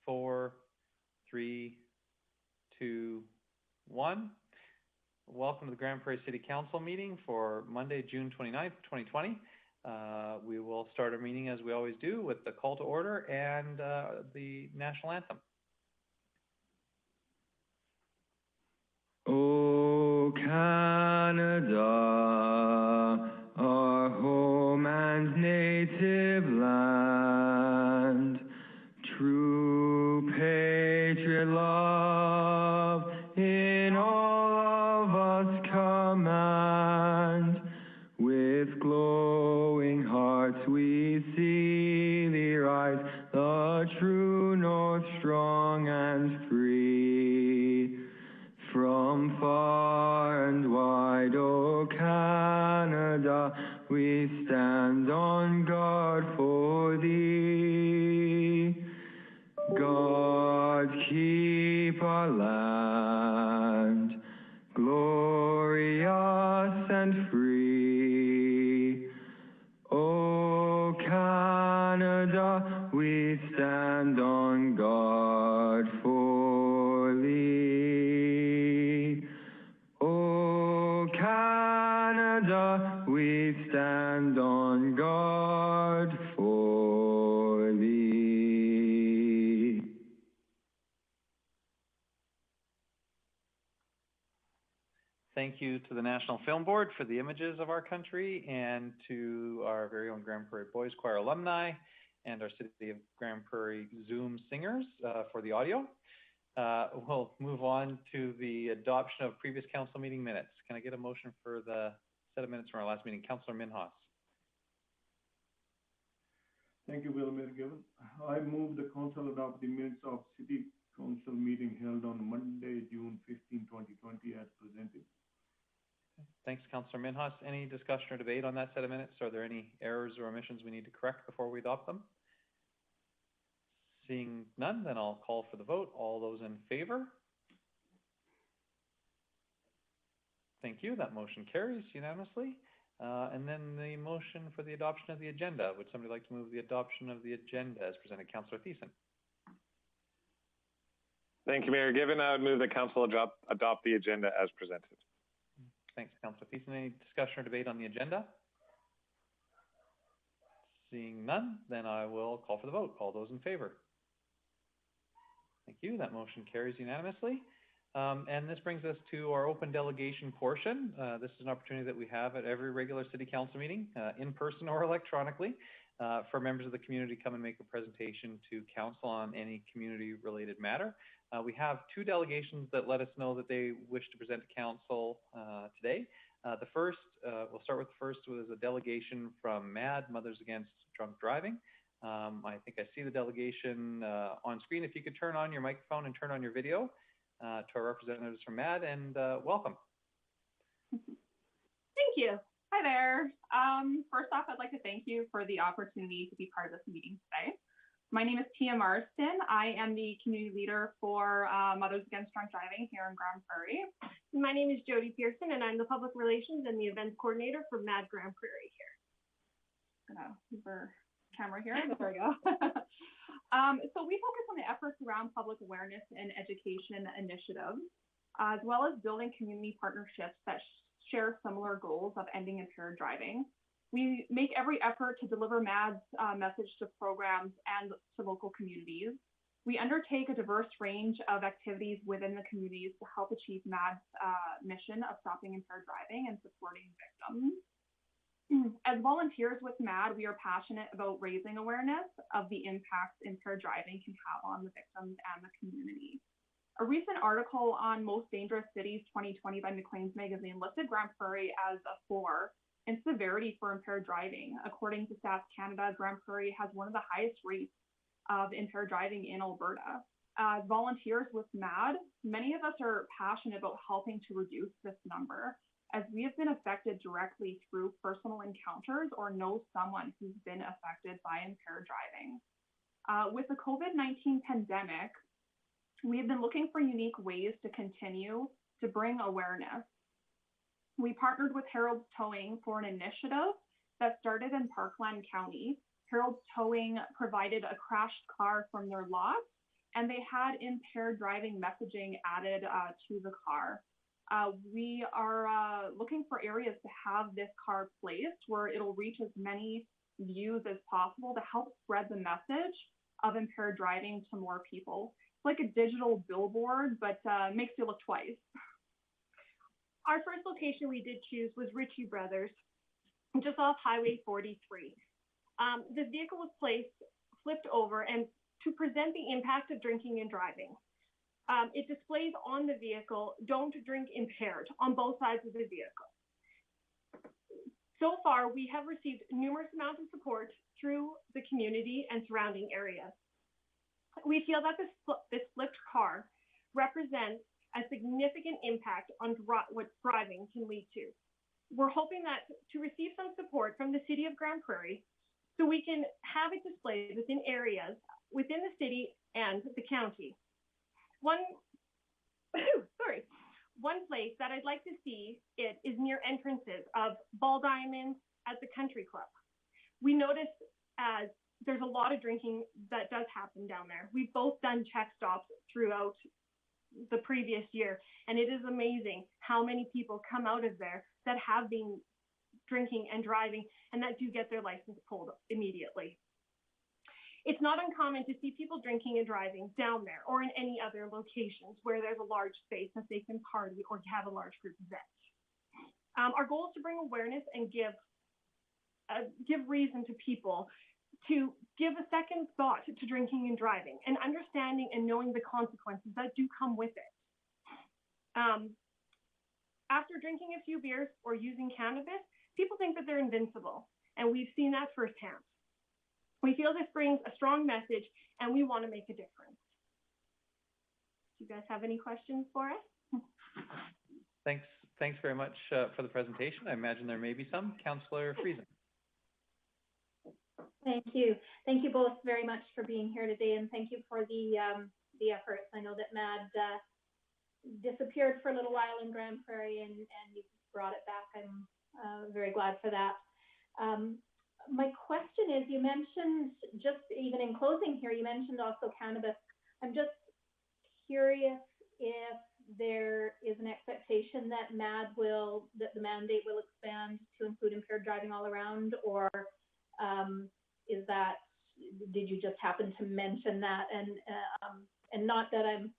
4, 3, 2, 1. Welcome to the Grande Prairie City Council meeting for Monday, June 29th, 2020. We will start our meeting as we always do with the call to order and the national anthem. O Canada, our home and native land, true patriot love in all of us command. With glowing hearts we see thee rise, the true north strong and free. From far and wide, O Canada, we stand on guard for thee. God keep our land glorious and free. O Canada, we stand on guard for thee. O Canada, we stand on guard for thee. Thank you to the National Film Board for the images of our country, and to our very own Grande Prairie Boys Choir alumni and our City of Grande Prairie Zoom singers for the audio. We'll move on to the adoption of previous council meeting minutes. Can I get a motion for the set of minutes from our last meeting? Councillor Minhas. Thank you, Mayor Given. I move the council adopt the minutes of City Council meeting held on Monday, June 15, 2020 as presented. Thanks, Councillor Minhas. Any discussion or debate on that set of minutes? Are there any errors or omissions we need to correct before we adopt them? Seeing none, then I'll call for the vote. All those in favor? Thank you. That motion carries unanimously. And then the motion for the adoption of the agenda. Would somebody like to move the adoption of the agenda as presented? Councillor Thiessen. Thank you, Mayor Given. I would move the council adopt the agenda as presented. Thanks, Councillor Thiessen. Any discussion or debate on the agenda? Seeing none, then I will call for the vote. All those in favor? Thank you. That motion carries unanimously. And this brings us to our open delegation portion. This is an opportunity that we have at every regular city council meeting, in person or electronically, for members of the community to come and make a presentation to council on any community-related matter. We have two delegations that let us know that they wish to present to council today. The first, we'll start with the first, was a delegation from MAD, Mothers Against Drunk Driving. I think I see the delegation on screen. If you could turn on your microphone and turn on your video to our representatives from MAD, and welcome. Thank you. Hi there. First off, I'd like to thank you for the opportunity to be part of this meeting today. My name is Tia Marston. I am the community leader for Mothers Against Drunk Driving here in Grande Prairie. My name is Jody Pearson, and I'm the public relations and the events coordinator for MAD Grande Prairie here. Gonna move our camera here. There we go. So we focus on the efforts around public awareness and education initiatives, as well as building community partnerships that share similar goals of ending impaired driving. We make every effort to deliver MAD's message to programs and to local communities. We undertake a diverse range of activities within the communities to help achieve MAD's mission of stopping impaired driving and supporting victims. As volunteers with MAD, we are passionate about raising awareness of the impacts impaired driving can have on the victims and the community. A recent article on Most Dangerous Cities 2020 by Maclean's Magazine listed Grande Prairie as a 4 in severity for impaired driving. According to Stats Canada, Grande Prairie has one of the highest rates of impaired driving in Alberta. As volunteers with MAD, many of us are passionate about helping to reduce this number, as we have been affected directly through personal encounters or know someone who's been affected by impaired driving. With the COVID-19 pandemic, we have been looking for unique ways to continue to bring awareness. We partnered with Harold's Towing for an initiative that started in Parkland County. Harold's Towing provided a crashed car from their lot and they had impaired driving messaging added to the car. We are looking for areas to have this car placed where it'll reach as many views as possible to help spread the message of impaired driving to more people. It's like a digital billboard, but makes you look twice. Our first location we did choose was Ritchie Brothers, just off Highway 43. The vehicle was flipped over, and to present the impact of drinking and driving. It displays on the vehicle, "Don't drink impaired," on both sides of the vehicle. So far, we have received numerous amounts of support through the community and surrounding areas. We feel that this flipped car represents a significant impact on what driving can lead to. We're hoping that to receive some support from the City of Grande Prairie so we can have it displayed within areas within the city and the county. One place that I'd like to see it is near entrances of Ball Diamonds at the Country Club. We notice as there's a lot of drinking that does happen down there. We've both done check stops throughout the previous year, and it is amazing how many people come out of there that have been drinking and driving and that do get their license pulled immediately. It's not uncommon to see people drinking and driving down there or in any other locations where there's a large space that they can party or have a large group event. Our goal is to bring awareness and give reason to people to give a second thought to drinking and driving and understanding and knowing the consequences that do come with it. After drinking a few beers or using cannabis, people think that they're invincible, and we've seen that firsthand. We feel this brings a strong message, and we want to make a difference. Do you guys have any questions for us? Thanks very much for the presentation. I imagine there may be some. Councillor Friesen. Thank you. Thank you both very much for being here today, and thank you for the efforts. I know that Mad disappeared for a little while in Grande Prairie, and you brought it back. I'm very glad for that. My question is, you mentioned, just even in closing here, you mentioned also cannabis. I'm just curious if there is an expectation that the mandate will expand to include impaired driving all around, or did you just happen to mention that? And not that I'm,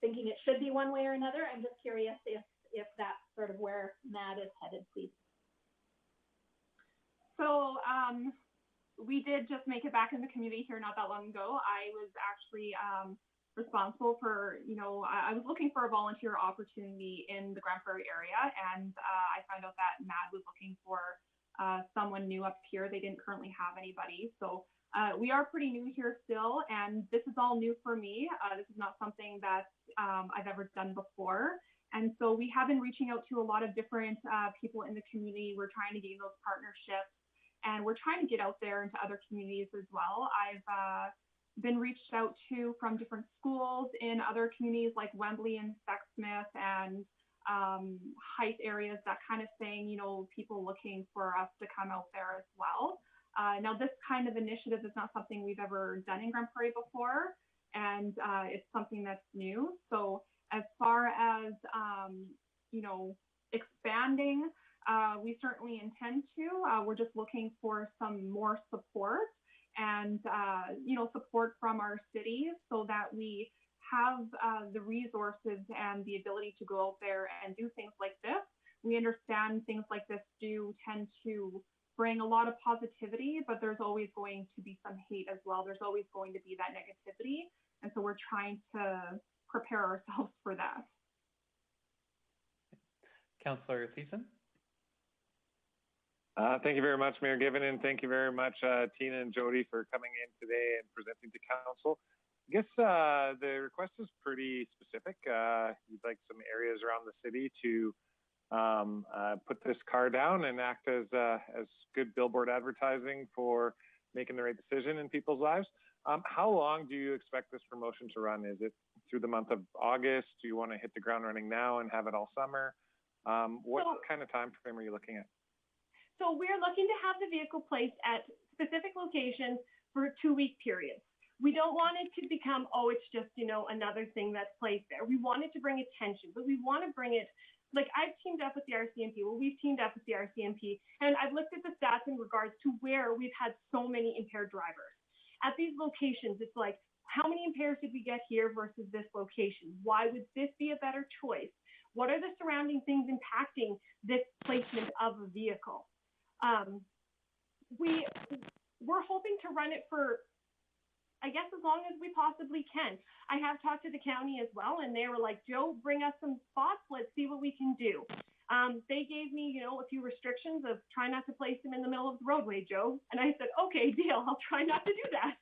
thinking it should be one way or another. I'm just curious if that's sort of where MAD is headed, please. So we did just make it back in the community here not that long ago. I was actually responsible for, I was looking for a volunteer opportunity in the Grande Prairie area, and I found out that MAD was looking for someone new up here. They didn't currently have anybody. So we are pretty new here still, and this is all new for me. This is not something that I've ever done before. And so we have been reaching out to a lot of different people in the community. We're trying to gain those partnerships, and we're trying to get out there into other communities as well. I've been reached out to from different schools in other communities like Wembley and Sexsmith and Height areas, that kind of thing, people looking for us to come out there as well. Now, this kind of initiative is not something we've ever done in Grande Prairie before, and it's something that's new. So as far as, expanding, we certainly intend to. We're just looking for some more support and, support from our city so that we have the resources and the ability to go out there and do things like this. We understand things like this do tend to bring a lot of positivity, but there's always going to be some hate as well. There's always going to be that negativity. And so we're trying to prepare ourselves for that. Councillor Thiessen. Thank you very much, Mayor Given, and thank you very much, Tina and Jody, for coming in today and presenting to Council. I guess the request is pretty specific. You'd like some areas around the city to put this car down and act as good billboard advertising for making the right decision in people's lives. How long do you expect this promotion to run? Is it through the month of August? Do you want to hit the ground running now and have it all summer? What kind of time frame are you looking at? So we're looking to have the vehicle placed at specific locations for 2-week periods. We don't want it to become, oh, it's just, you know, another thing that's placed there. We want it to bring attention, but we want to bring it, like I've teamed up with the RCMP. Well, we've teamed up with the RCMP, and I've looked at the stats in regards to where we've had so many impaired drivers. At these locations, it's like, how many impairs did we get here versus this location? Why would this be a better choice? What are the surrounding things impacting this placement of a vehicle? We're hoping to run it for, I guess, as long as we possibly can. I have talked to the county as well, and they were like, Joe, bring us some spots. Let's see what we can do. They gave me, you know, a few restrictions of try not to place them in the middle of the roadway, Joe. And I said, okay, deal. I'll try not to do that.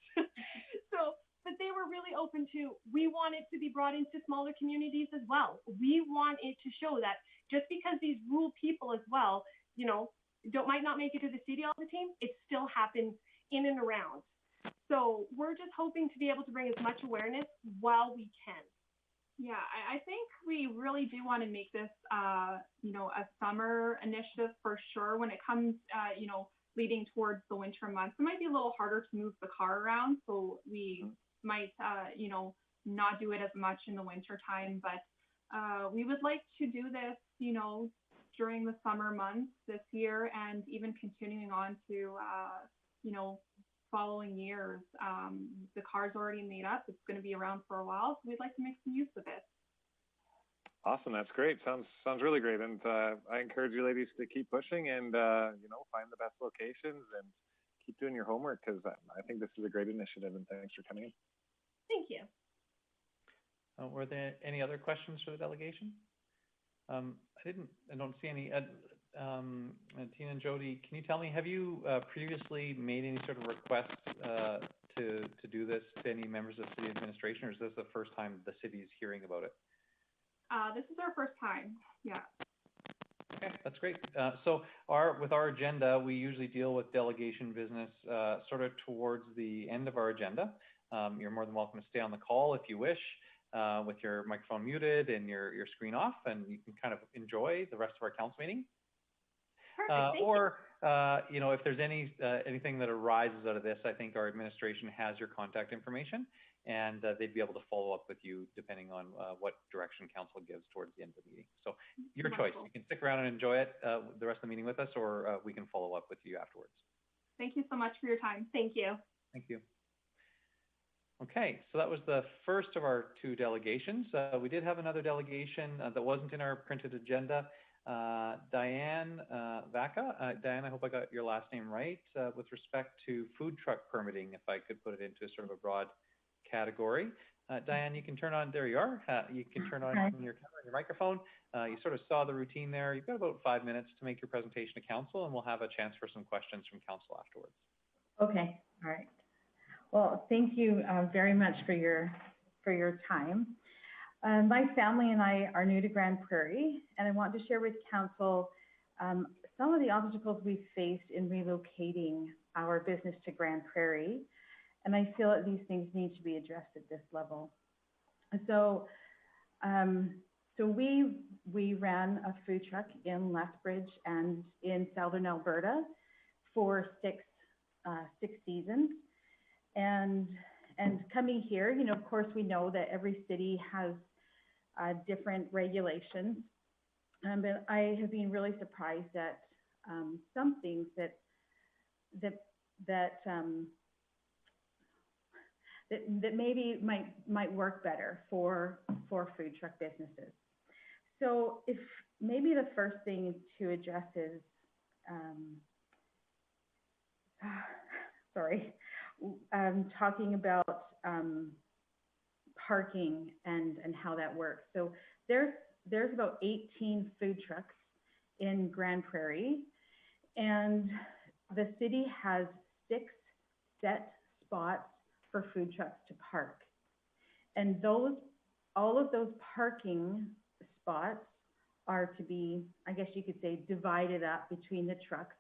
But they were really open to, we want it to be brought into smaller communities as well. We want it to show that just because these rural people as well, you know, might not make it to the city all the time, it still happens in and around. So we're just hoping to be able to bring as much awareness while we can. Yeah, I think we really do want to make this, you know, a summer initiative for sure. When it comes, you know, leading towards the winter months, it might be a little harder to move the car around. So we might, you know, not do it as much in the winter time, but we would like to do this, you know, during the summer months this year, and even continuing on to, you know, following years. The car's already made up. It's going to be around for a while, so we'd like to make some use of it. Awesome. That's great. Sounds really great. And I encourage you ladies to keep pushing and, you know, find the best locations and keep doing your homework, because I think this is a great initiative, and thanks for coming in. Thank you. Were there any other questions for the delegation? I don't see any. Tina and Jody, can you tell me, have you previously made any sort of request to do this to any members of city administration, or is this the first time the city is hearing about it? This is our first time, yeah. Okay, that's great. So with our agenda, we usually deal with delegation business sort of towards the end of our agenda. You're more than welcome to stay on the call if you wish, with your microphone muted and your screen off, and you can kind of enjoy the rest of our council meeting. Perfect, Or you know, if there's anything that arises out of this, I think our administration has your contact information, and they'd be able to follow up with you depending on what direction council gives towards the end of the meeting. So your choice. You can stick around and enjoy it the rest of the meeting with us, or we can follow up with you afterwards. Thank you so much for your time. Thank you. Thank you. Okay, so that was the first of our two delegations. We did have another delegation that wasn't in our printed agenda. Diane Vaca. Diane, I hope I got your last name right, with respect to food truck permitting, if I could put it into sort of a broad category. Diane, you can turn on, there you are. You can turn on your camera and your microphone. You sort of saw the routine there. You've got about 5 minutes to make your presentation to council, and we'll have a chance for some questions from council afterwards. Okay, all right. Well, thank you very much for your time. My family and I are new to Grande Prairie, and I want to share with council some of the obstacles we've faced in relocating our business to Grande Prairie, and I feel that these things need to be addressed at this level. So, we ran a food truck in Lethbridge and in Southern Alberta for six seasons, and coming here, you know, of course, we know that every city has different regulations, but I have been really surprised at some things that maybe might work better for food truck businesses. So if maybe the first thing to address is, talking about parking and how that works. So there's about 18 food trucks in Grande Prairie, and the city has 6 set spots for food trucks to park. And all of those parking spots are to be, I guess you could say, divided up between the trucks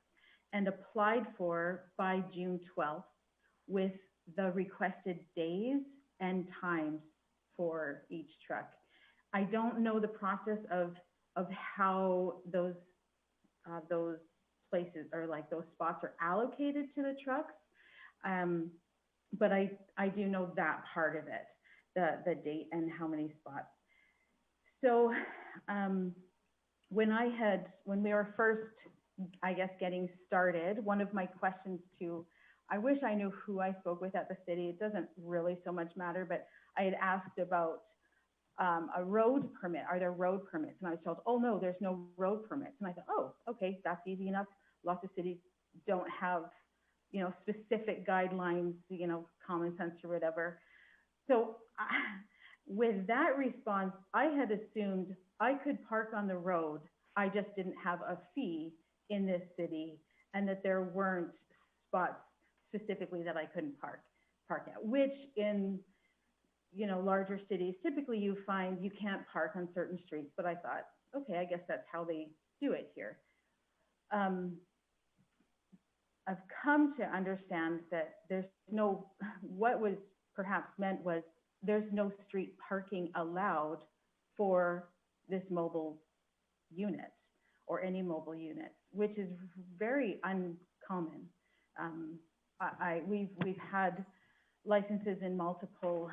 and applied for by June 12th with the requested days and times for each truck. I don't know the process of how those places, or like those spots, are allocated to the trucks. but I do know that part of it, the date and how many spots. So when we were first, I guess, getting started, one of my questions to, I wish I knew who I spoke with at the city. It doesn't really so much matter, but I had asked about a road permit. Are there road permits? And I was told, oh no, there's no road permits. And I thought, oh, okay, that's easy enough. Lots of cities don't have, specific guidelines, common sense or whatever. So with that response, I had assumed I could park on the road. I just didn't have a fee in this city, and that there weren't spots specifically that I couldn't park at, which in, larger cities, typically you find you can't park on certain streets, but I thought, okay, I guess that's how they do it here. I've come to understand that what was perhaps meant was there's no street parking allowed for this mobile unit or any mobile unit, which is very uncommon. We've had licenses in multiple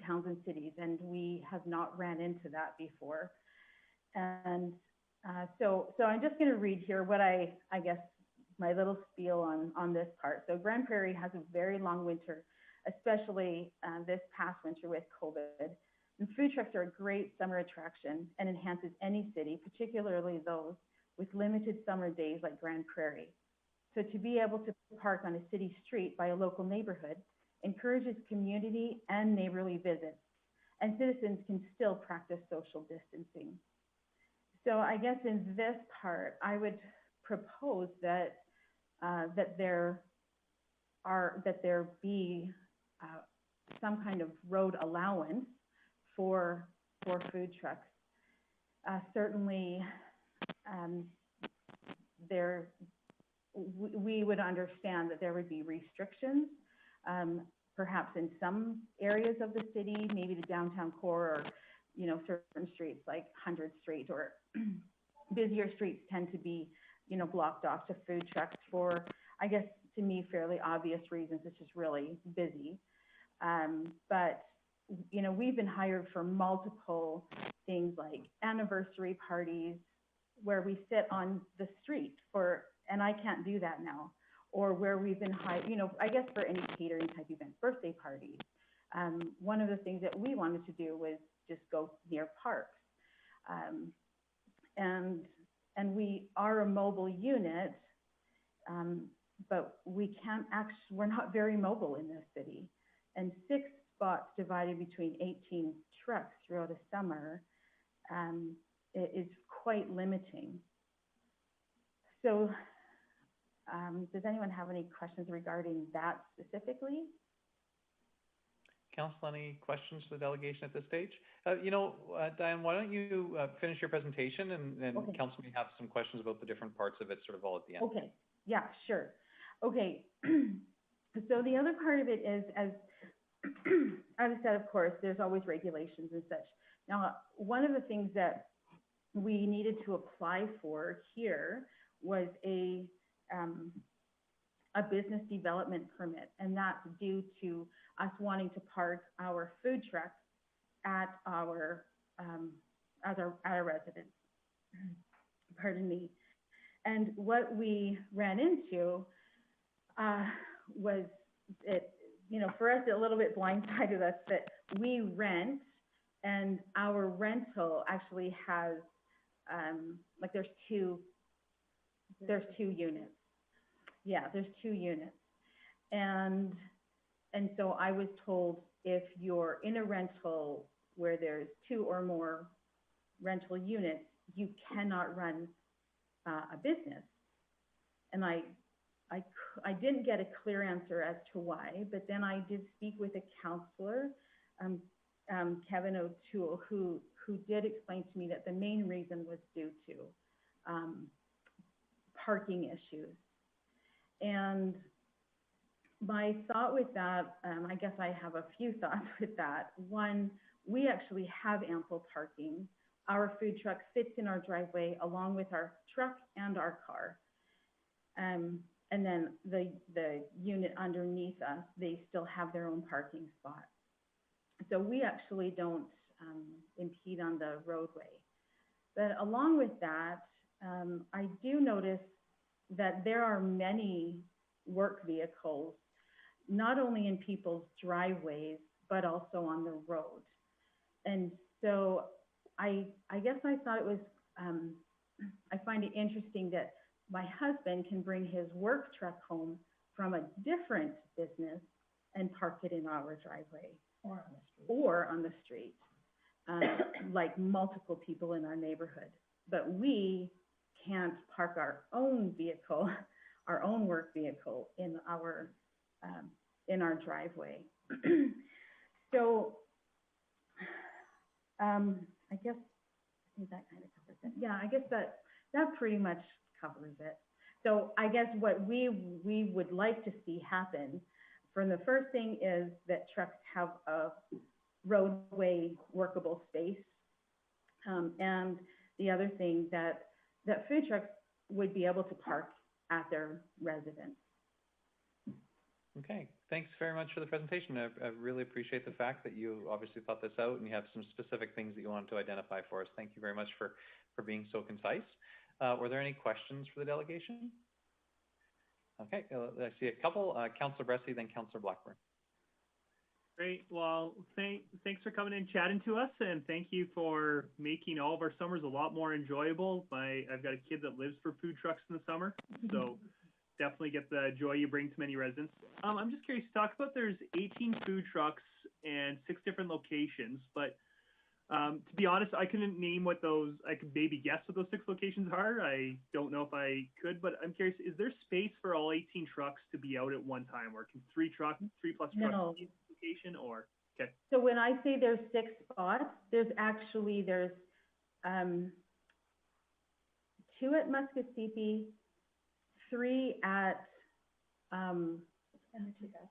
towns and cities, and we have not ran into that before. And so I'm just going to read here what I guess my little spiel on this part. So Grande Prairie has a very long winter, especially this past winter with COVID. And food trucks are a great summer attraction and enhances any city, particularly those with limited summer days like Grande Prairie. So to be able to park on a city street by a local neighborhood encourages community and neighborly visits, and citizens can still practice social distancing. So I guess in this part, I would propose that there be some kind of road allowance for food trucks. Certainly, we would understand that there would be restrictions, perhaps in some areas of the city, maybe the downtown core, or certain streets like 100th Street or busier streets tend to be blocked off to food trucks for, I guess, to me, fairly obvious reasons. It's just really busy. But we've been hired for multiple things like anniversary parties where we sit on the street and I can't do that now. Or where we've been hired, I guess for any catering type events, birthday parties. One of the things that we wanted to do was just go near parks. And we are a mobile unit, but we're not very mobile in this city. And 6 spots divided between 18 trucks throughout a summer is quite limiting. So does anyone have any questions regarding that specifically? Council, any questions for the delegation at this stage? Diane, why don't you finish your presentation, and then okay. Council may have some questions about the different parts of it sort of all at the end. Okay, yeah, sure. Okay, so the other part of it is, as I said, of course, there's always regulations and such. Now, one of the things that we needed to apply for here was a business development permit, and that's due to us wanting to park our food trucks at our residence. Pardon me. And what we ran into was for us, a little bit blindsided us that we rent, and our rental actually has there's two units. Yeah, there's 2 units. And so I was told if you're in a rental where there's 2 or more rental units, you cannot run a business. And I didn't get a clear answer as to why, but then I did speak with a counselor, Kevin O'Toole, who did explain to me that the main reason was due to parking issues. And my thought with that, I guess I have a few thoughts with that. One, we actually have ample parking. Our food truck sits in our driveway along with our truck and our car. And then the unit underneath us, they still have their own parking spot. So we actually don't impede on the roadway. But along with that, I do notice that there are many work vehicles, not only in people's driveways, but also on the road. And so I guess I thought it was, I find it interesting that my husband can bring his work truck home from a different business and park it in our driveway. Or on the street. Like multiple people in our neighborhood. But we can't park our own vehicle, our own work vehicle in our driveway. So I guess that kind of covers it. Yeah, I guess that pretty much covers it. So I guess what we would like to see happen, for the first thing is that trucks have a roadway workable space. And the other thing that food trucks would be able to park at their residence. Okay, thanks very much for the presentation. I really appreciate the fact that you obviously thought this out and you have some specific things that you wanted to identify for us. Thank you very much for being so concise. Were there any questions for the delegation? Okay, I see a couple. Councillor Bressie, then Councillor Blackburn. Great. Well, thanks for coming and chatting to us, and thank you for making all of our summers a lot more enjoyable. I've got a kid that lives for food trucks in the summer, so definitely get the joy you bring to many residents. I'm just curious to talk about, there's 18 food trucks and 6 different locations, but to be honest, I couldn't name what those, I could maybe guess what those 6 locations are. I don't know if I could, but I'm curious, is there space for all 18 trucks to be out at one time, or can 3 plus trucks No. be in the location, or? Okay. So when I say there's 6 spots, there's 2 at Muskosipi, 3 at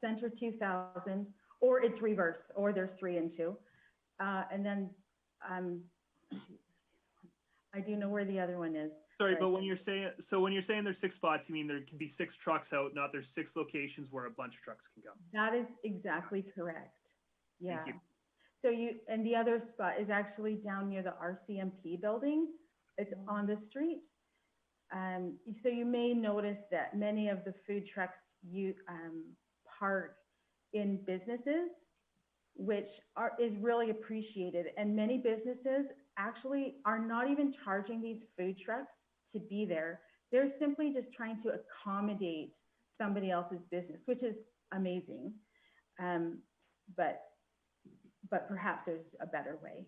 Center 2000, or it's reverse, or there's 3 and 2. And then I do know where the other one is. Sorry, but when you're saying there's 6 spots, you mean there can be 6 trucks out, not there's 6 locations where a bunch of trucks can go. That is exactly correct. Yeah. Thank you. So and the other spot is actually down near the RCMP building. It's on the street. So you may notice that many of the food trucks park in businesses, which is really appreciated. And many businesses actually are not even charging these food trucks to be there. They're simply just trying to accommodate somebody else's business, which is amazing. But perhaps there's a better way.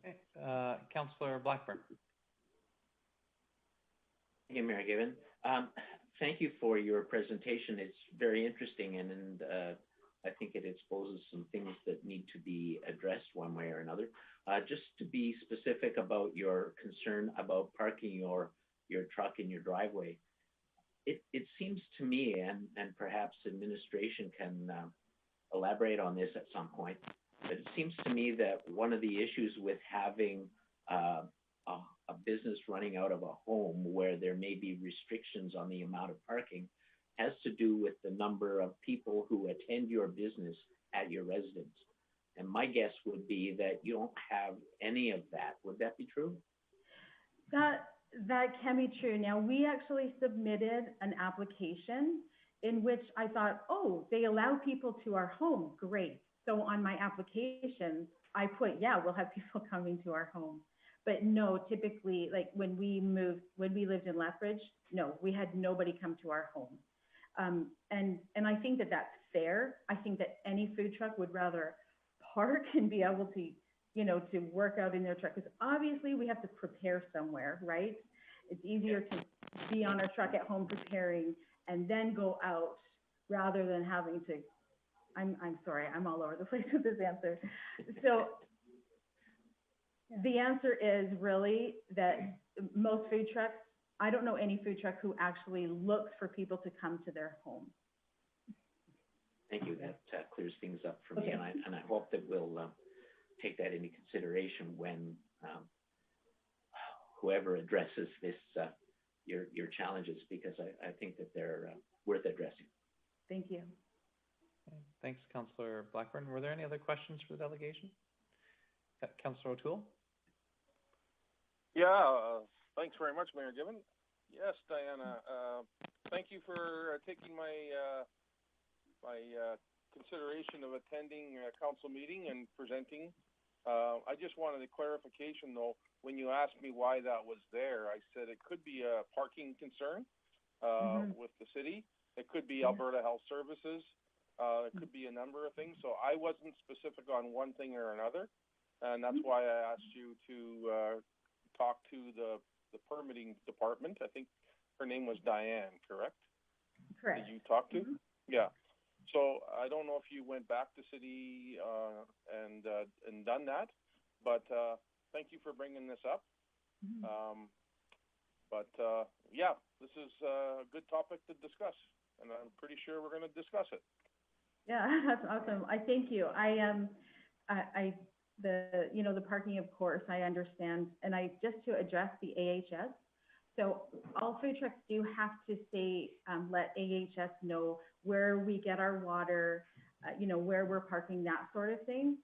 Okay, Councillor Blackburn. Hey, Mayor Given. Thank you for your presentation. It's very interesting, and I think it exposes some things that need to be addressed one way or another. Just to be specific about your concern about parking your truck in your driveway, it seems to me, and perhaps administration can elaborate on this at some point, but it seems to me that one of the issues with having a business running out of a home where there may be restrictions on the amount of parking has to do with the number of people who attend your business at your residence. And my guess would be that you don't have any of that. Would that be true? That can be true. Now, we actually submitted an application in which I thought, oh, they allow people to our home. Great. So on my application, I put, yeah, we'll have people coming to our home. But no, typically, like when we lived in Lethbridge, no, we had nobody come to our home. And I think that that's fair. I think that any food truck would rather park and be able to, to work out in their truck. Because obviously we have to prepare somewhere, right? It's easier to be on our truck at home preparing and then go out rather than having to, I'm sorry, I'm all over the place with this answer. So the answer is really that most food trucks, I don't know any food truck who actually looks for people to come to their home. Thank you. That clears things up for me, Okay. and I hope that we'll take that into consideration when whoever addresses this your challenges, because I think that they're worth addressing. Thank you. Okay. Thanks, Councillor Blackburn. Were there any other questions for the delegation? Councillor O'Toole? Yeah, thanks very much, Mayor Given. Yes, Diana, thank you for taking my consideration of attending a council meeting and presenting. I just wanted a clarification, though. When you asked me why that was there, I said it could be a parking concern with the city. It could be Alberta Health Services. It could be a number of things. So I wasn't specific on one thing or another, and that's why I asked you to talk to the permitting department. I think her name was Diane, correct? Correct. Did you talk to? Yeah. So I don't know if you went back to city and done that, but thank you for bringing this up. Yeah, this is a good topic to discuss, and I'm pretty sure we're going to discuss it. Yeah, that's awesome. I thank you. The parking, of course, I understand. And just to address the AHS, so all food trucks do have to say, let AHS know where we get our water, where we're parking, that sort of thing.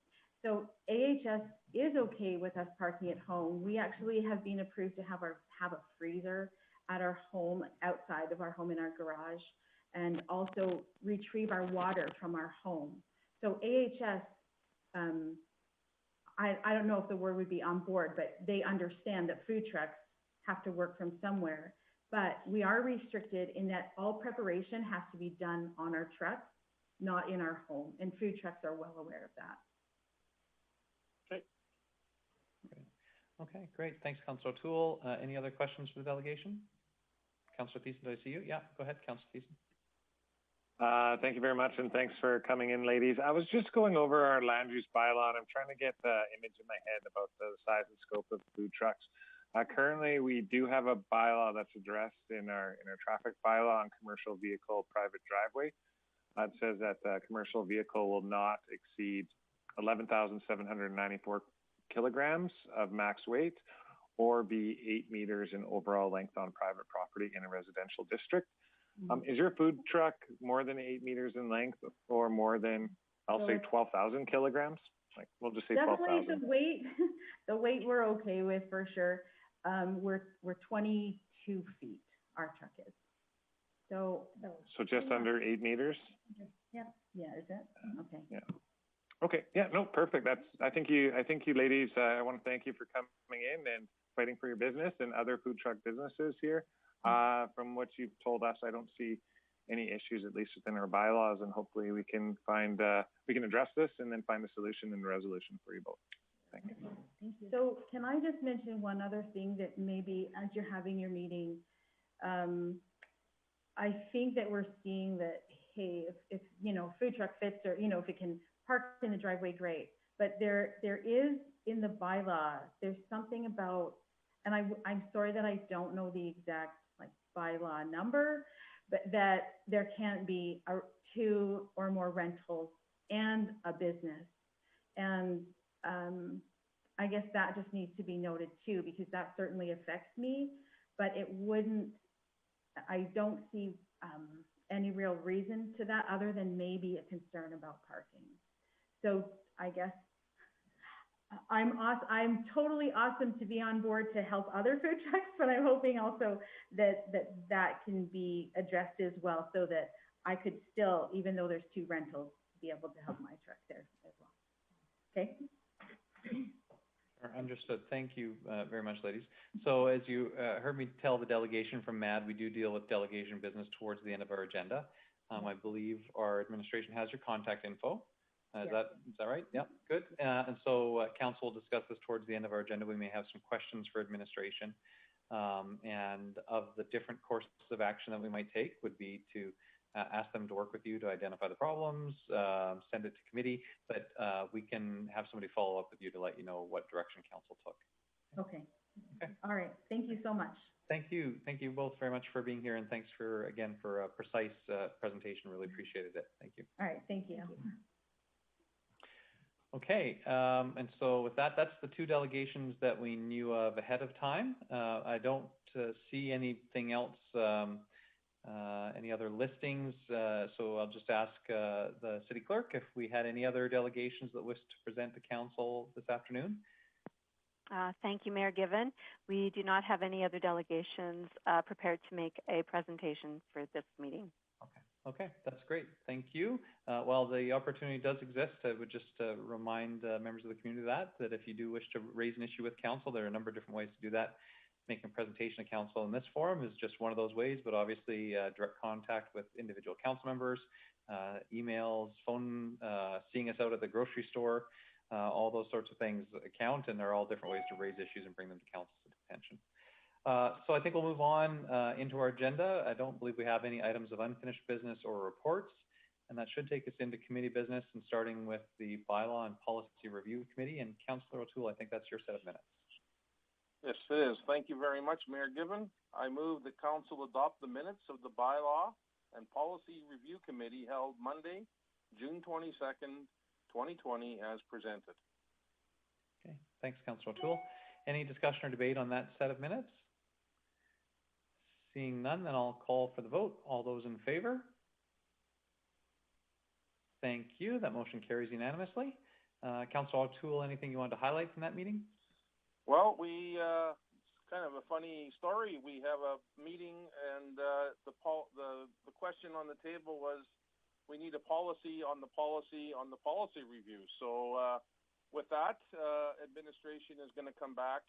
So AHS is okay with us parking at home. We actually have been approved to have a freezer at our home, outside of our home in our garage, and also retrieve our water from our home. So AHS, I don't know if the word would be on board, but they understand that food trucks have to work from somewhere. But we are restricted in that all preparation has to be done on our truck, not in our home. And food trucks are well aware of that. Okay, great. Thanks, Councillor O'Toole. Any other questions for the delegation? Councillor Thiessen, do I see you? Yeah, go ahead, Councillor Thiessen. Thank you very much, and thanks for coming in, ladies. I was just going over our land use bylaw, and I'm trying to get the image in my head about the size and scope of food trucks. Currently, we do have a bylaw that's addressed in our traffic bylaw on commercial vehicle private driveway. It says that the commercial vehicle will not exceed 11,794 kilograms of max weight, or be 8 meters in overall length on private property in a residential district. Is your food truck more than 8 meters in length, or more than, I'll say 12,000 kilograms? Like, we'll just say 12,000. Definitely the weight we're okay with for sure. We're 22 feet, our truck is. So just under 8 meters? Yeah, is it? Okay. Yeah. Okay, yeah, no, perfect. I thank you ladies. I want to thank you for coming in and fighting for your business and other food truck businesses here. From what you've told us, I don't see any issues, at least within our bylaws, and hopefully we can address this and then find a solution and a resolution for you both. Thank you. Thank you. So can I just mention one other thing that maybe as you're having your meeting, I think that we're seeing that, hey, if food truck fits, or, if it can park in the driveway, great. But there is in the bylaw, there's something about, and I'm sorry that I don't know the exact bylaw number, but that there can't be 2 or more rentals and a business. And I guess that just needs to be noted too, because that certainly affects me, but I don't see any real reason to that other than maybe a concern about parking. So I guess I'm totally awesome to be on board to help other food trucks, but I'm hoping also that can be addressed as well, so that I could still, even though there's 2 rentals, be able to help my truck there as well. Okay? Understood. Thank you very much, ladies. So as you heard me tell the delegation from MAD, we do deal with delegation business towards the end of our agenda. I believe our administration has your contact info. Is that right? Yeah, good. And so council will discuss this towards the end of our agenda. We may have some questions for administration. And of the different courses of action that we might take would be to ask them to work with you to identify the problems, send it to committee, but we can have somebody follow up with you to let you know what direction council took. Okay. All right. Thank you so much. Thank you. Thank you both very much for being here, and thanks for a precise presentation. Really appreciated it. Thank you. All right. Thank you. Okay, and so with that, that's the 2 delegations that we knew of ahead of time. I don't see anything else, any other listings. So I'll just ask the city clerk if we had any other delegations that wish to present to council this afternoon. Thank you, Mayor Given. We do not have any other delegations prepared to make a presentation for this meeting. Okay, that's great. Thank you. While the opportunity does exist, I would just remind members of the community that if you do wish to raise an issue with council, there are a number of different ways to do that. Making a presentation to council in this forum is just one of those ways, but obviously direct contact with individual council members, emails, phone, seeing us out at the grocery store, all those sorts of things count, and there are all different ways to raise issues and bring them to council's attention. So I think we'll move on into our agenda. I don't believe we have any items of unfinished business or reports, and that should take us into committee business, and starting with the Bylaw and Policy Review Committee. And Councillor O'Toole, I think that's your set of minutes. Yes, it is. Thank you very much, Mayor Given. I move the council adopt the minutes of the Bylaw and Policy Review Committee held Monday, June 22nd, 2020, as presented. Okay, thanks, Councillor O'Toole. Any discussion or debate on that set of minutes? Seeing none, then I'll call for the vote. All those in favor? Thank you. That motion carries unanimously. Councillor O'Toole, anything you wanted to highlight from that meeting? Well, it's kind of a funny story. We have a meeting, and the question on the table was, we need a policy on the policy review. So with that, administration is going to come back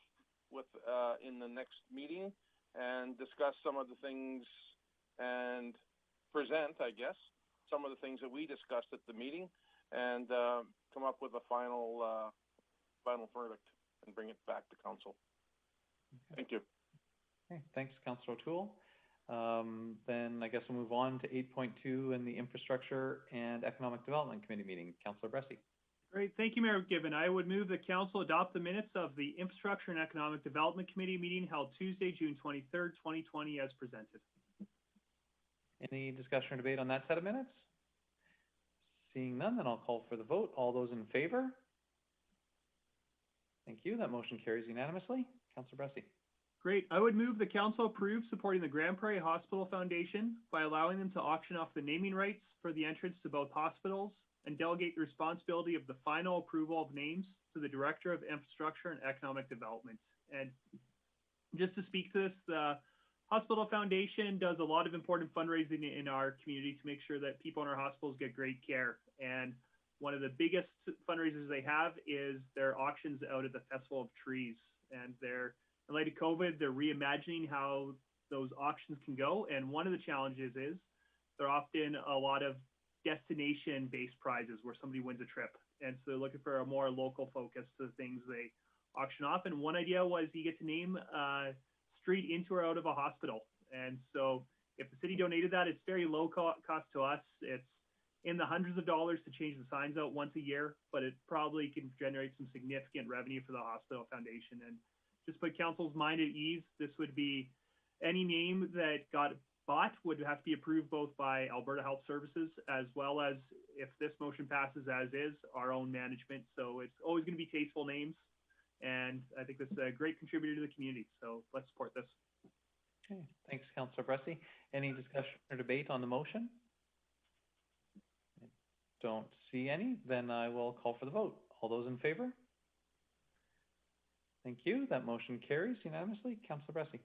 with in the next meeting and discuss some of the things and present, I guess, some of the things that we discussed at the meeting, and come up with a final verdict and bring it back to council. Okay. Thank you. Okay, thanks, Councillor O'Toole. Then I guess we'll move on to 8.2 in the Infrastructure and Economic Development Committee meeting. Councillor Bressie. Great. Thank you, Mayor Given. I would move that council adopt the minutes of the Infrastructure and Economic Development Committee meeting held Tuesday, June 23rd, 2020, as presented. Any discussion or debate on that set of minutes? Seeing none, then I'll call for the vote. All those in favor? Thank you. That motion carries unanimously. Councillor Bressie. Great. I would move the council approve supporting the Grande Prairie Hospital Foundation by allowing them to auction off the naming rights for the entrance to both hospitals and delegate the responsibility of the final approval of names to the Director of Infrastructure and Economic Development. And just to speak to this, the Hospital Foundation does a lot of important fundraising in our community to make sure that people in our hospitals get great care. And one of the biggest fundraisers they have is their auctions out at the Festival of Trees. And in light of COVID, they're reimagining how those auctions can go. And one of the challenges is they're often a lot of destination-based prizes where somebody wins a trip. And so they're looking for a more local focus to the things they auction off. And one idea was you get to name a street into or out of a hospital. And so if the city donated that, it's very low cost to us. It's in the hundreds of dollars to change the signs out once a year, but it probably can generate some significant revenue for the Hospital Foundation. And just put council's mind at ease, this would be any name that got bought would have to be approved both by Alberta Health Services as well as, if this motion passes as is, our own management. So it's always going to be tasteful names. And I think this is a great contributor to the community. So let's support this. Okay, thanks, Councillor Bressie. Any discussion or debate on the motion? I don't see any. Then I will call for the vote. All those in favor? Thank you. That motion carries unanimously. Councillor Bressie.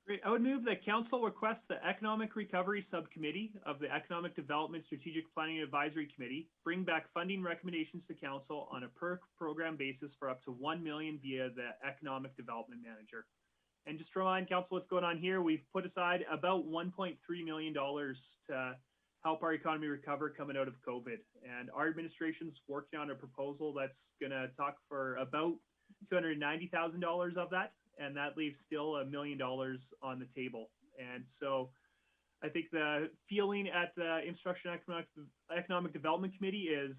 Great. I would move that council request the Economic Recovery Subcommittee of the Economic Development Strategic Planning Advisory Committee bring back funding recommendations to council on a per program basis for up to $1 million via the Economic Development Manager. And just to remind council what's going on here, we've put aside about $1.3 million to help our economy recover coming out of COVID. And our administration's working on a proposal that's going to talk for about $290,000 of that. And that leaves still $1 million on the table. And so I think the feeling at the Infrastructure and Economic Development Committee is,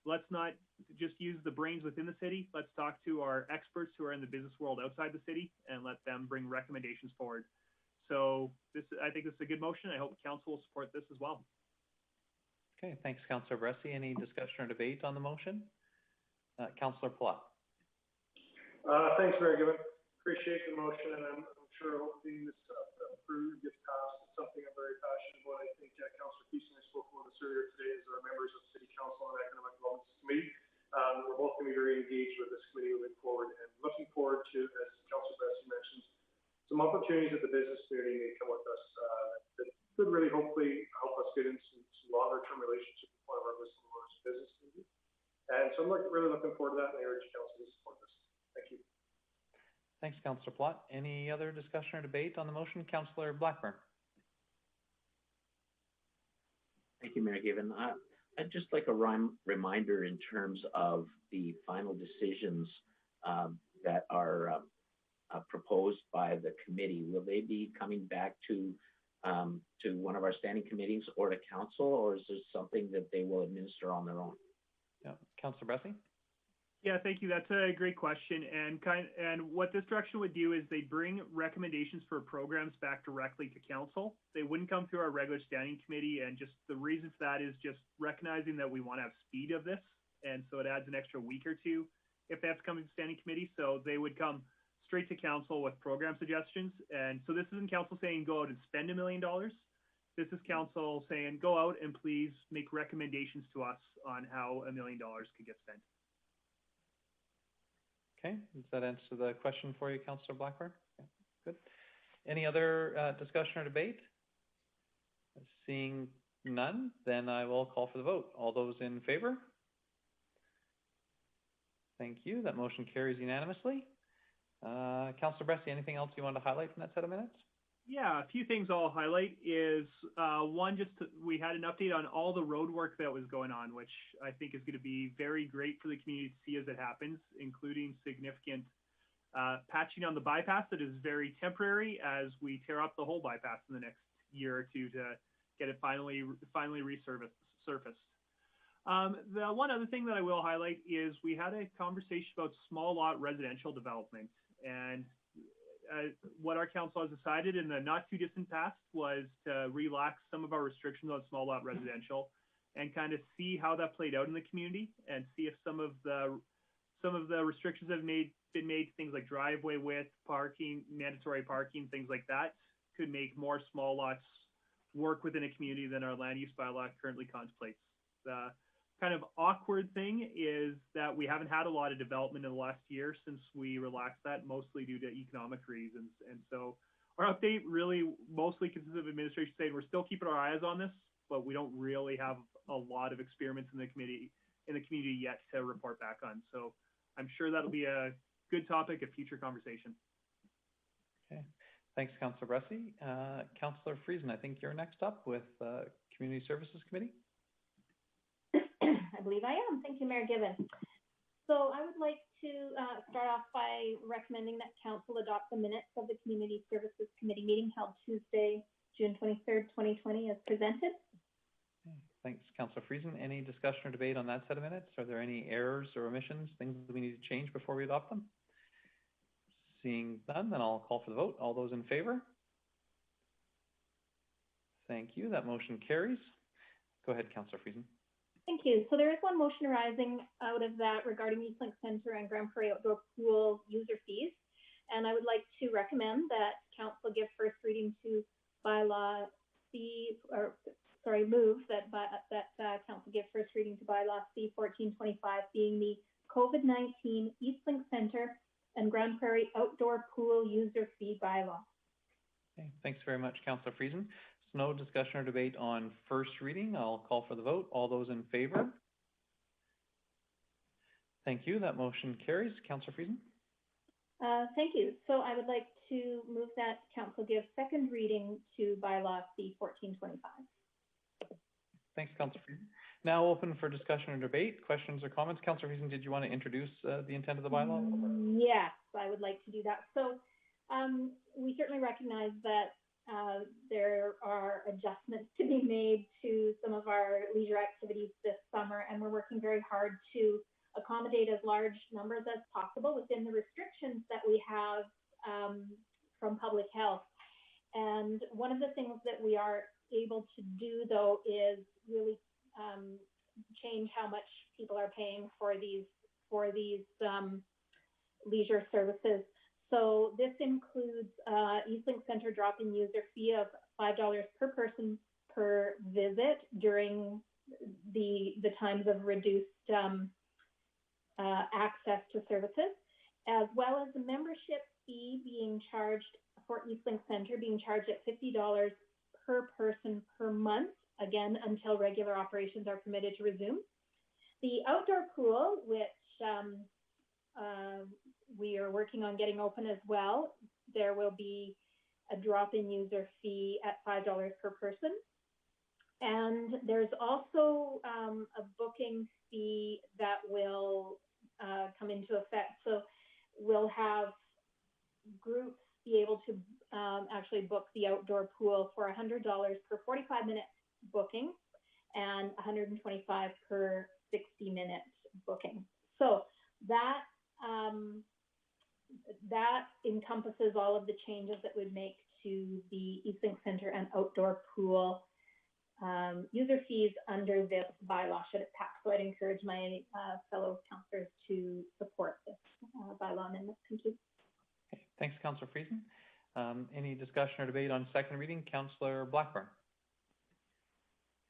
let's not just use the brains within the city. Let's talk to our experts who are in the business world outside the city and let them bring recommendations forward. So I think this is a good motion. I hope council will support this as well. Okay, thanks, Councillor Bressie. Any discussion or debate on the motion? Councillor Palat. Thanks, Mayor Given. Appreciate the motion, and I'm sure hoping this approved, gets passed. It's something I'm very passionate about. I think Councillor Keeson and I spoke about this earlier today as our members of City Council and Economic Development Committee. We're both going to be very engaged with this committee moving forward and looking forward to, as Councillor Bessie mentioned, some opportunities that the business community may come with us that could really hopefully help us get into some longer term relationships with one of our listeners' business community. And so I'm really looking forward to that, and I urge Council to support this. Thank you. Thanks, Councillor Plott. Any other discussion or debate on the motion? Councillor Blackburn. Thank you, Mayor Given. I'd just like a reminder in terms of the final decisions that are proposed by the committee. Will they be coming back to one of our standing committees or to council, or is this something that they will administer on their own? Yeah, Councillor Bessie. Yeah, thank you. That's a great question. And what this direction would do is they bring recommendations for programs back directly to council. They wouldn't come through our regular standing committee, and just the reason for that is just recognizing that we want to have speed of this, and so it adds an extra week or two if that's coming to standing committee. So they would come straight to council with program suggestions. And so this isn't council saying go out and spend $1 million. This is council saying go out and please make recommendations to us on how $1 million could get spent. Okay, does that answer the question for you, Councillor Blackburn? Okay, good. Any other discussion or debate? Seeing none, then I will call for the vote. All those in favor? Thank you. That motion carries unanimously. Councillor Bessie, anything else you want to highlight from that set of minutes? Yeah, a few things I'll highlight is one, we had an update on all the road work that was going on, which I think is going to be very great for the community to see as it happens, including significant patching on the bypass that is very temporary as we tear up the whole bypass in the next year or two to get it finally resurfaced. The one other thing that I will highlight is we had a conversation about small lot residential development, and what our council has decided in the not too distant past was to relax some of our restrictions on small lot residential and kind of see how that played out in the community and see if some of the restrictions have been made, things like driveway width, parking, mandatory parking, things like that, could make more small lots work within a community than our land use bylaw currently contemplates. The kind of awkward thing is that we haven't had a lot of development in the last year since we relaxed that, mostly due to economic reasons. And so our update really mostly consists of administration saying we're still keeping our eyes on this, but we don't really have a lot of experiments in the community yet to report back on. So I'm sure that'll be a good topic of future conversation. Okay, thanks, Councillor Bessie. Councillor Friesen, I think you're next up with Community Services Committee. I believe I am. Thank you, Mayor Given. So I would like to start off by recommending that council adopt the minutes of the Community Services Committee meeting held Tuesday, June 23rd, 2020 as presented. Okay. Thanks, Councillor Friesen. Any discussion or debate on that set of minutes? Are there any errors or omissions, things that we need to change before we adopt them? Seeing none, then I'll call for the vote. All those in favor? Thank you. That motion carries. Go ahead, Councillor Friesen. Thank you. So there is one motion arising out of that regarding Eastlink Centre and Grande Prairie Outdoor Pool user fees. And I would like to recommend that council give first reading to Bylaw C, move that council give first reading to Bylaw C 1425, being the COVID-19 Eastlink Centre and Grande Prairie Outdoor Pool user fee bylaw. Okay, thanks very much, Councillor Friesen. No discussion or debate on first reading. I'll call for the vote. All those in favor? Thank you. That motion carries. Councillor Friesen? Thank you. So I would like to move that council give second reading to Bylaw C 1425. Thanks, Councillor Friesen. Now open for discussion or debate. Questions or comments? Councillor Friesen, did you want to introduce the intent of the bylaw? Yes, I would like to do that. So we certainly recognize that there are adjustments to be made to some of our leisure activities this summer, and we're working very hard to accommodate as large numbers as possible within the restrictions that we have from public health. And one of the things that we are able to do, though, is really change how much people are paying for these leisure services. So this includes Eastlink Center drop-in user fee of $5 per person per visit during the times of reduced access to services, as well as the membership fee being charged for Eastlink Center being charged at $50 per person per month, again, until regular operations are permitted to resume. The outdoor pool, which we are working on getting open as well, there will be a drop-in user fee at $5 per person. And there's also a booking fee that will come into effect. So we'll have groups be able to actually book the outdoor pool for $100 per 45-minute booking and $125 per 60-minute booking. So that that encompasses all of the changes that would make to the Eastlink Center and outdoor pool user fees under this bylaw should it pass. So I'd encourage my fellow councillors to support this bylaw amendment. Thank you. Okay. Thanks, Councillor Friesen. Any discussion or debate on second reading? Councillor Blackburn.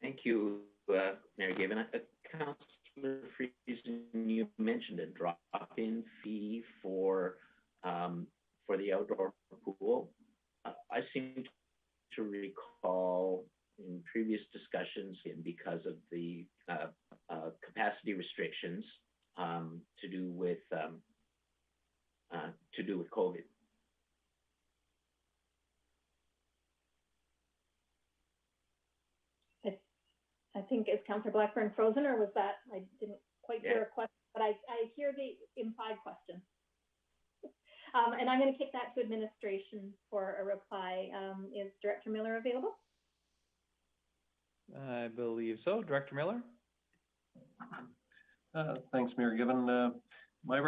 Thank you, Mayor Given. Councillor Friesen, you mentioned a drop-in fee for the outdoor pool. I seem to recall in previous discussions, because of the capacity restrictions to do with COVID. I think, is Councillor Blackburn frozen, or was that, I didn't quite hear a question, but I hear the implied question. And I'm going to kick that to administration for a reply. Is Director Miller available? I believe so. Director Miller? Thanks, Mayor Given. My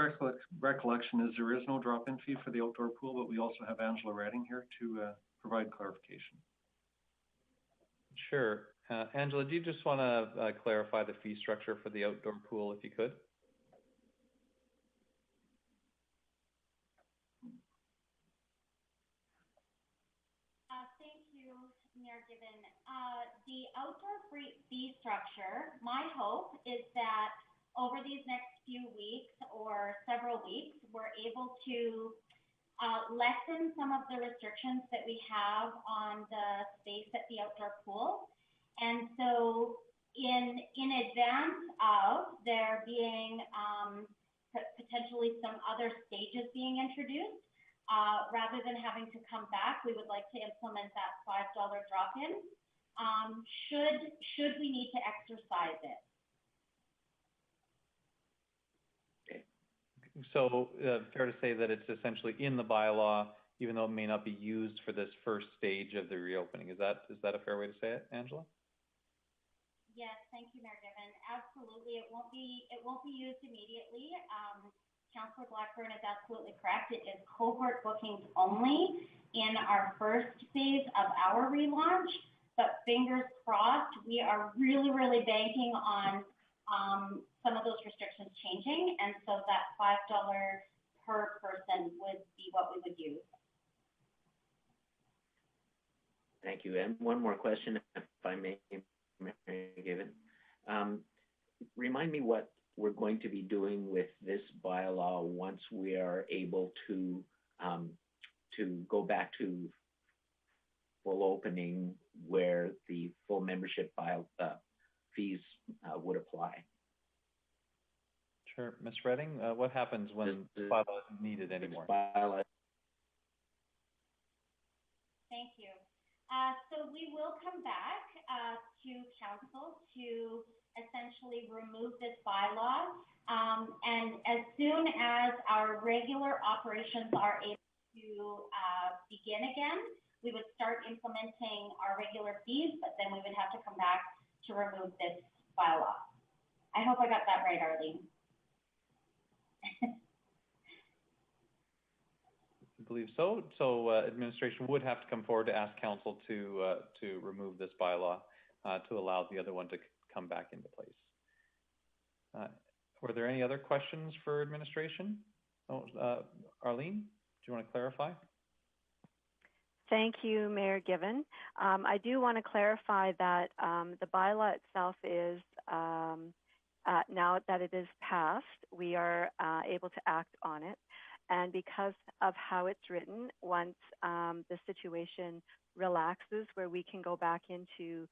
recollection is there is no drop-in fee for the outdoor pool, but we also have Angela Redding here to provide clarification. Sure. Angela, do you just want to clarify the fee structure for the outdoor pool, if you could? Thank you, Mayor Given. The outdoor fee structure, my hope is that over these next few weeks or several weeks, we're able to lessen some of the restrictions that we have on the space at the outdoor pool. And so in advance of there being potentially some other stages being introduced, rather than having to come back, we would like to implement that $5 drop-in, should we need to exercise it. So fair to say that it's essentially in the bylaw, even though it may not be used for this first stage of the reopening. Is that a fair way to say it, Angela? Yes, thank you, Mayor Given. Absolutely, it won't be used immediately. Councillor Blackburn is absolutely correct. It is cohort bookings only in our first phase of our relaunch, but fingers crossed, we are really, really banking on some of those restrictions changing, and so that $5 per person would be what we would use. Thank you. And one more question, if I may, Given. Remind me what we're going to be doing with this bylaw once we are able to go back to full opening, where the full membership fees would apply. Sure. Ms. Redding, what happens when the bylaw isn't needed anymore? Thank you. So we will come back to Council to essentially remove this bylaw. And as soon as our regular operations are able to begin again, we would start implementing our regular fees, but then we would have to come back to remove this bylaw. I hope I got that right, Arlene. I believe so. So administration would have to come forward to ask council to remove this bylaw to allow the other one to come back into place. Were there any other questions for administration? Oh, Arlene, you want to clarify? Thank you, Mayor Given. I do want to clarify that the bylaw itself is, now that it is passed, we are able to act on it. And because of how it's written, once the situation relaxes, where we can go back into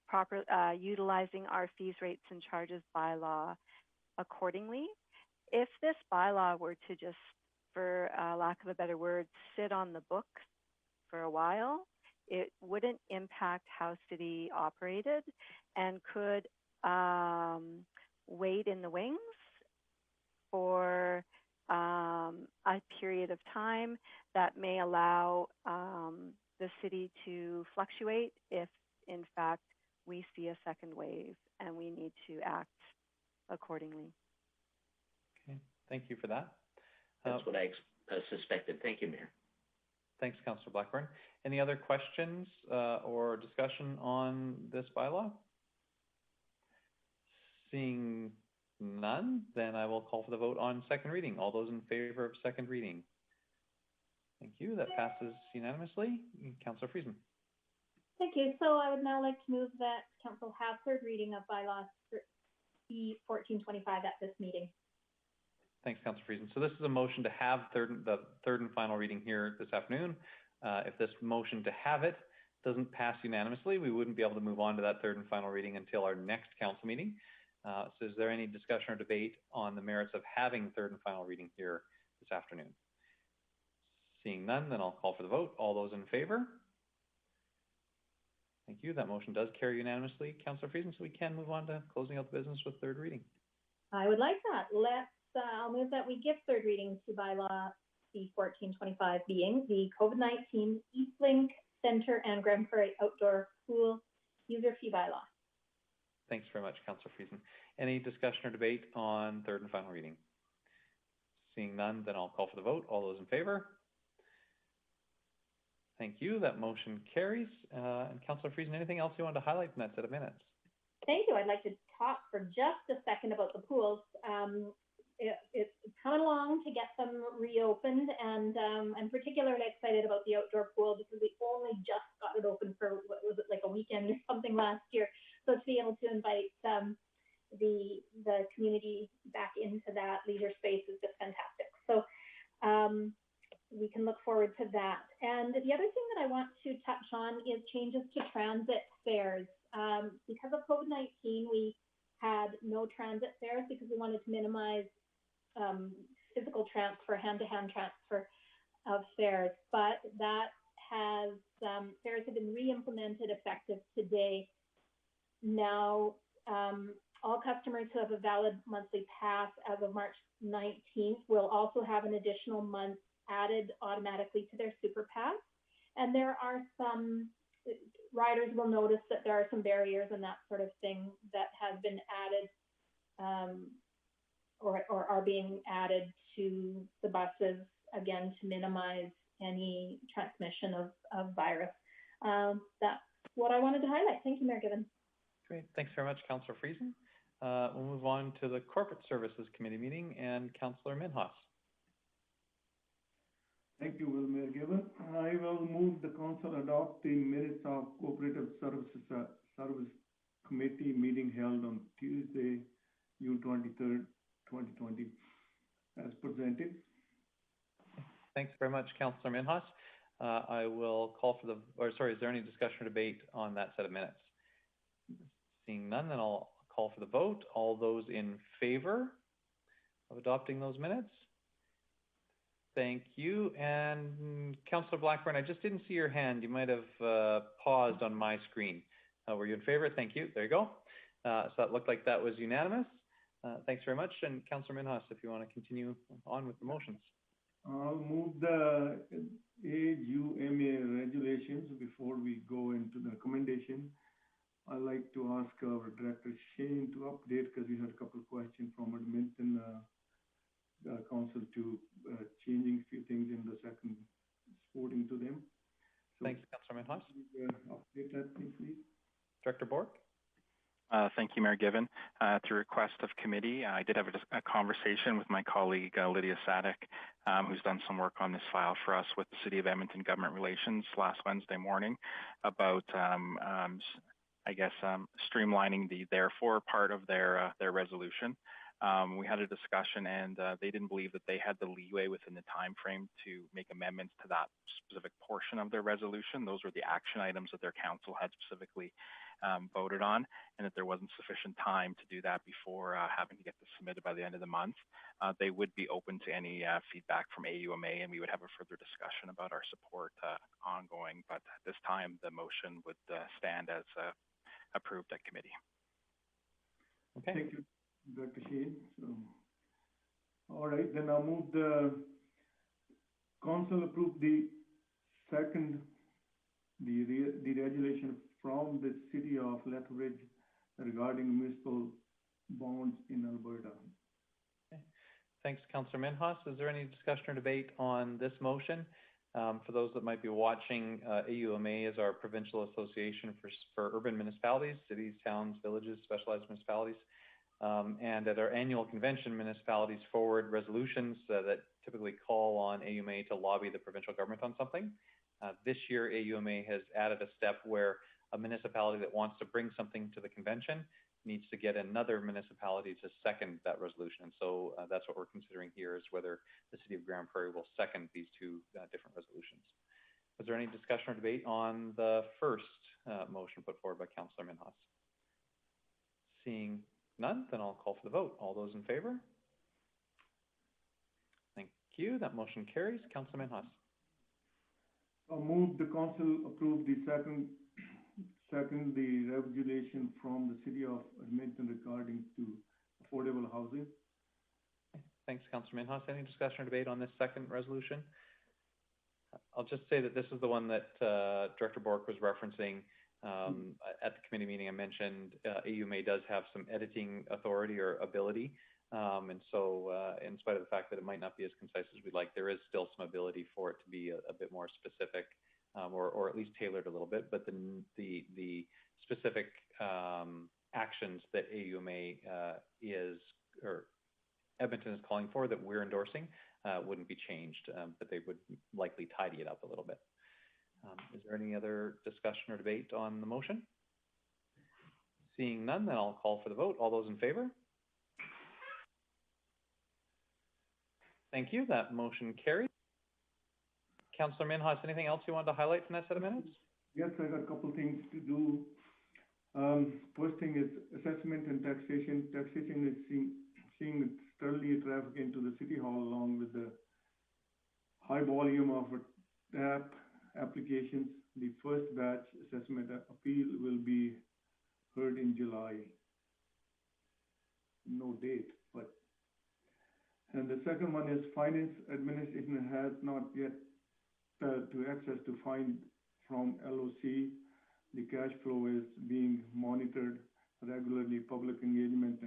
proper utilizing our fees, rates, and charges bylaw accordingly. If this bylaw were to just, for lack of a better word, sit on the books for a while, it wouldn't impact how city operated and could wait in the wings for a period of time that may allow the city to fluctuate if, in fact, we see a second wave and we need to act accordingly. Okay, thank you for that. That's what I suspected. Thank you, Mayor. Thanks, Councillor Blackburn. Any other questions or discussion on this bylaw? Seeing none, then I will call for the vote on second reading. All those in favor of second reading? Thank you. That passes unanimously. Councillor Friesen. Thank you. So I would now like to move that Council have third reading of bylaw B 1425 at this meeting. Thanks, Councillor Friesen. So this is a motion to have the third and final reading here this afternoon. If this motion to have it doesn't pass unanimously, we wouldn't be able to move on to that third and final reading until our next council meeting. So is there any discussion or debate on the merits of having third and final reading here this afternoon? Seeing none, then I'll call for the vote. All those in favor? Thank you. That motion does carry unanimously, Councillor Friesen, so we can move on to closing out the business with third reading. I would like that. I'll move that we give third reading to bylaw C 1425, being the COVID-19 Eastlink Center and Grande Prairie Outdoor Pool user fee bylaw. Thanks very much, Councillor Friesen. Any discussion or debate on third and final reading? Seeing none, then I'll call for the vote. All those in favor? Thank you. That motion carries. And Councillor Friesen, anything else you want to highlight in that set of minutes? Thank you. I'd like to talk for just a second about the pools. It's coming along to get them reopened, and I'm particularly excited about the outdoor pool because we only just got it open for, what was it, like a weekend or something last year. So to be able to invite the community back into that leisure space is just fantastic. So we can look forward to that. And the other thing that I want to touch on is changes to transit fares. Because of COVID-19, we had no transit fares because we wanted to minimize physical transfer, hand-to-hand transfer of fares. But that has, fares have been re-implemented effective today. Now, all customers who have a valid monthly pass as of March 19th will also have an additional month added automatically to their super pass. And there are some riders will notice that there are some barriers and that sort of thing that have been added or are being added to the buses, again, to minimize any transmission of virus. That's what I wanted to highlight. Thank you, Mayor Given. Great. Thanks very much, Councillor Friesen. We'll move on to the Corporate Services Committee meeting and Councillor Minhas. Thank you, Mayor Given. I will move the council adopt the minutes of Cooperative Services Service Committee meeting held on Tuesday, June 23rd, 2020, as presented. Thanks very much, Councillor Minhas. I will call for is there any discussion or debate on that set of minutes? Seeing none, then I'll call for the vote. All those in favor of adopting those minutes? Thank you. And Councillor Blackburn, I just didn't see your hand. You might have paused on my screen. Were you in favor? Thank you. There you go. So that looked like that was unanimous. Thanks very much. And Councillor Minhas, if you want to continue on with the motions. I'll move the AUMA regulations before we go into the recommendation. I'd like to ask our Director Shane to update because we had a couple of questions from Edmonton Council to changing a few things in the second sporting to them. So thanks, Councillor Minhas. Update that, please. Director Bork. Thank you, Mayor Given. At the request of committee, I did have a conversation with my colleague, Lydia Sadek, who's done some work on this file for us with the City of Edmonton Government Relations last Wednesday morning about, streamlining the therefore part of their resolution. We had a discussion, and they didn't believe that they had the leeway within the time frame to make amendments to that specific portion of their resolution. Those were the action items that their council had specifically voted on, and that there wasn't sufficient time to do that before having to get this submitted by the end of the month. They would be open to any feedback from AUMA, and we would have a further discussion about our support ongoing. But at this time, the motion would stand as approved at committee. Okay. Thank you, Dr. Shane. So, all right, then I'll move the council approve the second, the regulation from the City of Lethbridge regarding municipal bonds in Alberta. Okay. Thanks, Councillor Minhas. Is there any discussion or debate on this motion? For those that might be watching, AUMA is our provincial association for urban municipalities, cities, towns, villages, specialized municipalities. And at our annual convention, municipalities forward resolutions that typically call on AUMA to lobby the provincial government on something. This year, AUMA has added a step where a municipality that wants to bring something to the convention needs to get another municipality to second that resolution. And so that's what we're considering here, is whether the City of Grande Prairie will second these two different resolutions. Was there any discussion or debate on the first motion put forward by Councillor Minhas? Seeing none, then I'll call for the vote. All those in favor? Thank you. That motion carries. Councillor Minhas. I'll move the council approve the second the regulation from the City of Edmonton regarding to affordable housing. Thanks, Councillor Minhas. Any discussion or debate on this second resolution? I'll just say that this is the one that Director Bork was referencing. At the committee meeting, I mentioned AUMA does have some editing authority or ability. And so in spite of the fact that it might not be as concise as we'd like, there is still some ability for it to be a bit more specific, or at least tailored a little bit. But the specific actions that AUMA or Edmonton is calling for that we're endorsing wouldn't be changed, but they would likely tidy it up a little bit. Is there any other discussion or debate on the motion? Seeing none, then I'll call for the vote. All those in favor? Thank you. That motion carries. Councillor Minhas, anything else you wanted to highlight from that set of minutes? Yes, I got a couple things to do. First thing is assessment and taxation. Taxation is seeing steadily traffic into the City Hall along with the high volume of TAP applications. The first batch assessment appeal will be heard in July. No date, but. And the second one is finance administration has not yet to access to find from LOC. The cash flow is being monitored regularly. Public engagement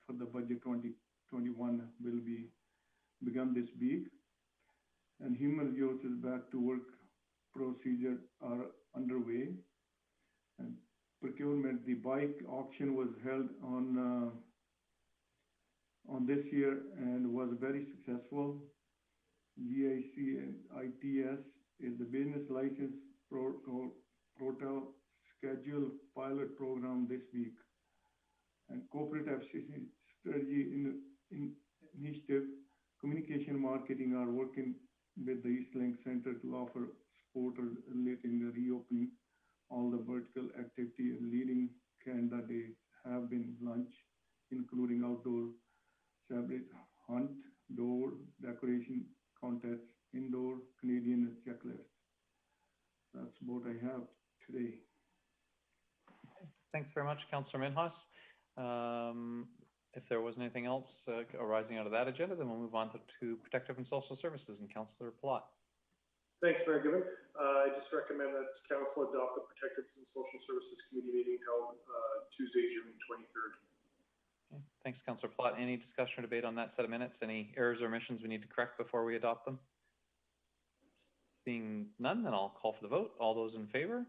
for the budget 2021 will be begun this week. And human resources back to work procedures are underway. And procurement, the bike auction was held on this year and was very successful. GIC and ITS is the business license portal scheduled pilot program this week. And corporate FCC strategy initiative, communication marketing are working with the Eastlink Center to offer support relating the reopening. All the vertical activity and leading Canada Day have been launched, including outdoor celebrate hunt, door decoration contest, indoor Canadian checklist. That's what I have today. Thanks very much, Councillor Minhas. If there wasn't anything else arising out of that agenda, then we'll move on to Protective and Social Services and Councillor Plott. Thanks, Mayor Given. I just recommend that Council adopt the Protective and Social Services Committee meeting held Tuesday, June 23rd. Okay. Thanks, Councillor Plott. Any discussion or debate on that set of minutes? Any errors or omissions we need to correct before we adopt them? Seeing none, then I'll call for the vote. All those in favor?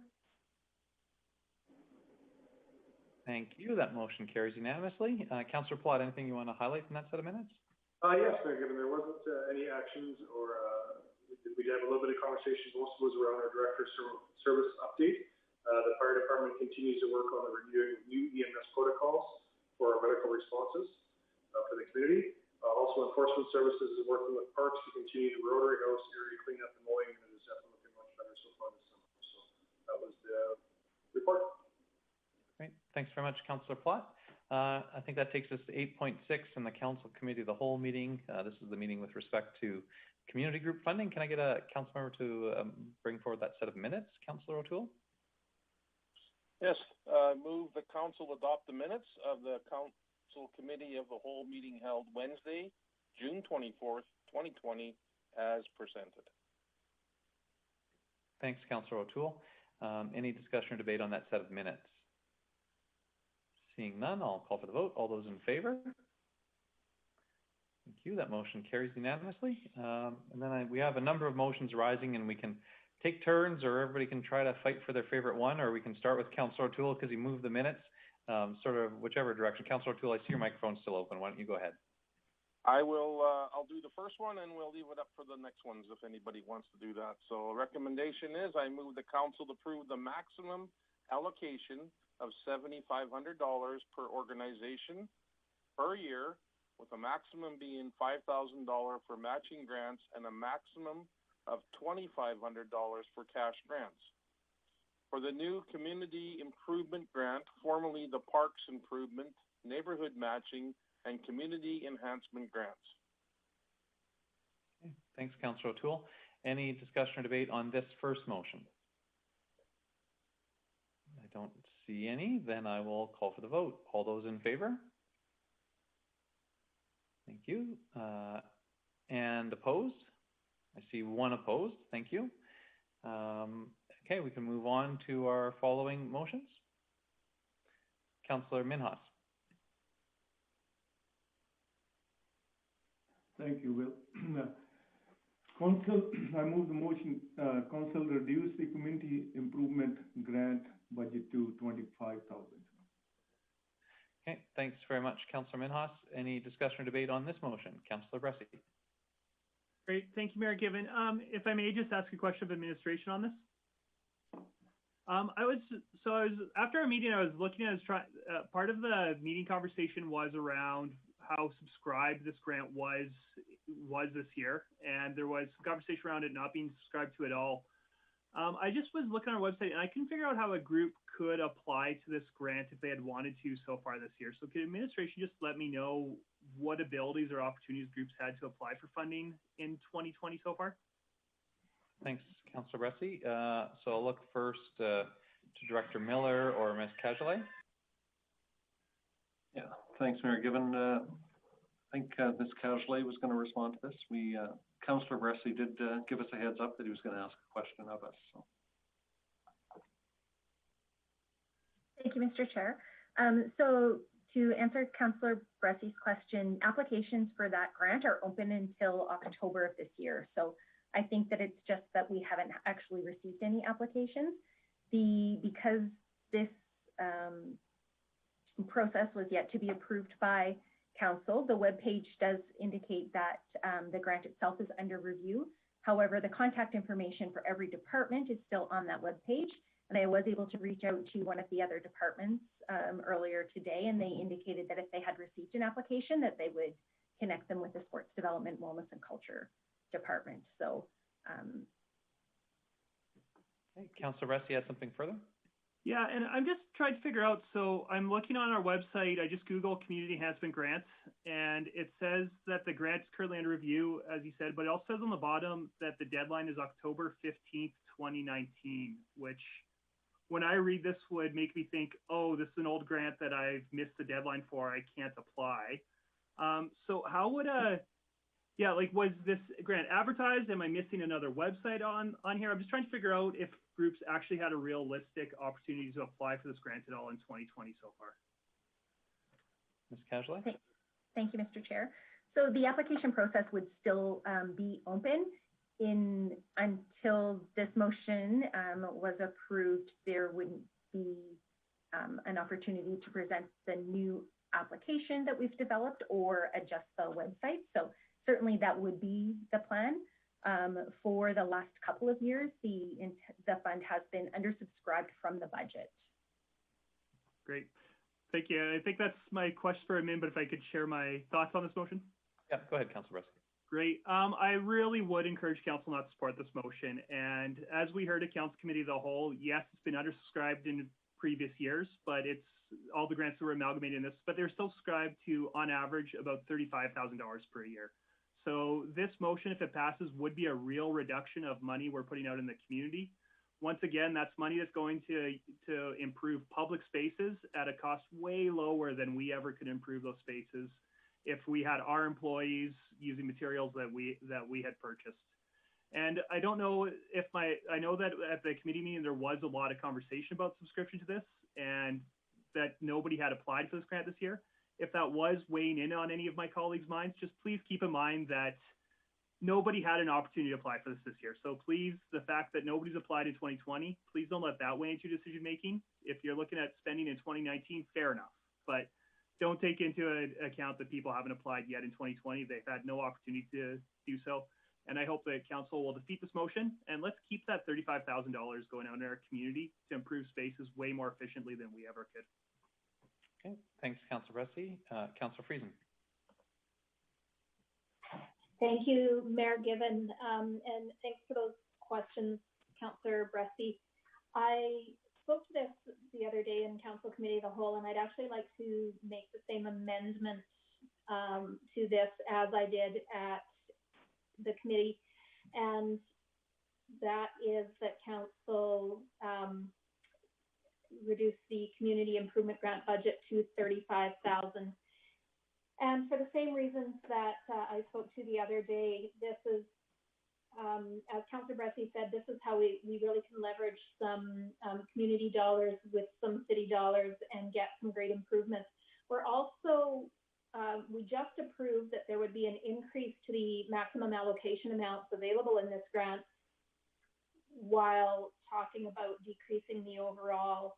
Thank you. That motion carries unanimously. Councillor Plott, anything you want to highlight in that set of minutes? Yes, Mayor Given, there wasn't any actions or we did have a little bit of conversation. Most was around our director service update. The fire department continues to work on the reviewing new EMS protocols for our medical responses for the community. Also, enforcement services is working with parks to continue the Rotary House area cleanup and mowing, and it is definitely looking much better so far this summer. So that was the report. Great. Thanks very much, Councillor Plott. I think that takes us to 8.6 in the Council Committee of the Whole meeting. This is the meeting with respect to community group funding. Can I get a council member to bring forward that set of minutes, Councillor O'Toole? Yes, move the council adopt the minutes of the Council Committee of the Whole meeting held Wednesday, June 24th, 2020, as presented. Thanks, Councillor O'Toole. Any discussion or debate on that set of minutes? Seeing none, I'll call for the vote. All those in favor? Thank you. That motion carries unanimously. And then we have a number of motions rising, and we can take turns, or everybody can try to fight for their favorite one, or we can start with Councillor O'Toole because he moved the minutes, sort of whichever direction. Councillor O'Toole, I see your microphone's still open. Why don't you go ahead? I will, I'll do the first one and we'll leave it up for the next ones if anybody wants to do that. So recommendation is I move the council to approve the maximum allocation of $7,500 per organization per year, with a maximum being $5,000 for matching grants and a maximum of $2,500 for cash grants. For the new Community Improvement Grant, formerly the Parks Improvement, Neighborhood Matching, and Community Enhancement Grants. Okay. Thanks, Councillor O'Toole. Any discussion or debate on this first motion? I don't see any. Then I will call for the vote. All those in favor? Thank you. And opposed? I see one opposed. Thank you. Okay, we can move on to our following motions. Councillor Minhas. Thank you, Will. Council, I move the motion, Council reduce the community improvement grant budget to $25,000. Okay, thanks very much, Councillor Minhas. Any discussion or debate on this motion? Councillor Bressie. Great, thank you, Mayor Given. If I may just ask a question of administration on this. After our meeting, I was looking at part of the meeting conversation was around how subscribed this grant was this year, and there was some conversation around it not being subscribed to at all. I just was looking on our website and I couldn't figure out how a group could apply to this grant if they had wanted to so far this year. So could administration just let me know what abilities or opportunities groups had to apply for funding in 2020 so far? Thanks, Councillor Bressie. So I'll look first to Director Miller or Ms. Cajolet. Yeah, thanks, Mayor Given. I think Ms. Cajolet was going to respond to this. Councillor Bressie did give us a heads up that he was going to ask a question of us. So. Thank you, Mr. Chair. So to answer Councillor Bressie's question, applications for that grant are open until October of this year. So I think that it's just that we haven't actually received any applications. Because this process was yet to be approved by Council, the webpage does indicate that the grant itself is under review. However, the contact information for every department is still on that webpage. And I was able to reach out to one of the other departments earlier today, and they indicated that if they had received an application, that they would connect them with the Sports Development, Wellness and Culture Department. So, okay, Councillor Bressie has something further? Yeah, and I'm just trying to figure out, so I'm looking on our website, I just Googled Community Enhancement Grants, and it says that the grant is currently under review, as you said, but it also says on the bottom that the deadline is October 15th, 2019, which when I read this would make me think, oh, this is an old grant that I've missed the deadline for, I can't apply. So how would was this grant advertised? Am I missing another website on here? I'm just trying to figure out if groups actually had a realistic opportunity to apply for this grant at all in 2020 so far. Ms. Cajolet? Thank you, Mr. Chair. So the application process would still be open until this motion was approved. There wouldn't be an opportunity to present the new application that we've developed or adjust the website. So certainly that would be the plan. For the last couple of years, the fund has been undersubscribed from the budget. Great. Thank you. I think that's my question for Amin, but if I could share my thoughts on this motion. Yeah, go ahead, Councilor Bresky. Great. I really would encourage Council not to support this motion. And as we heard at Council Committee as a whole, yes, it's been undersubscribed in previous years, but it's all the grants that were amalgamated in this, but they're still subscribed to, on average, about $35,000 per year. So this motion, if it passes, would be a real reduction of money we're putting out in the community. Once again, that's money that's going to improve public spaces at a cost way lower than we ever could improve those spaces if we had our employees using materials that we had purchased. And I don't know if I know that at the committee meeting there was a lot of conversation about subscription to this and that nobody had applied for this grant this year. If that was weighing in on any of my colleagues' minds, just please keep in mind that nobody had an opportunity to apply for this year. So please, the fact that nobody's applied in 2020, please don't let that weigh into your decision making. If you're looking at spending in 2019, fair enough. But don't take into account that people haven't applied yet in 2020. They've had no opportunity to do so. And I hope that Council will defeat this motion, and let's keep that $35,000 going out in our community to improve spaces way more efficiently than we ever could. Okay, thanks, Councilor Bresky. Councilor Friesen. Thank you, Mayor Given, and thanks for those questions, Councillor Bresky. I spoke to this the other day in Council Committee of the Whole, and I'd actually like to make the same amendment to this as I did at the committee, and that is that Council reduce the community improvement grant budget to $35,000. And for the same reasons that I spoke to the other day, this is, as Councillor Bresky said, this is how we really can leverage some community dollars with some city dollars and get some great improvements. We're also, we just approved that there would be an increase to the maximum allocation amounts available in this grant while talking about decreasing the overall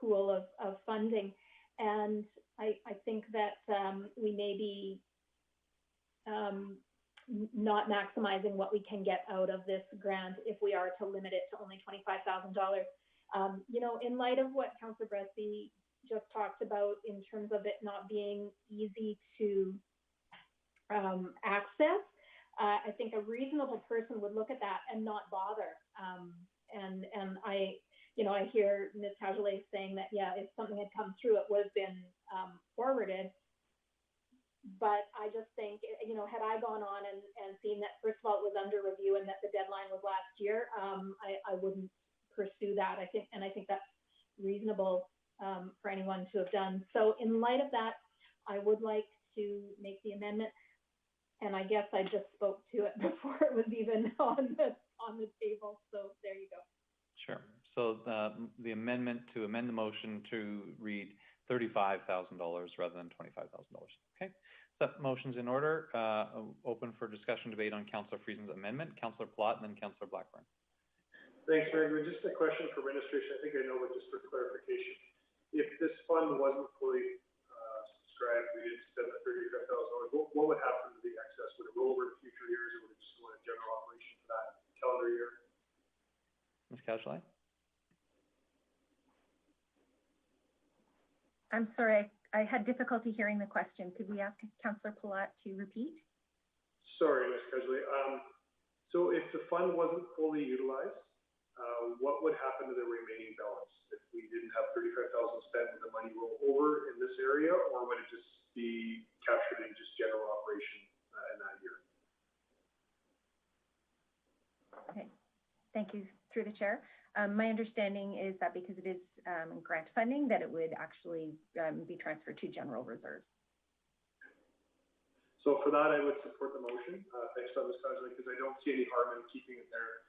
pool of funding. And I think that we may be not maximizing what we can get out of this grant if we are to limit it to only $25,000. You know, in light of what Councillor Bresky just talked about in terms of it not being easy to access, I think a reasonable person would look at that and not bother. And I, you know, I hear Ms. Cajolet saying that, yeah, if something had come through, it would have been forwarded. But I just think, you know, had I gone on and seen that, first of all, it was under review and that the deadline was last year, I wouldn't pursue that. I think that's reasonable for anyone to have done. So in light of that, I would like to make the amendment. And I guess I just spoke to it before it was even on the table. So there you go. Sure. So the amendment to amend the motion to read $35,000 rather than $25,000. Okay. So motion's in order. Open for discussion, debate on Councillor Friesen's amendment. Councillor Plott and then Councillor Blackburn. Thanks, Mayor. Just a question for administration. I think I know, but just for clarification, if this fund wasn't fully subscribed, we didn't spend the $35,000, what would happen to the excess? Would it roll over to future years, or would it just go into general operation for that calendar year? Ms. Cajolet? I'm sorry, I had difficulty hearing the question. Could we ask Councillor Plott to repeat? Sorry, Ms. Cajolet. So if the fund wasn't fully utilized, what would happen to the remaining balance? If we didn't have $35,000 spent, would the money roll over in this area, or would it just be captured in just general operation in that year? Okay, thank you. Through the chair. My understanding is that because it is grant funding, that it would actually be transferred to general reserves. So for that, I would support the motion. Thanks, Ms. Cajolet, because I don't see any harm in keeping it there.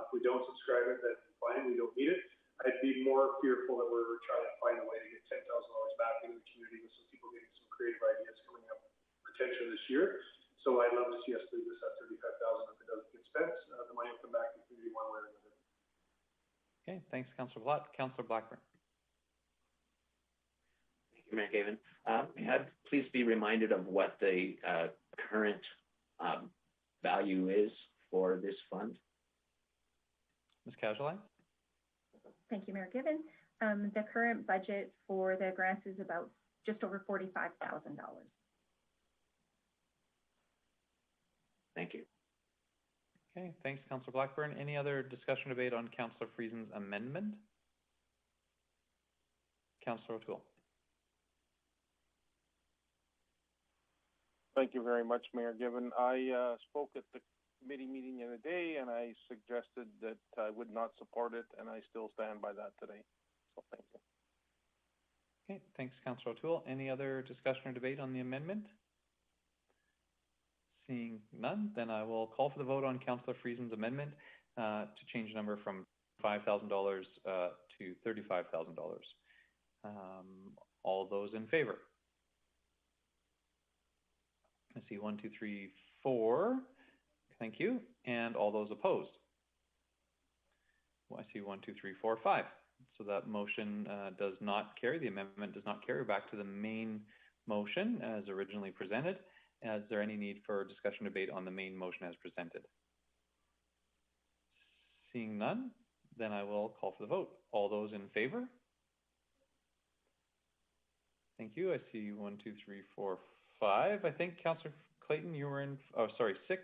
If we don't subscribe it, then fine, we don't need it. I'd be more fearful that we're trying to find a way to get $10,000 back into the community with some people getting some creative ideas coming up potentially this year. So I'd love to see us leave this at $35,000. If it doesn't get spent, the money will come back to the community one way or another. Okay, thanks, Councillor a lot. Councillor Blackburn. Thank you, Mayor Gavin. May I please be reminded of what the current value is for this fund? Ms. Cajolet? Thank you, Mayor Given. The current budget for the grants is about just over $45,000. Thank you. Okay, thanks, Councillor Blackburn. Any other discussion or debate on Councillor Friesen's amendment? Councillor O'Toole. Thank you very much, Mayor Given. I spoke at the committee meeting the other day, and I suggested that I would not support it, and I still stand by that today. So thank you. Okay, thanks, Councillor O'Toole. Any other discussion or debate on the amendment? Seeing none, then I will call for the vote on Councillor Friesen's amendment to change the number from $5,000 to $35,000. All those in favor? I see 1, 2, 3, 4. Thank you. And all those opposed? Well, I see 1, 2, 3, 4, 5. So that motion does not carry. The amendment does not carry. Back to the main motion as originally presented. Is there any need for discussion or debate on the main motion as presented? Seeing none, then I will call for the vote. All those in favor? Thank you. I see 1, 2, 3, 4, 5. I think Councillor Clayton, you were in, oh, sorry, 6.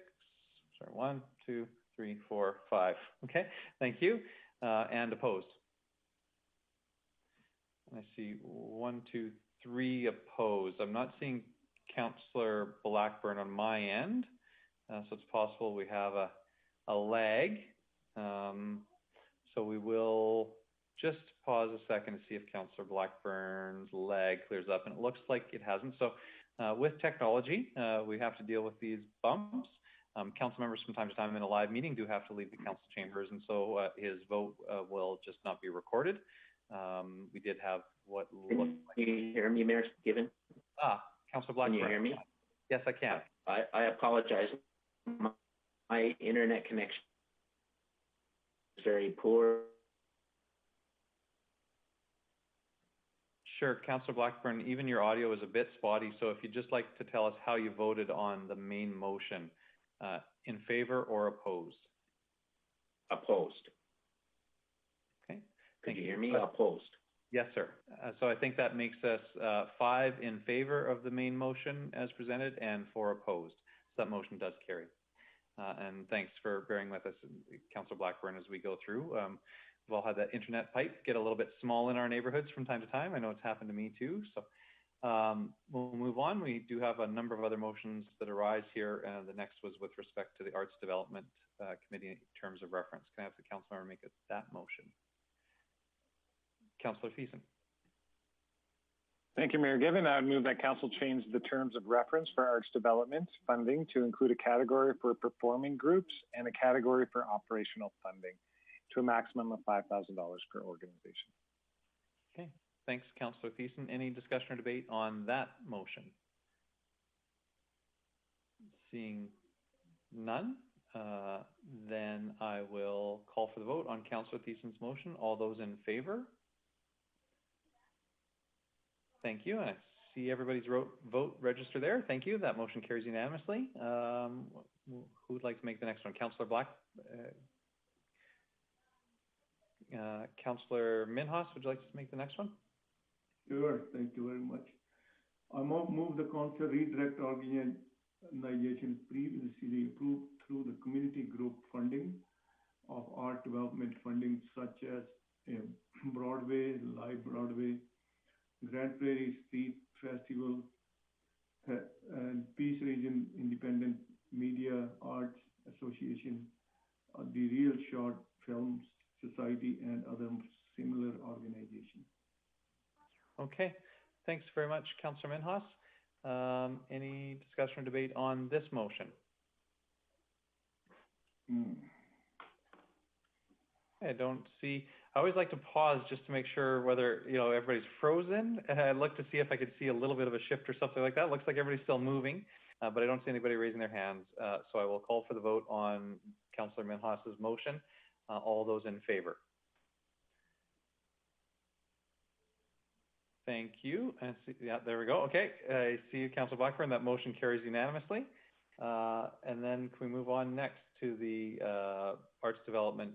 Sorry, 1, 2, 3, 4, 5. Okay, thank you. And opposed? I see 1, 2, 3 opposed. I'm not seeing Councillor Blackburn on my end, so it's possible we have a lag. So we will just pause a second to see if Councillor Blackburn's lag clears up, and it looks like it hasn't. So with technology, we have to deal with these bumps. Council members from time to time in a live meeting do have to leave the council chambers, and so his vote will just not be recorded. We did have what looked like... Can you hear me, Mayor Given? Councillor Blackburn. Can you hear me? Yes, I can. I apologize. My internet connection is very poor. Sure, Councillor Blackburn, even your audio is a bit spotty, so if you'd just like to tell us how you voted on the main motion, in favor or opposed? Opposed. Okay. Could you hear me? Opposed. Yes, sir. So I think that makes us 5 in favor of the main motion as presented and 4 opposed. So that motion does carry. And thanks for bearing with us, Councillor Blackburn, as we go through. We've all had that internet pipe get a little bit small in our neighborhoods from time to time. I know it's happened to me too. So we'll move on. We do have a number of other motions that arise here. The next was with respect to the Arts Development Committee in terms of reference. Can I have the council member make that motion? Councillor Thiessen. Thank you, Mayor Given. I would move that council change the terms of reference for arts development funding to include a category for performing groups and a category for operational funding to a maximum of $5,000 per organization. Okay, thanks, Councillor Thiessen. Any discussion or debate on that motion? Seeing none, then I will call for the vote on Councillor Thiessen's motion. All those in favor? Thank you. I see everybody's vote register there. Thank you. That motion carries unanimously. Who would like to make the next one? Councillor Black? Councillor Minhas, would you like to make the next one? Sure. Thank you very much. I move the council redirect organizations previously approved through the community group funding of art development funding such as Broadway, Live Broadway, Grande Prairie Street Festival, and Peace Region Independent Media Arts Association, the Real Short Films Society, and other similar organizations. Okay, thanks very much, Councillor Minhas. Any discussion or debate on this motion? I don't see. I always like to pause just to make sure whether everybody's frozen. I'd look to see if I could see a little bit of a shift or something like that. Looks like everybody's still moving, but I don't see anybody raising their hands. So I will call for the vote on Councillor Minhas's motion. All those in favor? Thank you. Yeah, there we go. Okay, I see you, Councillor Blackburn. That motion carries unanimously. And then can we move on next to the arts development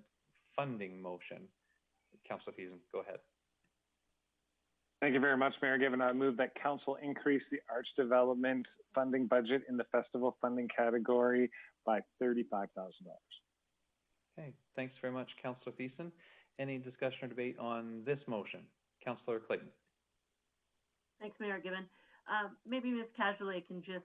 funding motion? Councillor Thiessen, go ahead. Thank you very much, Mayor Given. I move that council increase the arts development funding budget in the festival funding category by $35,000. Okay, thanks very much, Councillor Thiessen. Any discussion or debate on this motion? Councillor Clayton. Thanks, Mayor Given. Maybe Ms. Casually can just,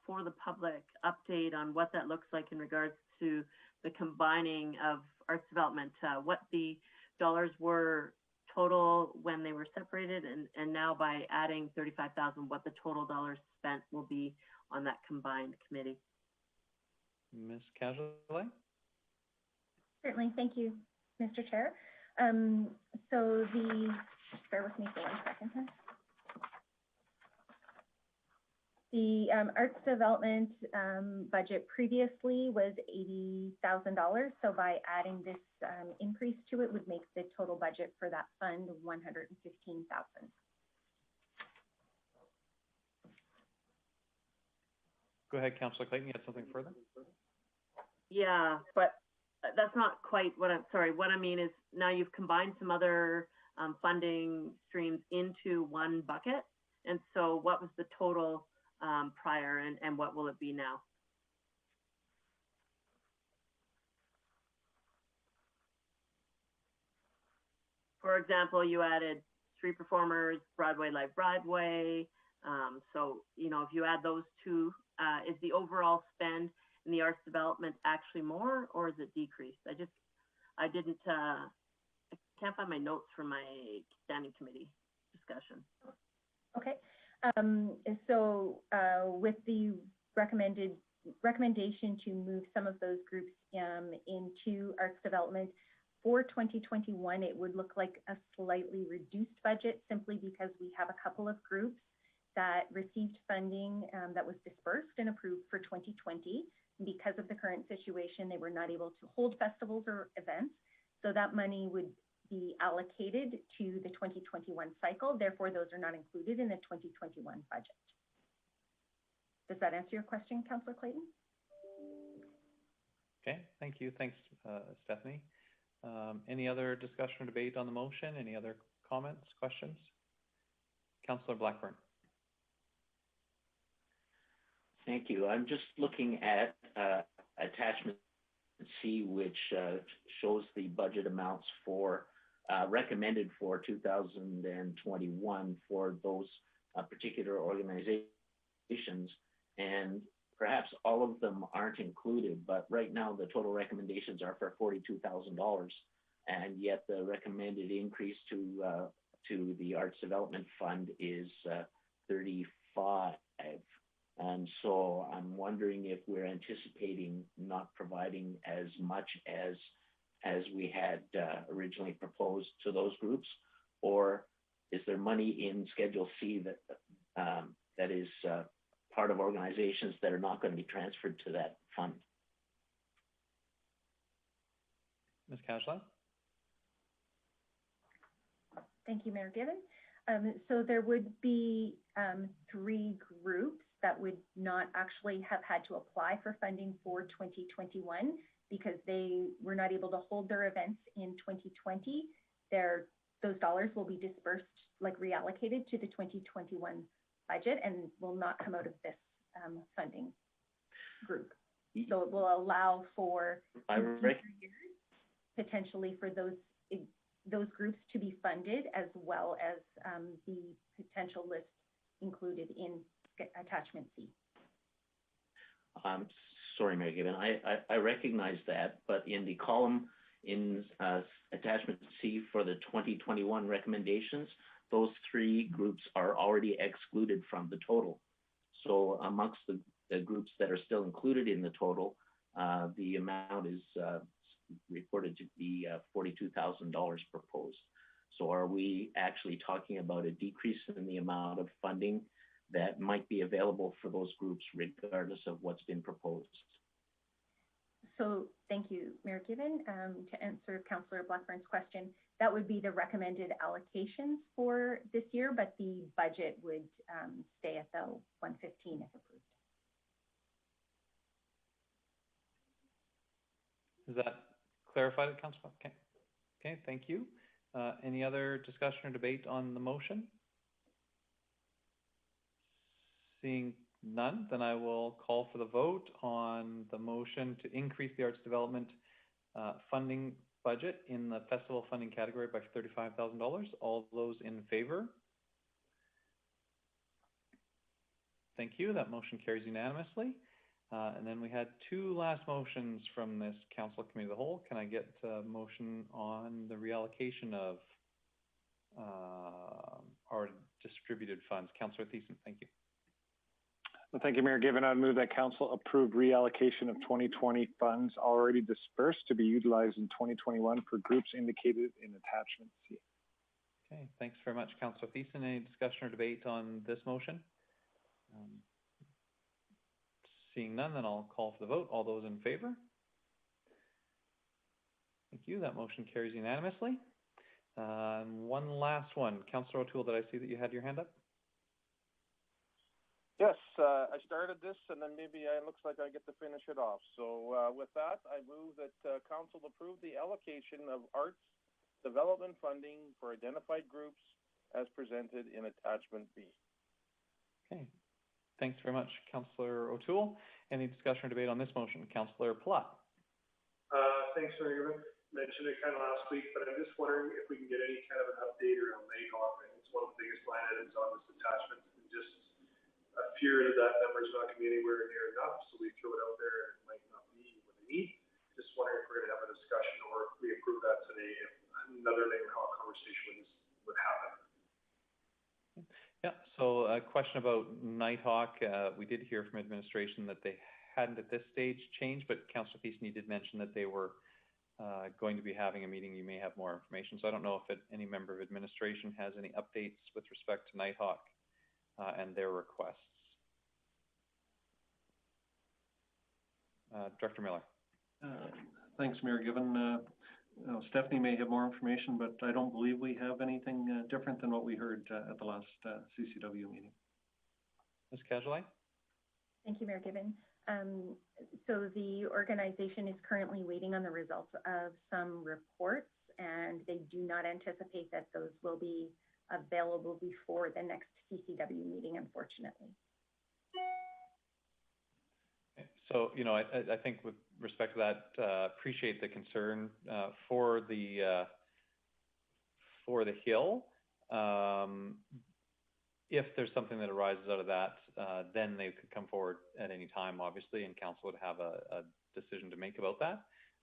for the public, update on what that looks like in regards to the combining of arts development, what the dollars were total when they were separated, and now by adding 35,000, what the total dollars spent will be on that combined committee. Ms. Casually? Certainly, thank you, Mr. Chair. Bear with me for 1 second here. The arts development budget previously was $80,000. So by adding this increase to it would make the total budget for that fund $115,000. Go ahead, Councillor Clayton. You have something further? Yeah, but that's not quite what I'm, sorry, what I mean is now you've combined some other funding streams into one bucket. And so what was the total prior and what will it be now? For example, you added street performers, Broadway Live Broadway. So, you know, if you add those two, is the overall spend in the arts development actually more, or is it decreased? I can't find my notes from my standing committee discussion. Okay. With the recommendation to move some of those groups into arts development for 2021, it would look like a slightly reduced budget simply because we have a couple of groups that received funding that was dispersed and approved for 2020. Because of the current situation, they were not able to hold festivals or events. So that money would be allocated to the 2021 cycle. Therefore, those are not included in the 2021 budget. Does that answer your question, Councillor Clayton? Okay, thank you. Thanks, Stephanie. Any other discussion or debate on the motion? Any other comments, questions? Councillor Blackburn. Thank you. I'm just looking at attachment C, which shows the budget amounts for recommended for 2021 for those particular organizations, and perhaps all of them aren't included, but right now the total recommendations are for $42,000, and yet the recommended increase to the Arts Development Fund is $35,000. And so I'm wondering if we're anticipating not providing as much as we had originally proposed to those groups, or is there money in Schedule C that is part of organizations that are not going to be transferred to that fund? Ms. Cashla? Thank you, Mayor Given. So there would be 3 groups that would not actually have had to apply for funding for 2021 because they were not able to hold their events in 2020. Those dollars will be dispersed, like reallocated to the 2021 budget and will not come out of this funding group. So it will allow for potentially for those groups to be funded, as well as the potential list included in attachment C. Sorry, Mary Given, I recognize that, but in the column in attachment C for the 2021 recommendations, those 3 groups are already excluded from the total. So amongst the groups that are still included in the total, the amount is reported to be $42,000 proposed. So are we actually talking about a decrease in the amount of funding that might be available for those groups regardless of what's been proposed? So thank you, Mayor Given. To answer Councillor Blackburn's question, that would be the recommended allocations for this year, but the budget would stay at the 115 if approved. Is that clarified, Councilor? Okay. Okay, thank you. Any other discussion or debate on the motion? Seeing none, then I will call for the vote on the motion to increase the arts development funding budget in the festival funding category by $35,000. All those in favor? Thank you. That motion carries unanimously. And then we had two last motions from this Council Committee of the Whole. Can I get a motion on the reallocation of our distributed funds? Councillor Thiessen, thank you. Well, thank you, Mayor Given. I'd move that Council approve reallocation of 2020 funds already dispersed to be utilized in 2021 for groups indicated in attachment C. Okay, thanks very much, Councillor Thiessen. Any discussion or debate on this motion? Seeing none, then I'll call for the vote. All those in favor? Thank you. That motion carries unanimously. One last one. Councillor O'Toole, did I see that you had your hand up? Yes, I started this and then maybe it looks like I get to finish it off. So with that, I move that Council approve the allocation of arts development funding for identified groups as presented in attachment B. Okay. Thanks very much, Councillor O'Toole. Any discussion or debate on this motion? Councillor Platt. Thanks, Mayor Given. Mentioned it kind of last week, but I'm just wondering if we can get any kind of an update around Nighthawk. It's one of the biggest line items on this attachment. And just a fear that that number is not going to be anywhere near enough, so we throw it out there and it might not be what they need. Just wondering if we're going to have a discussion or if we approve that today, if another Nighthawk conversation would happen. Yeah, so a question about Nighthawk. We did hear from administration that they hadn't at this stage changed, but Councillor Thiessen, you did mention that they were going to be having a meeting. You may have more information. So I don't know if any member of administration has any updates with respect to Nighthawk and their requests. Director Miller. Thanks, Mayor Given. Stephanie may have more information, but I don't believe we have anything different than what we heard at the last CCW meeting. Ms. Casualay? Thank you, Mayor Given. So the organization is currently waiting on the results of some reports, and they do not anticipate that those will be available before the next CCW meeting, unfortunately. So, you know, I think with respect to that, appreciate the concern for the Hill. If there's something that arises out of that, then they could come forward at any time, obviously, and Council would have a decision to make about that.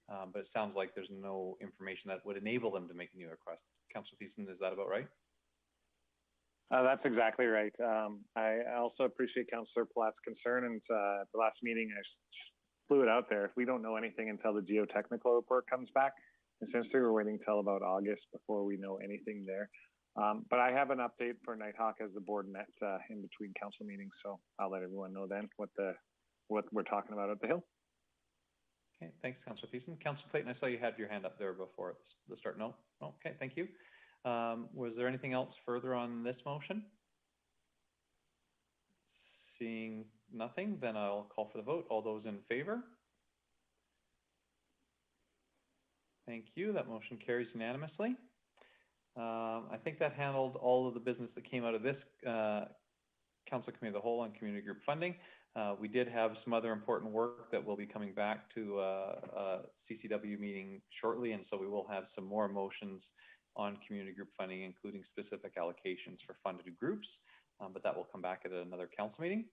But it sounds like there's no information that would enable them to make a new request. Councillor Thiessen, is that about right? That's exactly right. I also appreciate Councillor Platt's concern, and at the last meeting I flew it out there. If we don't know anything until the geotechnical report comes back, essentially we're waiting till about August before we know anything there. But I have an update for Nighthawk as the board met in between council meetings, so I'll let everyone know then what we're talking about at the Hill. Okay, thanks, Councillor Thiessen. Councillor Clayton, I saw you had your hand up there before the start. No? Okay, thank you. Was there anything else further on this motion? Seeing nothing, then I'll call for the vote. All those in favor? Thank you. That motion carries unanimously. I think that handled all of the business that came out of this Council Committee of the Whole on community group funding. We did have some other important work that will be coming back to a CCW meeting shortly, and so we will have some more motions on community group funding, including specific allocations for funded groups, but that will come back at another council meeting.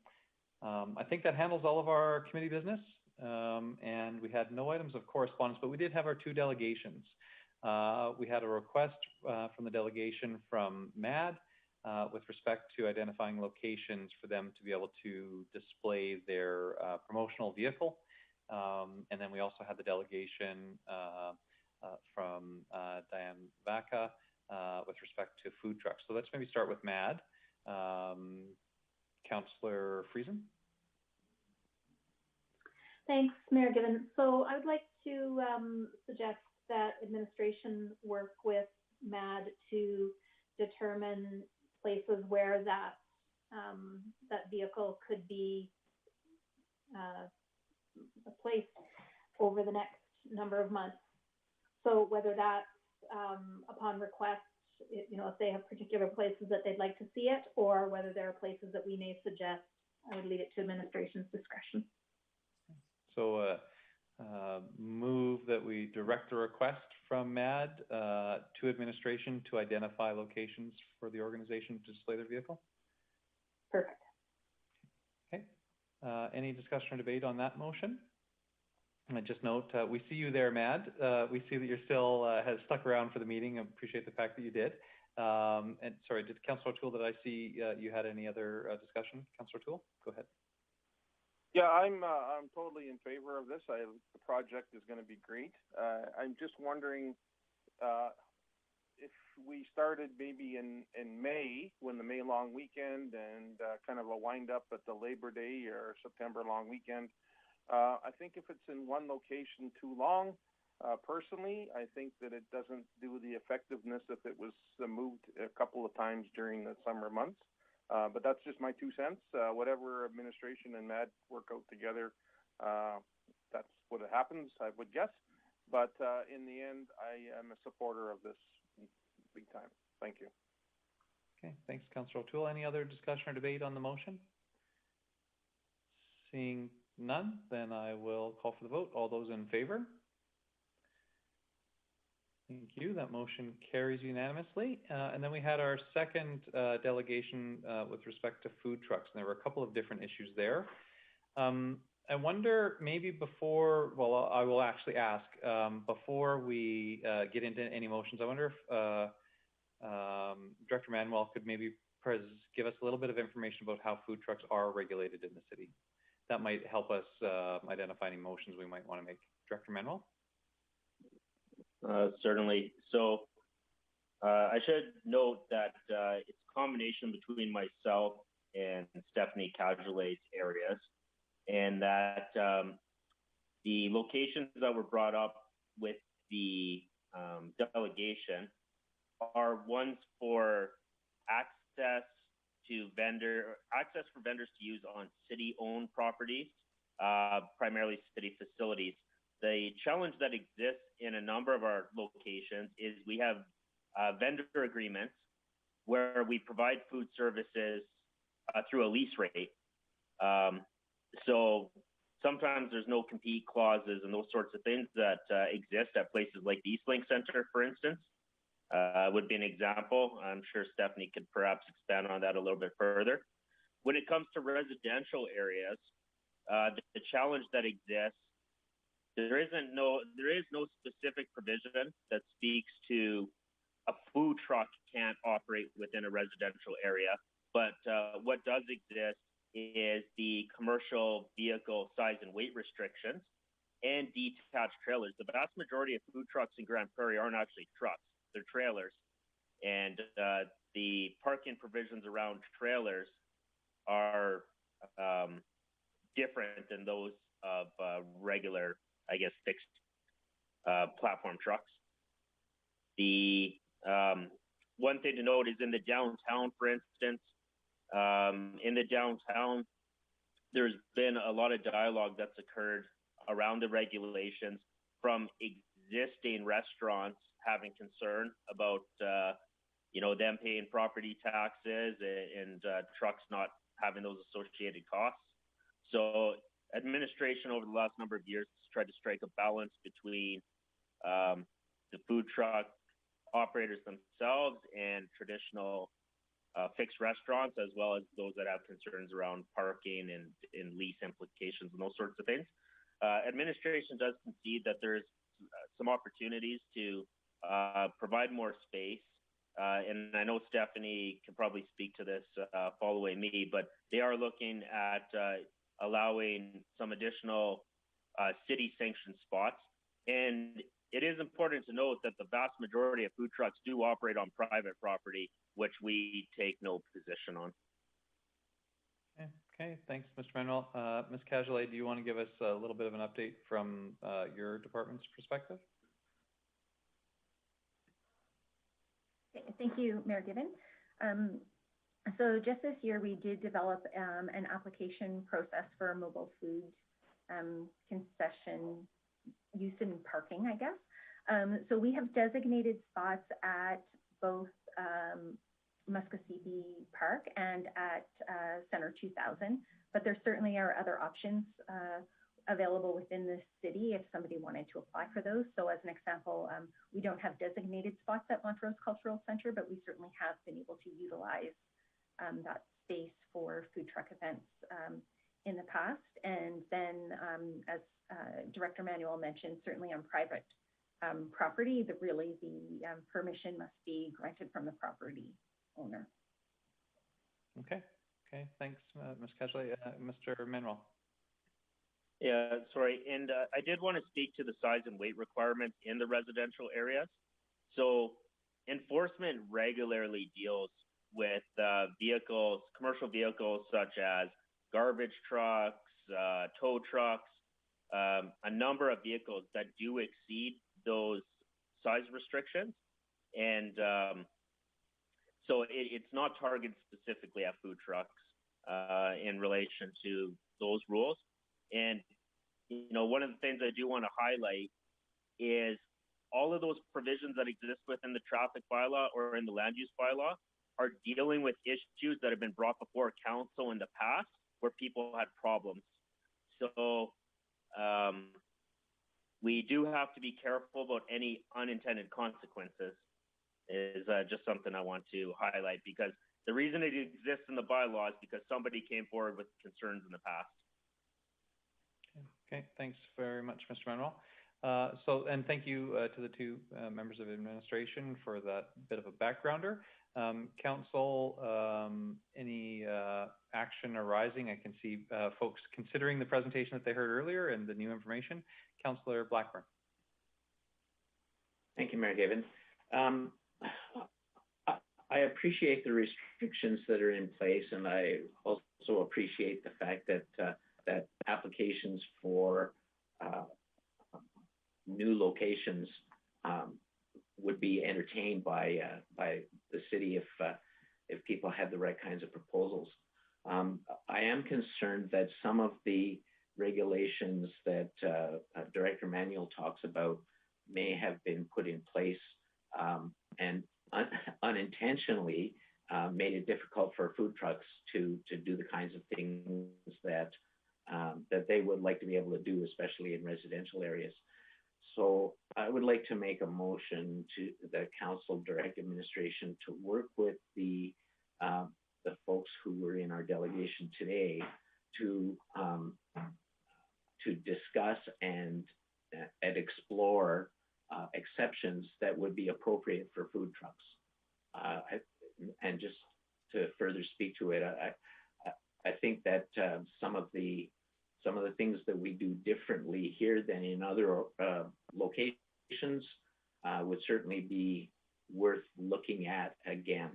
I think that handles all of our committee business, and we had no items of correspondence, but we did have our two delegations. We had a request from the delegation from MAD with respect to identifying locations for them to be able to display their promotional vehicle. And then we also had the delegation from Diane Vaca with respect to food trucks. So let's maybe start with MAD. Councillor Friesen. Thanks, Mayor Given. So I would like to suggest that administration work with MAD to determine places where that that vehicle could be placed over the next number of months. So whether that's upon request, you know, if they have particular places that they'd like to see it, or whether there are places that we may suggest, I would leave it to administration's discretion. So move that we direct a request from MAD to administration to identify locations for the organization to display their vehicle. Perfect. Okay. Any discussion or debate on that motion? And I just note, we see you there, Mad. We see that you're still has stuck around for the meeting. I appreciate the fact that you did. And sorry, did Councillor Toole, did I see you had any other discussion? Councillor Toole, go ahead. Yeah, I'm totally in favor of this. The project is going to be great. I'm just wondering if we started maybe in May, when the May long weekend and kind of a wind up at the Labor Day or September long weekend. I think if it's in one location too long, personally, I think that it doesn't do the effectiveness if it was moved a couple of times during the summer months. But that's just my 2 cents. Whatever administration and MAD work out together, that's what happens, I would guess. But in the end, I am a supporter of this big time. Thank you. Okay, thanks, Councillor O'Toole. Any other discussion or debate on the motion? Seeing none, then I will call for the vote. All those in favor? Thank you. That motion carries unanimously. And then we had our second delegation with respect to food trucks, and there were a couple of different issues there. I wonder, maybe before, well, I will actually ask, before we get into any motions, I wonder if Director Manuel could maybe give us a little bit of information about how food trucks are regulated in the city. That might help us identify any motions we might want to make. Director Manuel? Certainly. So I should note that it's a combination between myself and Stephanie Cajulet's areas, and that the locations that were brought up with the delegation are ones for access for vendors to use on city-owned properties, primarily city facilities. The challenge that exists in a number of our locations is we have vendor agreements where we provide food services through a lease rate. So sometimes there's no compete clauses and those sorts of things that exist at places like the Eastlink Center, for instance. Would be an example. I'm sure Stephanie could perhaps expand on that a little bit further. When it comes to residential areas, the challenge that exists, there is no specific provision that speaks to a food truck can't operate within a residential area. But what does exist is the commercial vehicle size and weight restrictions and detached trailers. The vast majority of food trucks in Grande Prairie aren't actually trucks. They're trailers, and the parking provisions around trailers are different than those of regular, I guess, fixed platform trucks. The one thing to note is in the downtown, for instance, in the downtown, there's been a lot of dialogue that's occurred around the regulations from existing restaurants having concern about, them paying property taxes and trucks not having those associated costs. So administration over the last number of years has tried to strike a balance between the food truck operators themselves and traditional fixed restaurants, as well as those that have concerns around parking and lease implications and those sorts of things. Administration does concede that there's some opportunities to provide more space. And I know Stephanie can probably speak to this following me, but they are looking at allowing some additional city-sanctioned spots. And it is important to note that the vast majority of food trucks do operate on private property, which we take no position on. Okay, thanks, Mr. Manuel. Ms. Cajulet, do you want to give us a little bit of an update from your department's perspective? Thank you, Mayor Given. So just this year, we did develop an application process for a mobile food concession use and parking, I guess. So we have designated spots at both Muskosibi Park and at Center 2000, but there certainly are other options available within the city if somebody wanted to apply for those. So as an example, we don't have designated spots at Montrose Cultural Center, but we certainly have been able to utilize that space for food truck events in the past. And then as Director Manuel mentioned, certainly on private property, the permission must be granted from the property owner. Okay, thanks, Ms. Cashley. Mr. Manuel. Yeah, sorry. And I did want to speak to the size and weight requirements in the residential areas. So enforcement regularly deals with vehicles, commercial vehicles such as garbage trucks, tow trucks, a number of vehicles that do exceed those size restrictions. And so it's not targeted specifically at food trucks in relation to those rules. And, you know, one of the things I do want to highlight is all of those provisions that exist within the traffic bylaw or in the land use bylaw are dealing with issues that have been brought before council in the past where people had problems. So we do have to be careful about any unintended consequences is just something I want to highlight, because the reason it exists in the bylaw is because somebody came forward with concerns in the past. Okay, thanks very much, Mr. Manuel. And thank you to the two members of administration for that bit of a backgrounder. Council, any action arising? I can see folks considering the presentation that they heard earlier and the new information. Councillor Blackburn. Thank you, Mayor Given. I appreciate the restrictions that are in place, and I also appreciate the fact that that applications for new locations would be entertained by the city if people had the right kinds of proposals. I am concerned that some of the regulations that Director Manuel talks about may have been put in place and unintentionally made it difficult for food trucks to do the kinds of things that they would like to be able to do, especially in residential areas. So I would like to make a motion to the council direct administration to work with the folks who were in our delegation today to discuss and explore exceptions that would be appropriate for food trucks. And just to further speak to it, I think that some of the things that we do differently here than in other locations would certainly be worth looking at again.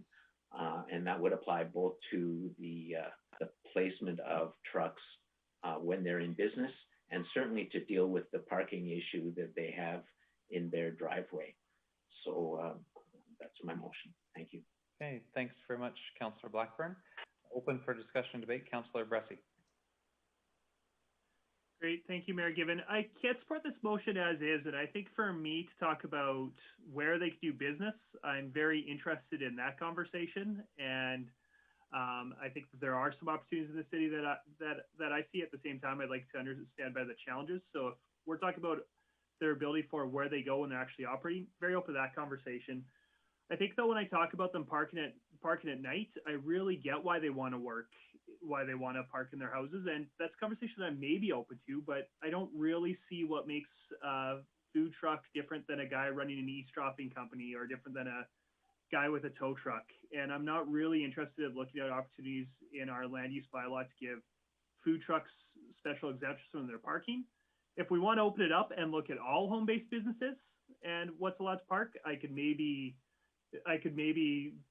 And that would apply both to the placement of trucks when they're in business, and certainly to deal with the parking issue that they have in their driveway. So that's my motion. Thank you. Okay, thanks very much, Councillor Blackburn. Open for discussion and debate. Councillor Bressie. Great, thank you, Mayor Given. I can't support this motion as is, and I think for me to talk about where they can do business, I'm very interested in that conversation. And I think that there are some opportunities in the city that I see. At the same time, I'd like to understand better the challenges. So if we're talking about their ability for where they go when they're actually operating, very open to that conversation. I think though, when I talk about them parking at night, I really get why they want to work, why they want to park in their houses. And that's a conversation I may be open to, but I don't really see what makes a food truck different than a guy running an eavesdropping company or different than a guy with a tow truck. And I'm not really interested in looking at opportunities in our land use bylaw to give food trucks special exemptions from their parking. If we want to open it up and look at all home-based businesses and what's allowed to park, I could maybe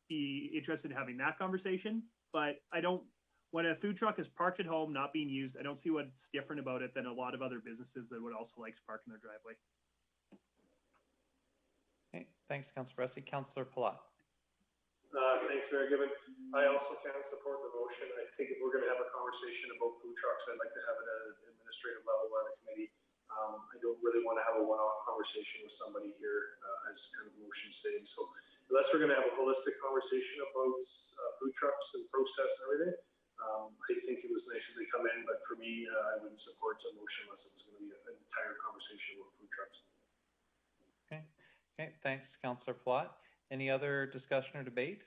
be interested in having that conversation. But I don't, when a food truck is parked at home, not being used, I don't see what's different about it than a lot of other businesses that would also like to park in their driveway. Okay, thanks, Councillor Bressie. Councillor Palat. Thanks, Mayor Given. I also can support the motion. I think if we're going to have a conversation about food trucks, I'd like to have it at an administrative level on a committee. I don't really want to have a one-off conversation with somebody here as kind of motion stating. So unless we're going to have a holistic conversation about food trucks and process and everything, I think it was nice that they come in, but for me, I wouldn't support a motion unless it was going to be an entire conversation about food trucks. Okay. Okay. Thanks, Councillor Plott. Any other discussion or debate?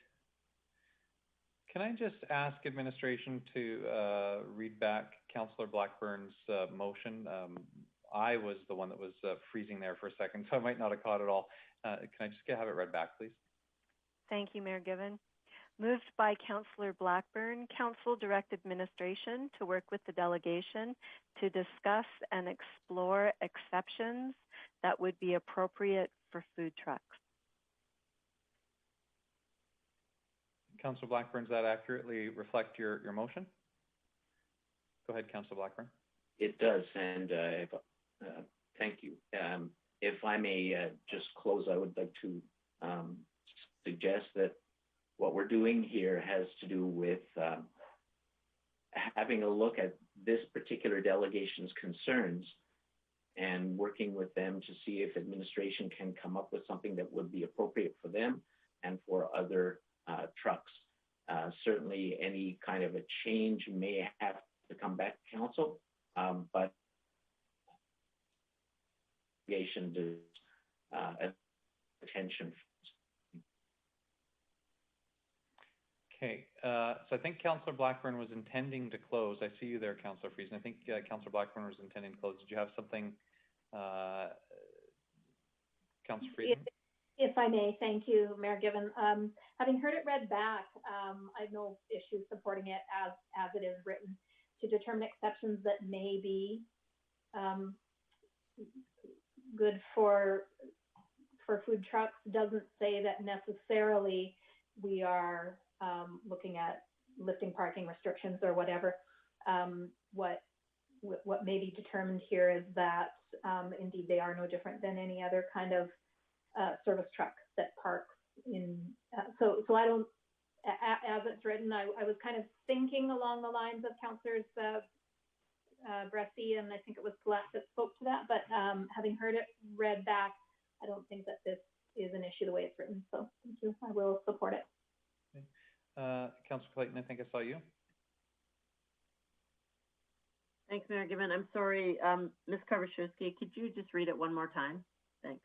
Can I just ask administration to read back Councillor Blackburn's motion? I was the one that was freezing there for a second, so I might not have caught it all. Can I just have it read back, please? Thank you, Mayor Given. Moved by Councillor Blackburn, Council direct administration to work with the delegation to discuss and explore exceptions that would be appropriate for food trucks. Councillor Blackburn, does that accurately reflect your motion? Go ahead, Councillor Blackburn. It does, and thank you. If I may just close, I would like to suggest that what we're doing here has to do with having a look at this particular delegation's concerns and working with them to see if administration can come up with something that would be appropriate for them and for other trucks. Certainly any kind of a change may have to come back to council, but delegation does attention. Okay, so I think Councillor Blackburn was intending to close. I see you there, Councillor Friesen. I think Councillor Blackburn was intending to close. Did you have something, Councillor Friesen? If I may, thank you, Mayor Given. Having heard it read back, I have no issue supporting it as it is written. To determine exceptions that may be good for food trucks doesn't say that necessarily we are looking at lifting parking restrictions or whatever. What may be determined here is that indeed they are no different than any other kind of service truck that parks in. So I don't, as it's written, I was kind of thinking along the lines of Councillors Bressie and I think it was Collette that spoke to that, but having heard it read back, I don't think that this is an issue the way it's written. So thank you. I will support it. Okay. Councillor Clayton, I think I saw you. Thanks, Mayor Given. I'm sorry, Ms. Karvashewski, could you just read it one more time? Thanks.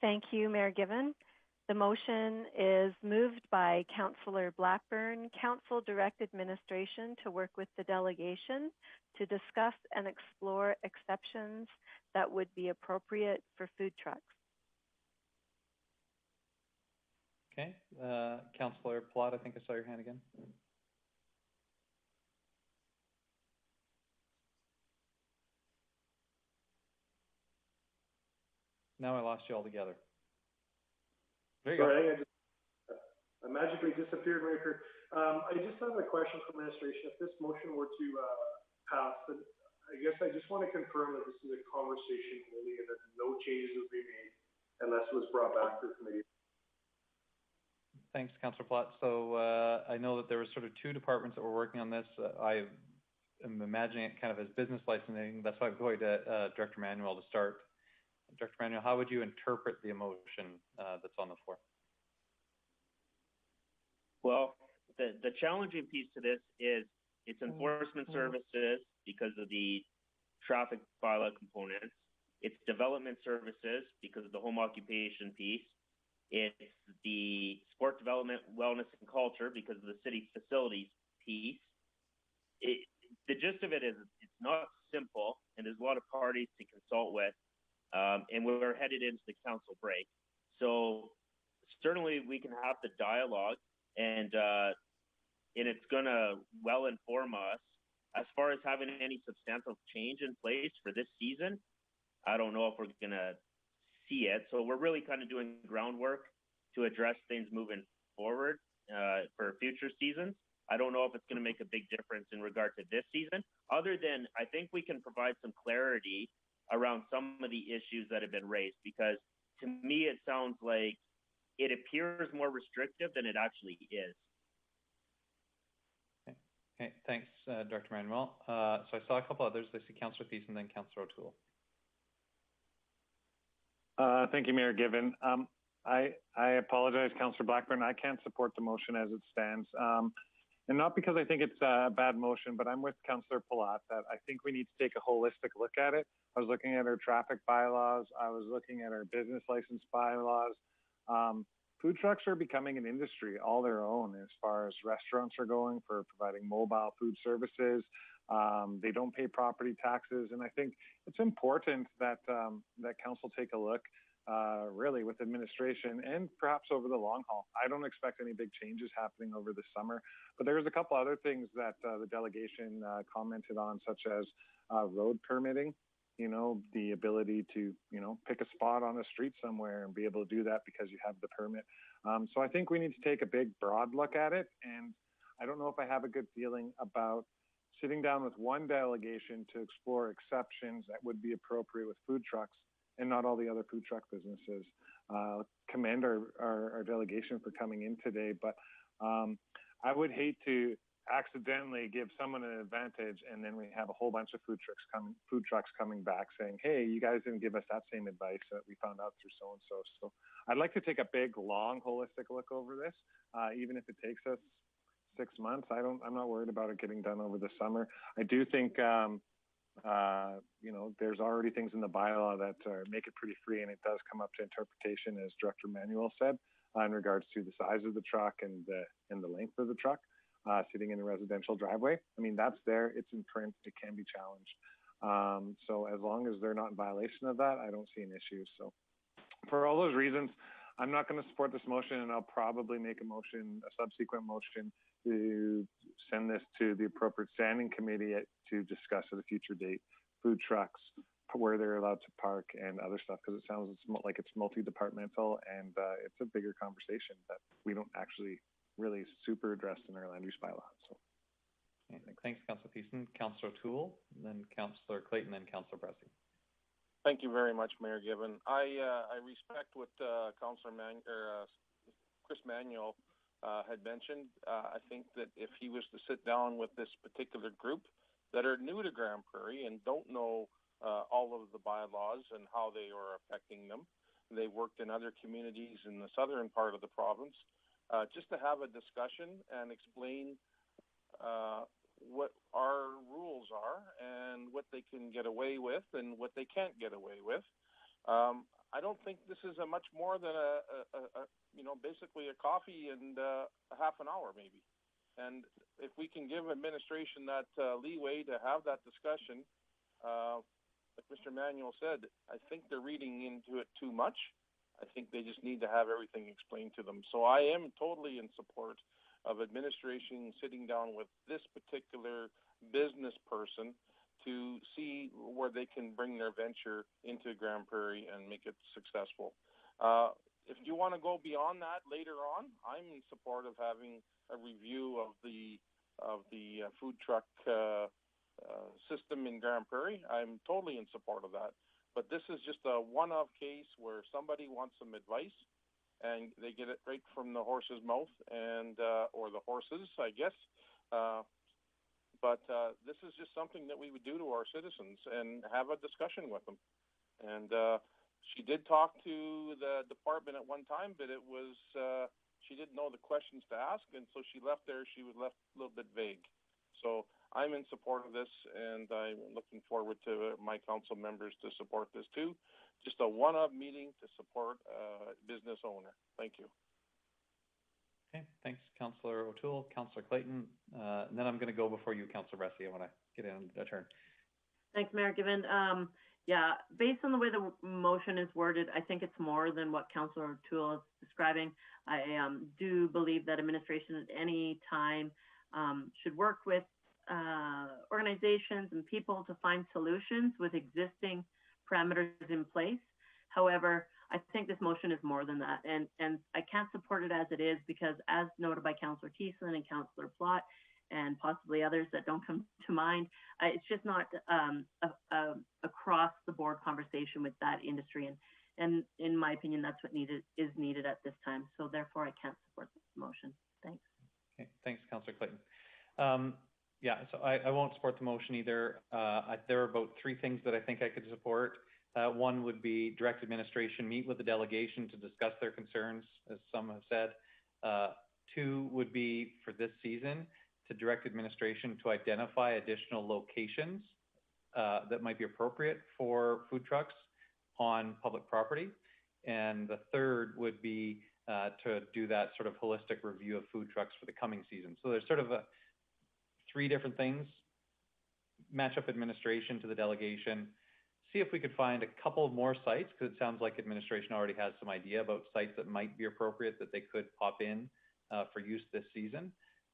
Thank you, Mayor Given. The motion is moved by Councillor Blackburn. Council direct administration to work with the delegation to discuss and explore exceptions that would be appropriate for food trucks. Okay, Councillor Plott, I think I saw your hand again. Now I lost you altogether. There you go. I magically disappeared right here. I just have a question for administration. If this motion were to pass, then I guess I just want to confirm that this is a conversation only and that no changes will be made unless it was brought back to the committee. Thanks, Councillor Plott. So I know that there were sort of two departments that were working on this. I am imagining it kind of as business licensing. That's why I'm going to Director Manuel to start. Director Manuel, how would you interpret the emotion that's on the floor? Well, the challenging piece to this is it's enforcement services because of the traffic bylaw components. It's development services because of the home occupation piece. It's the sport development, wellness, and culture because of the city facilities piece. The gist of it is it's not simple, and there's a lot of parties to consult with, and we're headed into the council break. So certainly we can have the dialogue, and it's going to well inform us. As far as having any substantial change in place for this season, I don't know if we're going to see it. So we're really kind of doing groundwork to address things moving forward for future seasons. I don't know if it's going to make a big difference in regard to this season, other than I think we can provide some clarity around some of the issues that have been raised, because to me it sounds like it appears more restrictive than it actually is. Okay, thanks, Director Manuel. So I saw a couple others. I see Councillor Thies and then Councillor O'Toole. Thank you, Mayor Given. I apologize, Councillor Blackburn. I can't support the motion as it stands. And not because I think it's a bad motion, but I'm with Councillor Palat that I think we need to take a holistic look at it. I was looking at our traffic bylaws. I was looking at our business license bylaws. Food trucks are becoming an industry all their own as far as restaurants are going for providing mobile food services. They don't pay property taxes. And I think it's important that, that council take a look really with administration and perhaps over the long haul. I don't expect any big changes happening over the summer, but there's a couple other things that the delegation commented on, such as road permitting, you know, the ability to, you know, pick a spot on a street somewhere and be able to do that because you have the permit. So I think we need to take a big, broad look at it. And I don't know if I have a good feeling about sitting down with one delegation to explore exceptions that would be appropriate with food trucks and not all the other food truck businesses. Commend our delegation for coming in today, but I would hate to accidentally give someone an advantage and then we have a whole bunch of food trucks coming back saying, hey, you guys didn't give us that same advice that we found out through so-and-so. So I'd like to take a big, long, holistic look over this, even if it takes us 6 months. I'm not worried about it getting done over the summer. I do think, you know, there's already things in the bylaw that make it pretty free, and it does come up to interpretation, as Director Manuel said, in regards to the size of the truck and the length of the truck sitting in a residential driveway. I mean, that's there. It's in print. It can be challenged. So as long as they're not in violation of that, I don't see an issue. So for all those reasons, I'm not going to support this motion, and I'll probably make a subsequent motion to send this to the appropriate standing committee to discuss at a future date food trucks, where they're allowed to park and other stuff, because it sounds like it's multi-departmental and it's a bigger conversation that we don't actually really super address in our land use bylaw. So. Okay, thanks, Councillor Thiessen. Councillor O'Toole, then Councillor Clayton, then Councillor Bressie. Thank you very much, Mayor Given. I respect what Chris Manuel had mentioned. I think that if he was to sit down with this particular group that are new to Grande Prairie and don't know all of the bylaws and how they are affecting them, they worked in other communities in the southern part of the province, just to have a discussion and explain what our rules are and what they can get away with and what they can't get away with. I don't think this is a much more than basically a coffee and a half an hour maybe. And if we can give administration that leeway to have that discussion, like Mr. Manuel said, I think they're reading into it too much. I think they just need to have everything explained to them. So I am totally in support of administration sitting down with this particular business person to see where they can bring their venture into Grande Prairie and make it successful. If you want to go beyond that later on, I'm in support of having a review of the food truck system in Grande Prairie. I'm totally in support of that. But this is just a one-off case where somebody wants some advice and they get it right from the horse's mouth and or the horses, I guess. But this is just something that we would do to our citizens and have a discussion with them. And she did talk to the department at one time, but it was she didn't know the questions to ask, and so she left there. She was left a little bit vague. So I'm in support of this, and I'm looking forward to my council members to support this too. Just a one-up meeting to support a business owner. Thank you. Okay, thanks, Councillor O'Toole. Councillor Clayton, and then I'm going to go before you, Councillor Bressie. I want to get in a turn. Thanks, Mayor Given. Yeah, based on the way the motion is worded, I think it's more than what Councillor O'Toole is describing. I do believe that administration at any time should work with organizations and people to find solutions with existing parameters in place. However, I think this motion is more than that, and I can't support it as it is because, as noted by Councillor Thiessen and Councillor Plott and possibly others that don't come to mind, it's just not a across the board conversation with that industry. And in my opinion, that's what is needed at this time. So therefore, I can't support this motion. Thanks. Okay, thanks, Councillor Clayton. Yeah, so I won't support the motion either. There are about 3 things that I think I could support. One would be direct administration meet with the delegation to discuss their concerns, as some have said. 2 would be for this season to direct administration to identify additional locations that might be appropriate for food trucks on public property. And the 3rd would be to do that sort of holistic review of food trucks for the coming season. So there's sort of 3 different things: match up administration to the delegation, see if we could find a couple more sites, because it sounds like administration already has some idea about sites that might be appropriate that they could pop in for use this season.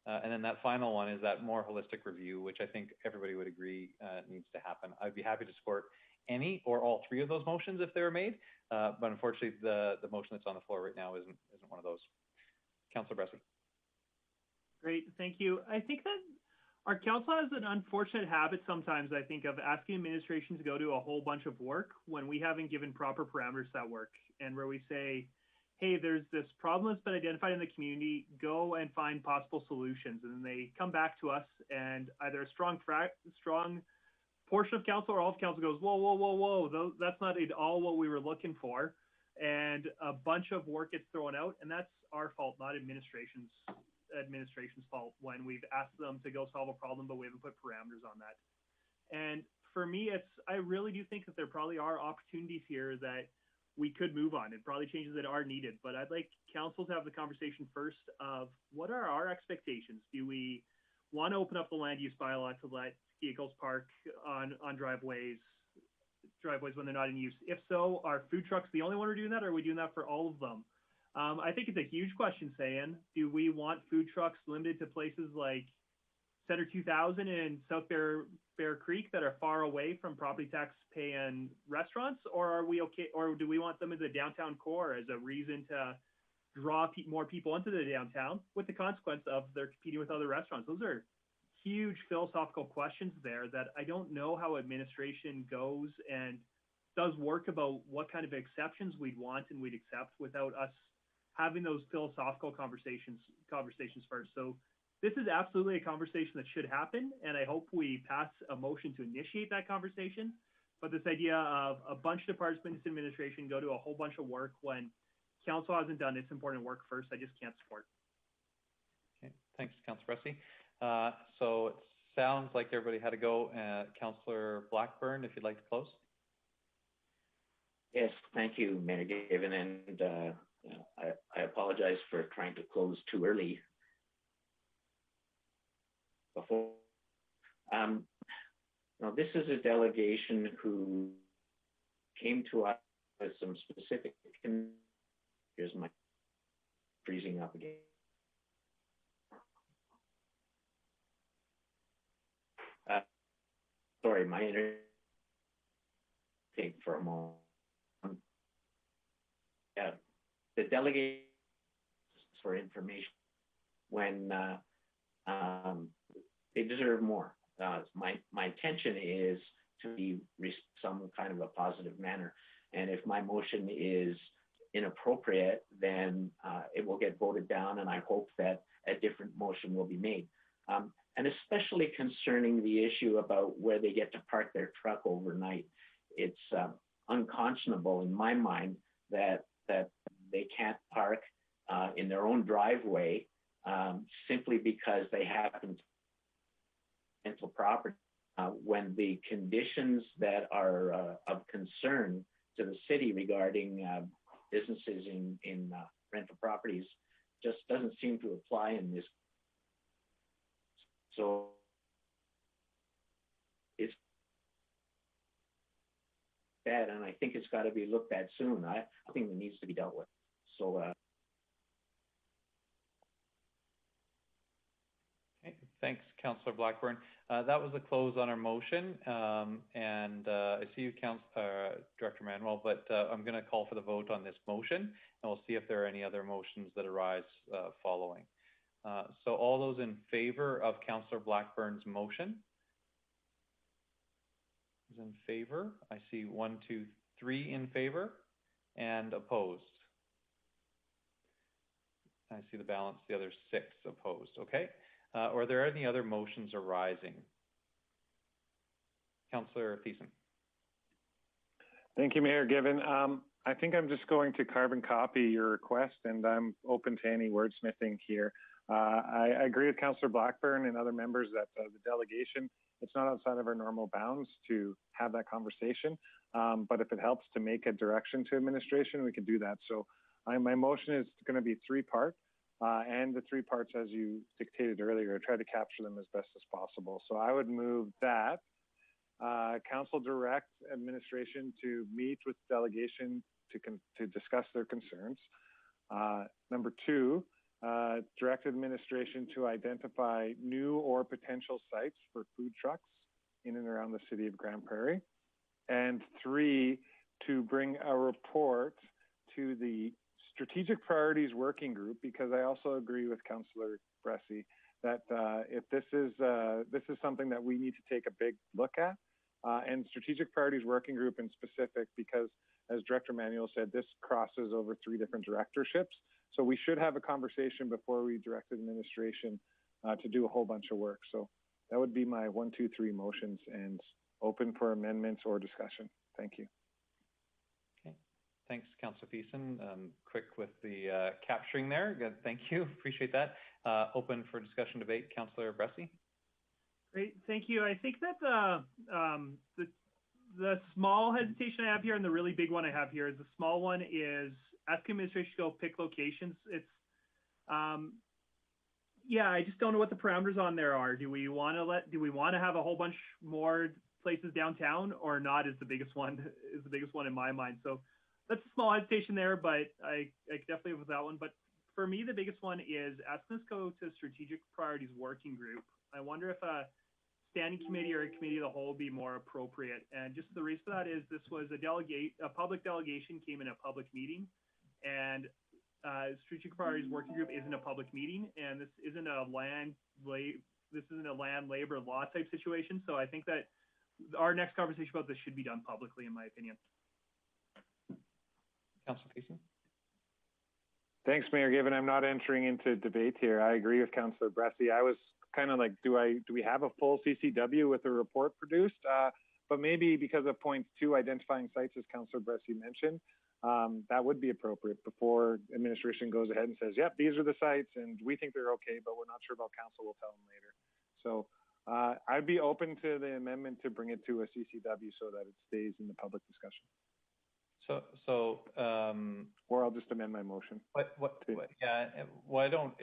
And then that final one is that more holistic review, which I think everybody would agree needs to happen. I'd be happy to support any or all 3 of those motions if they were made, but unfortunately the motion that's on the floor right now isn't one of those. Councillor Bressie. Great, thank you. I think that our council has an unfortunate habit sometimes, I think, of asking administration to go do a whole bunch of work when we haven't given proper parameters to that work, and where we say, hey, there's this problem that's been identified in the community, go and find possible solutions. And then they come back to us, and either a strong portion of council or all of council goes, whoa, that's not at all what we were looking for. And a bunch of work gets thrown out, and that's our fault, not administration's fault, when we've asked them to go solve a problem, but we haven't put parameters on that. And for me, I really do think that there probably are opportunities here that we could move on. It probably changes that are needed, but I'd like council to have the conversation first of what are our expectations? Do we want to open up the land use bylaw to let vehicles park on driveways when they're not in use? If so, are food trucks the only one who are doing that, or are we doing that for all of them? I think it's a huge question, Sayan. Do we want food trucks limited to places like Center 2000 and South Bear Creek that are far away from property tax paying restaurants, or are we okay, or do we want them in the downtown core as a reason to draw more people into the downtown, with the consequence of they're competing with other restaurants? Those are huge philosophical questions there that I don't know how administration goes and does work about what kind of exceptions we'd want and we'd accept without us having those philosophical conversations first. So this is absolutely a conversation that should happen, and I hope we pass a motion to initiate that conversation. But this idea of a bunch of departments administration go to a whole bunch of work when council hasn't done its important work first, I just can't support. Okay, thanks, Councillor Bressie. So it sounds like everybody had to go. Councillor Blackburn, if you'd like to close. Yes, thank you, Mayor Given, and I apologize for trying to close too early. Before, now this is a delegation who came to us with some specific. Here's my freezing up again. Sorry, my internet. Take for a moment. Yeah, the delegation for information when they deserve more. My intention is to be some kind of a positive manner, and if my motion is inappropriate, then it will get voted down, and I hope that a different motion will be made. And especially concerning the issue about where they get to park their truck overnight, it's unconscionable in my mind that they can't park in their own driveway simply because they happen to rental property when the conditions that are of concern to the city regarding businesses in rental properties just doesn't seem to apply in this. So it's bad, and I think it's got to be looked at soon. I think it needs to be dealt with. So okay, thanks, Councillor Blackburn. That was the close on our motion, and I see you, Director Manuel, but I'm going to call for the vote on this motion, and we'll see if there are any other motions that arise following. So all those in favor of Councillor Blackburn's motion? Is in favor? I see 1, 2, 3 in favor. And opposed? I see the balance, the other 6 opposed. Okay. Are there any other motions arising? Councillor Thiessen. Thank you, Mayor Given. I think I'm just going to carbon copy your request, and I'm open to any wordsmithing here. I agree with Councillor Blackburn and other members that the delegation, it's not outside of our normal bounds to have that conversation. But if it helps to make a direction to administration, we can do that. So my motion is going to be 3-part, and the 3 parts, as you dictated earlier, try to capture them as best as possible. So I would move that Council direct administration to meet with delegation to discuss their concerns. Number 2, direct administration to identify new or potential sites for food trucks in and around the city of Grande Prairie. And 3, to bring a report to the Strategic Priorities Working Group, because I also agree with Councillor Bressie that if this is something that we need to take a big look at, and Strategic Priorities Working Group in specific, because as Director Manuel said, this crosses over 3 different directorships. So we should have a conversation before we direct administration to do a whole bunch of work. So that would be my 1, 2, 3 motions, and open for amendments or discussion. Thank you. Okay. Thanks, Councillor Thiessen. Quick with the capturing there. Good. Thank you. Appreciate that. Open for discussion, debate. Councillor Bressie. Great, thank you. I think that the small hesitation I have here and the really big one I have here is the small one is asking administration to go pick locations. It's, yeah, I just don't know what the parameters on there are. Do we want to have a whole bunch more places downtown or not is the biggest one in my mind. So that's a small hesitation there, but I definitely have with that one. But for me, the biggest one is asking us to go to Strategic Priorities Working Group. I wonder if a standing committee or a committee of the whole would be more appropriate. And just the reason for that is this was a public delegation came in a public meeting, and Strategic Priorities Working Group isn't a public meeting, and this isn't a land labor law type situation. So I think that our next conversation about this should be done publicly, in my opinion. Councillor Thiessen. Thanks, Mayor Given. I'm not entering into debate here. I agree with Councillor Bressie. I was kind of like, do we have a full CCW with a report produced? But maybe because of point 2, identifying sites, as Councillor Bressie mentioned, that would be appropriate before administration goes ahead and says, yep, these are the sites and we think they're okay, but we're not sure about council, we'll tell them later. So I'd be open to the amendment to bring it to a CCW so that it stays in the public discussion. Or I'll just amend my motion. Yeah, why don't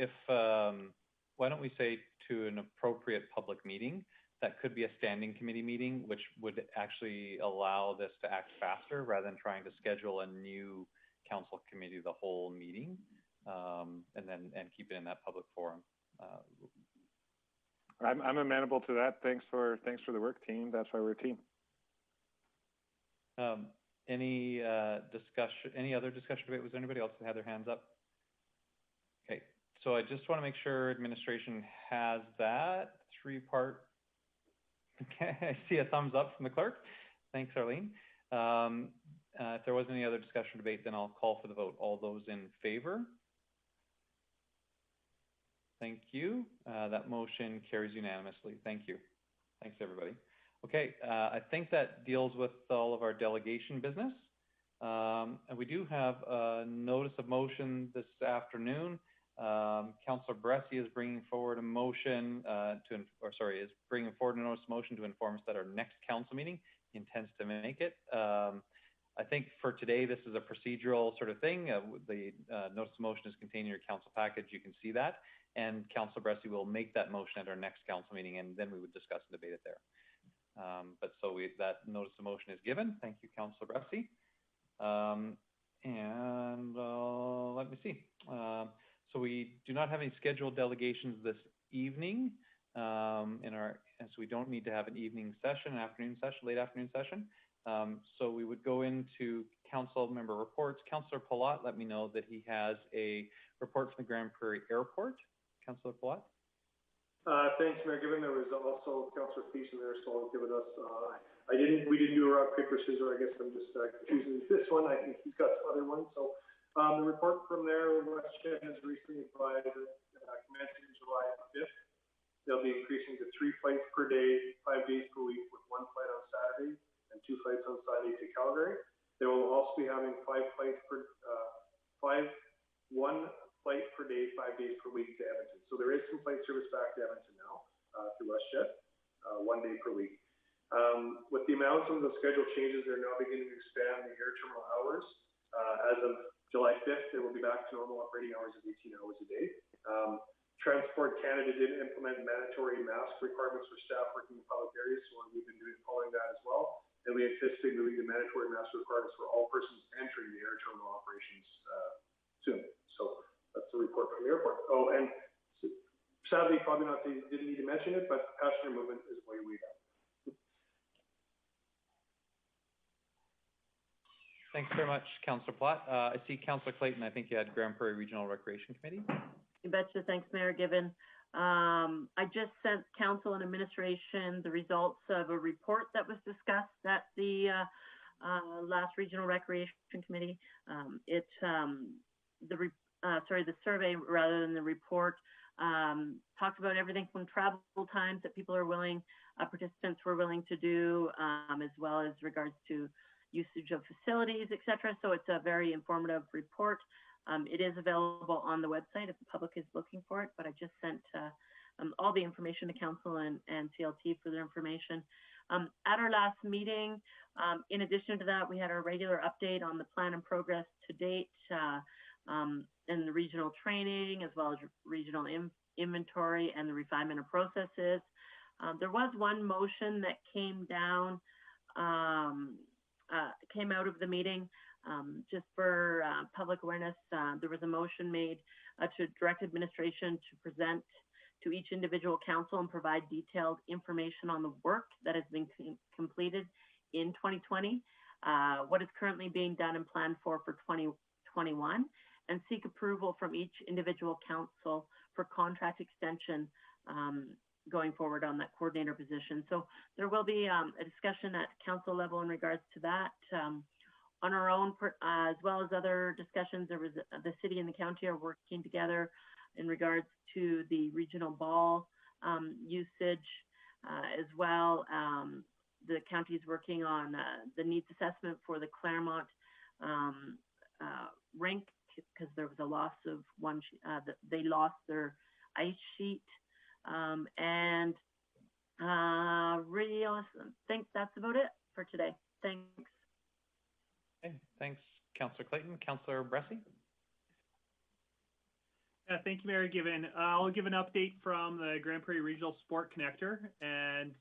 we say to an appropriate public meeting? That could be a standing committee meeting, which would actually allow this to act faster rather than trying to schedule a new council committee the whole meeting, and keep it in that public forum. I'm amenable to that. Thanks for the work, team. That's why we're a team. Any other discussion debate? Was there anybody else that had their hands up? Okay, so I just want to make sure administration has that 3-part. Okay, I see a thumbs up from the clerk. Thanks, Arlene. If there wasn't any other discussion debate, then I'll call for the vote. All those in favor? Thank you. That motion carries unanimously. Thank you. Thanks, everybody. Okay, I think that deals with all of our delegation business. And we do have a notice of motion this afternoon. Councillor Bressie is bringing forward a motion is bringing forward a notice of motion to inform us that our next council meeting intends to make it. I think for today, this is a procedural sort of thing. The notice of motion is contained in your council package. You can see that. And Councillor Bressie will make that motion at our next council meeting, and then we would discuss and debate it there. That notice of motion is given. Thank you, Councillor Bressie. Let me see. So we do not have any scheduled delegations this evening so we don't need to have an evening session, an afternoon session, late afternoon session. So we would go into council member reports. Councillor Palat let me know that he has a report from the Grande Prairie Airport. Councillor Palat. Thanks, Mayor Given. There was also Councillor Thiessen there, so I'll give it us. we didn't do a rock, paper, scissors. I guess I'm just confusing this one. I think he's got some other ones. So the report from there, WestJet has recently applied, commencing July 5th. They'll be increasing to 3 flights per day, 5 days per week, with 1 flight on Saturday and 2 flights on Sunday to Calgary. They will also be having 1 flight per day, 5 days per week to Edmonton. So there is some flight service back to Edmonton now through WestJet, 1 day per week. With the amounts of the schedule changes, they're now beginning to expand the air terminal hours. As of July 5th, they will be back to normal operating hours of 18 hours a day. Transport Canada did implement mandatory mask requirements for staff working in public areas, so we've been following that as well. And we anticipate moving the mandatory mask requirements for all persons entering the air terminal operations soon. So that's the report from the airport. Oh, and sadly, probably not, they didn't need to mention it, but passenger movement is way down. Thanks very much, Councillor Platt. I see Councillor Clayton. I think you had Grande Prairie Regional Recreation Committee. You betcha. Thanks, Mayor Given. I just sent Council and Administration the results of a report that was discussed at the last Regional Recreation Committee. The survey rather than the report talked about everything from travel times that people are participants were willing to do, as well as regards to usage of facilities, etc. So it's a very informative report. It is available on the website if the public is looking for it, but I just sent all the information to Council and CLT for their information. At our last meeting, in addition to that, we had our regular update on the plan and progress to date and the regional training, as well as regional inventory and the refinement of processes. There was one motion that came out of the meeting. Just for public awareness, there was a motion made to direct administration to present to each individual council and provide detailed information on the work that has been completed in 2020, what is currently being done and planned for 2021, and seek approval from each individual council for contract extension going forward on that coordinator position. So there will be a discussion at council level in regards to that. On our own, as well as other discussions, there was the city and the county are working together in regards to the regional ball usage as well. The county is working on the needs assessment for the Claremont rink because there was a loss of they lost their ice sheet. Really, I think that's about it for today. Thanks. Okay, thanks, Councillor Clayton. Councillor Bressie. Thank you, Mayor Given. I'll give an update from the Grande Prairie Regional Sport Connector, and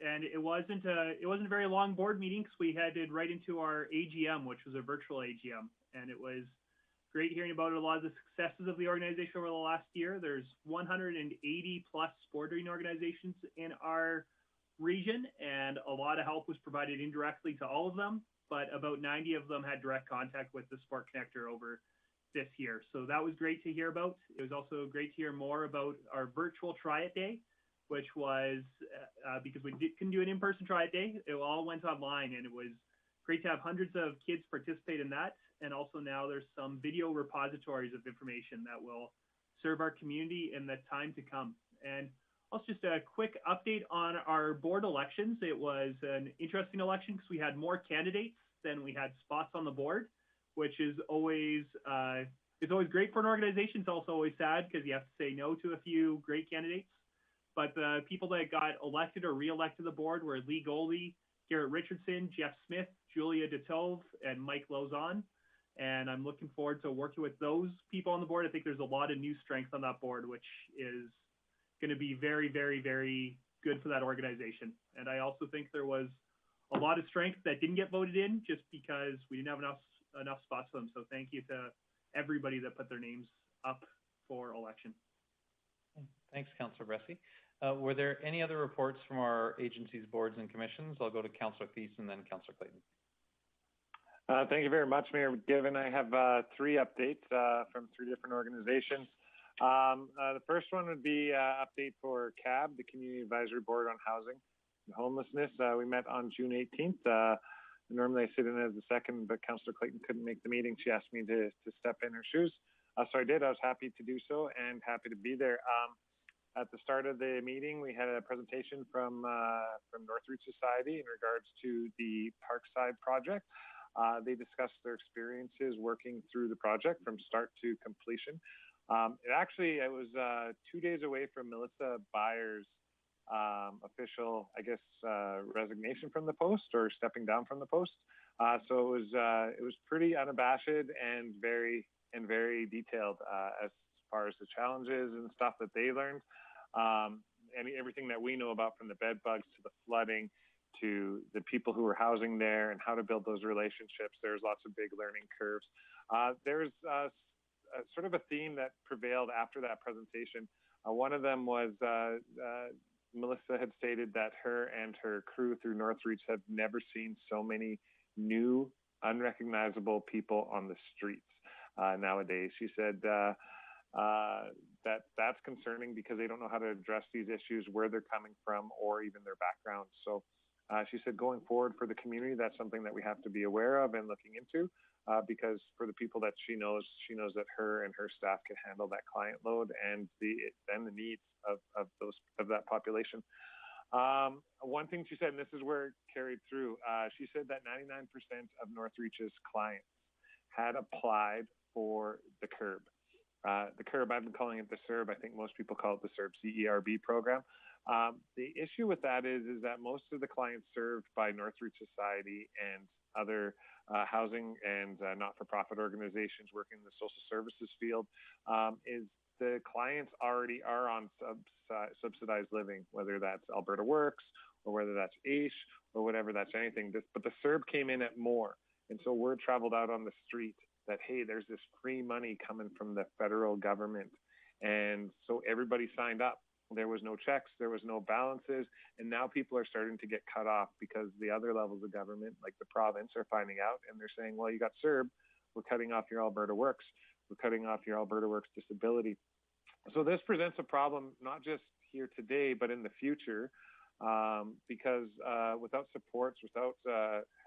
it wasn't a very long board meeting because we headed right into our AGM, which was a virtual AGM, and it was great hearing about a lot of the successes of the organization over the last year. There's 180 plus sporting organizations in our region, and a lot of help was provided indirectly to all of them, but about 90 of them had direct contact with the Sport Connector over this year. So that was great to hear about. It was also great to hear more about our virtual Try It Day, which was because we couldn't do an in-person Try It Day. It all went online, and it was great to have hundreds of kids participate in that. And also now there's some video repositories of information that will serve our community in the time to come. And also just a quick update on our board elections. It was an interesting election because we had more candidates than we had spots on the board, which is always great for an organization. It's also always sad because you have to say no to a few great candidates. But the people that got elected or re-elected to the board were Lee Goldie, Garrett Richardson, Jeff Smith, Julia Detove, and Mike Lozon. And I'm looking forward to working with those people on the board. I think there's a lot of new strength on that board, which is going to be very, very, very good for that organization. And I also think there was a lot of strength that didn't get voted in just because we didn't have enough spots for them. So thank you to everybody that put their names up for election. Thanks, Councillor Bressie. Were there any other reports from our agencies, boards, and commissions? I'll go to Councillor Thies and then Councillor Clayton. Thank you very much, Mayor Given. I have 3 updates from 3 different organizations. The first one would be update for CAB, the Community Advisory Board on Housing. Homelessness. We met on June 18th. Normally I sit in as the second, but Councillor Clayton couldn't make the meeting. She asked me to step in her shoes. So I did. I was happy to do so and happy to be there. At the start of the meeting, we had a presentation from Northreach Society in regards to the Parkside project. They discussed their experiences working through the project from start to completion. It was 2 days away from Melissa Byers' official, resignation from the post or stepping down from the post. So it was pretty unabashed and very detailed as far as the challenges and stuff that they learned, and everything that we know about, from the bed bugs to the flooding to the people who were housing there and how to build those relationships. There's lots of big learning curves. There's sort of a theme that prevailed after that presentation. One of them was Melissa had stated that her and her crew through Northreach have never seen so many new, unrecognizable people on the streets nowadays. She said that's concerning because they don't know how to address these issues, where they're coming from, or even their backgrounds. So she said going forward for the community, that's something that we have to be aware of and looking into, because for the people that she knows that her and her staff can handle that client load and the needs of that population. One thing she said, and this is where it carried through, she said that 99% of Northreach's clients had applied for the CERB. The CERB, I've been calling it the CERB. I think most people call it the CERB, CERB program. The issue with that is that most of the clients served by Northreach Society and other housing and not-for-profit organizations working in the social services field is the clients already are on subsidized living, whether that's Alberta Works or whether that's AISH or whatever, that's anything. But the CERB came in at more. And so word traveled out on the street that, hey, there's this free money coming from the federal government. And so everybody signed up. There was no checks, there was no balances, and now people are starting to get cut off because the other levels of government, like the province, are finding out, and they're saying, well, you got CERB, we're cutting off your Alberta Works, we're cutting off your Alberta Works disability. So this presents a problem not just here today, but in the future, because without supports, without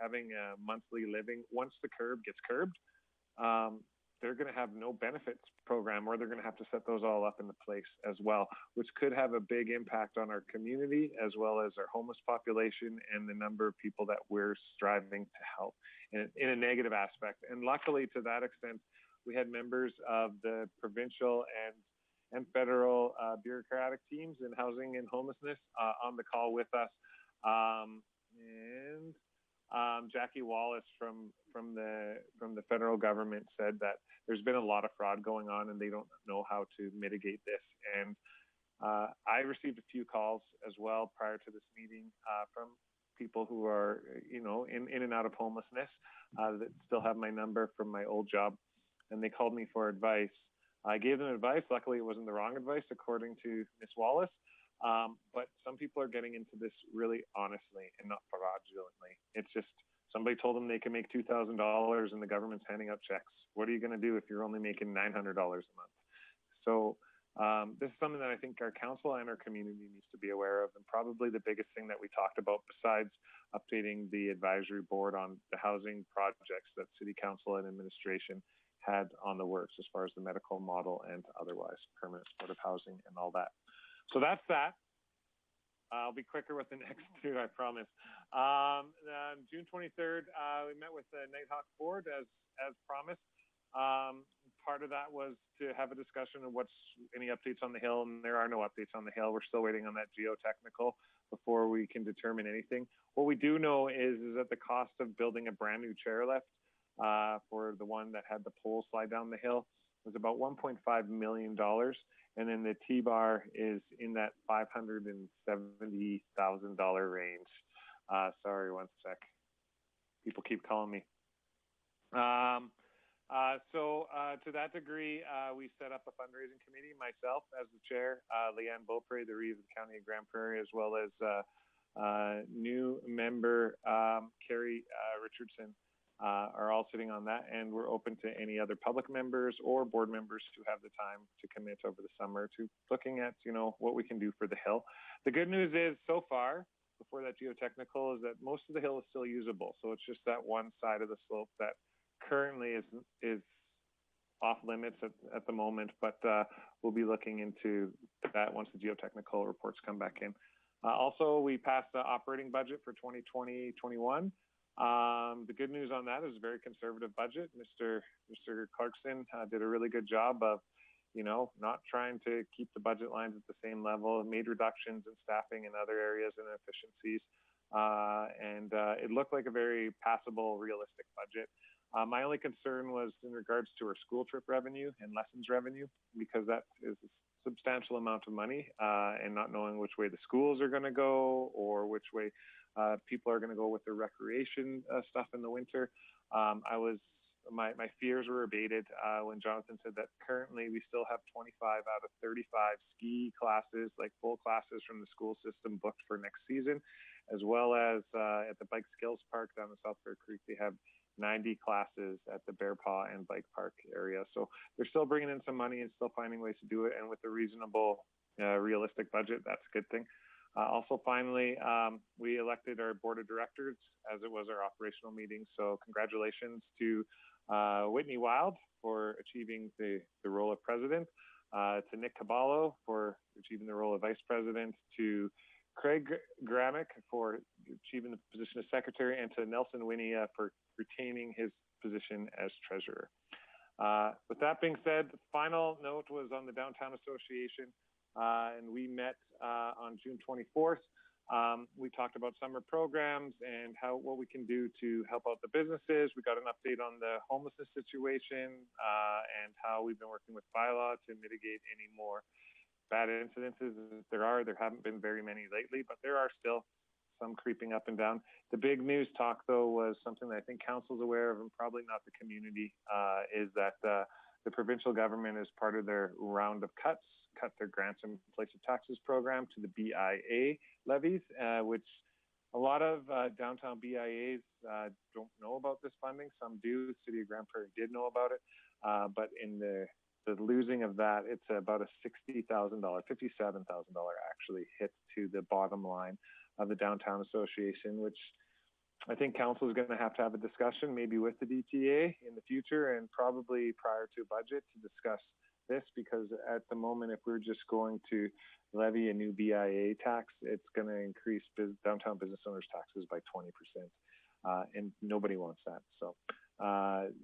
having a monthly living, once the CERB gets curbed, they're going to have no benefits program, or they're going to have to set those all up into place as well, which could have a big impact on our community as well as our homeless population and the number of people that we're striving to help in a negative aspect. And luckily, to that extent, we had members of the provincial and federal bureaucratic teams in housing and homelessness on the call with us. Jackie Wallace from the federal government said that there's been a lot of fraud going on and they don't know how to mitigate this. And I received a few calls as well prior to this meeting from people who are, in and out of homelessness that still have my number from my old job, and they called me for advice. I gave them advice. Luckily, it wasn't the wrong advice, according to Ms. Wallace. But some people are getting into this really honestly and not fraudulently. It's just somebody told them they can make $2,000 and the government's handing out checks. What are you going to do if you're only making $900 a month? So this is something that I think our council and our community needs to be aware of. And probably the biggest thing that we talked about, besides updating the advisory board on the housing projects that city council and administration had on the works as far as the medical model and otherwise permanent supportive housing and all that. So that's that. I'll be quicker with the next two, I promise. On June 23rd, we met with the Nighthawk board as promised. Part of that was to have a discussion of any updates on the Hill, and there are no updates on the Hill. We're still waiting on that geotechnical before we can determine anything. What we do know is that the cost of building a brand new chairlift for the one that had the pole slide down the hill was about $1.5 million. And then the T-bar is in that $570,000 range. Sorry, one sec. People keep calling me. So to that degree, we set up a fundraising committee, myself as the chair, Leanne Beaupre, the Reeve of the County of Grande Prairie, as well as new member Carrie Richardson. Are all sitting on that, and we're open to any other public members or board members who have the time to commit over the summer to looking at, what we can do for the Hill. The good news is, so far, before that geotechnical is that most of the hill is still usable. So it's just that one side of the slope that currently is off limits at the moment, but we'll be looking into that once the geotechnical reports come back in. Also, we passed the operating budget for 2020-21. The good news on that is a very conservative budget. Mr. Clarkson did a really good job of, not trying to keep the budget lines at the same level, made reductions in staffing in other areas and efficiencies. And it looked like a very passable, realistic budget. My only concern was in regards to our school trip revenue and lessons revenue, because that is a substantial amount of money, and not knowing which way the schools are going to go or which way people are going to go with their recreation stuff in the winter. My fears were abated when Jonathan said that currently we still have 25 out of 35 ski classes, like full classes from the school system, booked for next season, as well as at the Bike Skills Park down in South Bear Creek, they have 90 classes at the Bear Paw and Bike Park area. So they're still bringing in some money and still finding ways to do it. And with a reasonable, realistic budget, that's a good thing. Also, finally, we elected our board of directors as it was our operational meeting. So congratulations to Whitney Wild for achieving the role of president, to Nick Caballo for achieving the role of vice president, to Craig Gramick for achieving the position of secretary, and to Nelson Winia for retaining his position as treasurer. With that being said, the final note was on the Downtown Association, and we met on June 24th. We talked about summer programs and what we can do to help out the businesses. We got an update on the homelessness situation and how we've been working with Bylaw to mitigate any more bad incidences. There haven't been very many lately, but there are still some creeping up and down. The big news talk, though, was something that I think Council's aware of and probably not the community, is that the provincial government, as part of their round of cuts, cut their grants in place of taxes program to the BIA levies, which a lot of downtown BIAs don't know about this funding. Some do. The City of Grande Prairie did know about it, but in the losing of that, it's about a $60,000, $57,000 actually hit to the bottom line of the Downtown Association, which I think Council is going to have a discussion maybe with the DTA in the future and probably prior to budget to discuss this, because at the moment, if we're just going to levy a new BIA tax, it's going to increase downtown business owners' taxes by 20%, and nobody wants that. So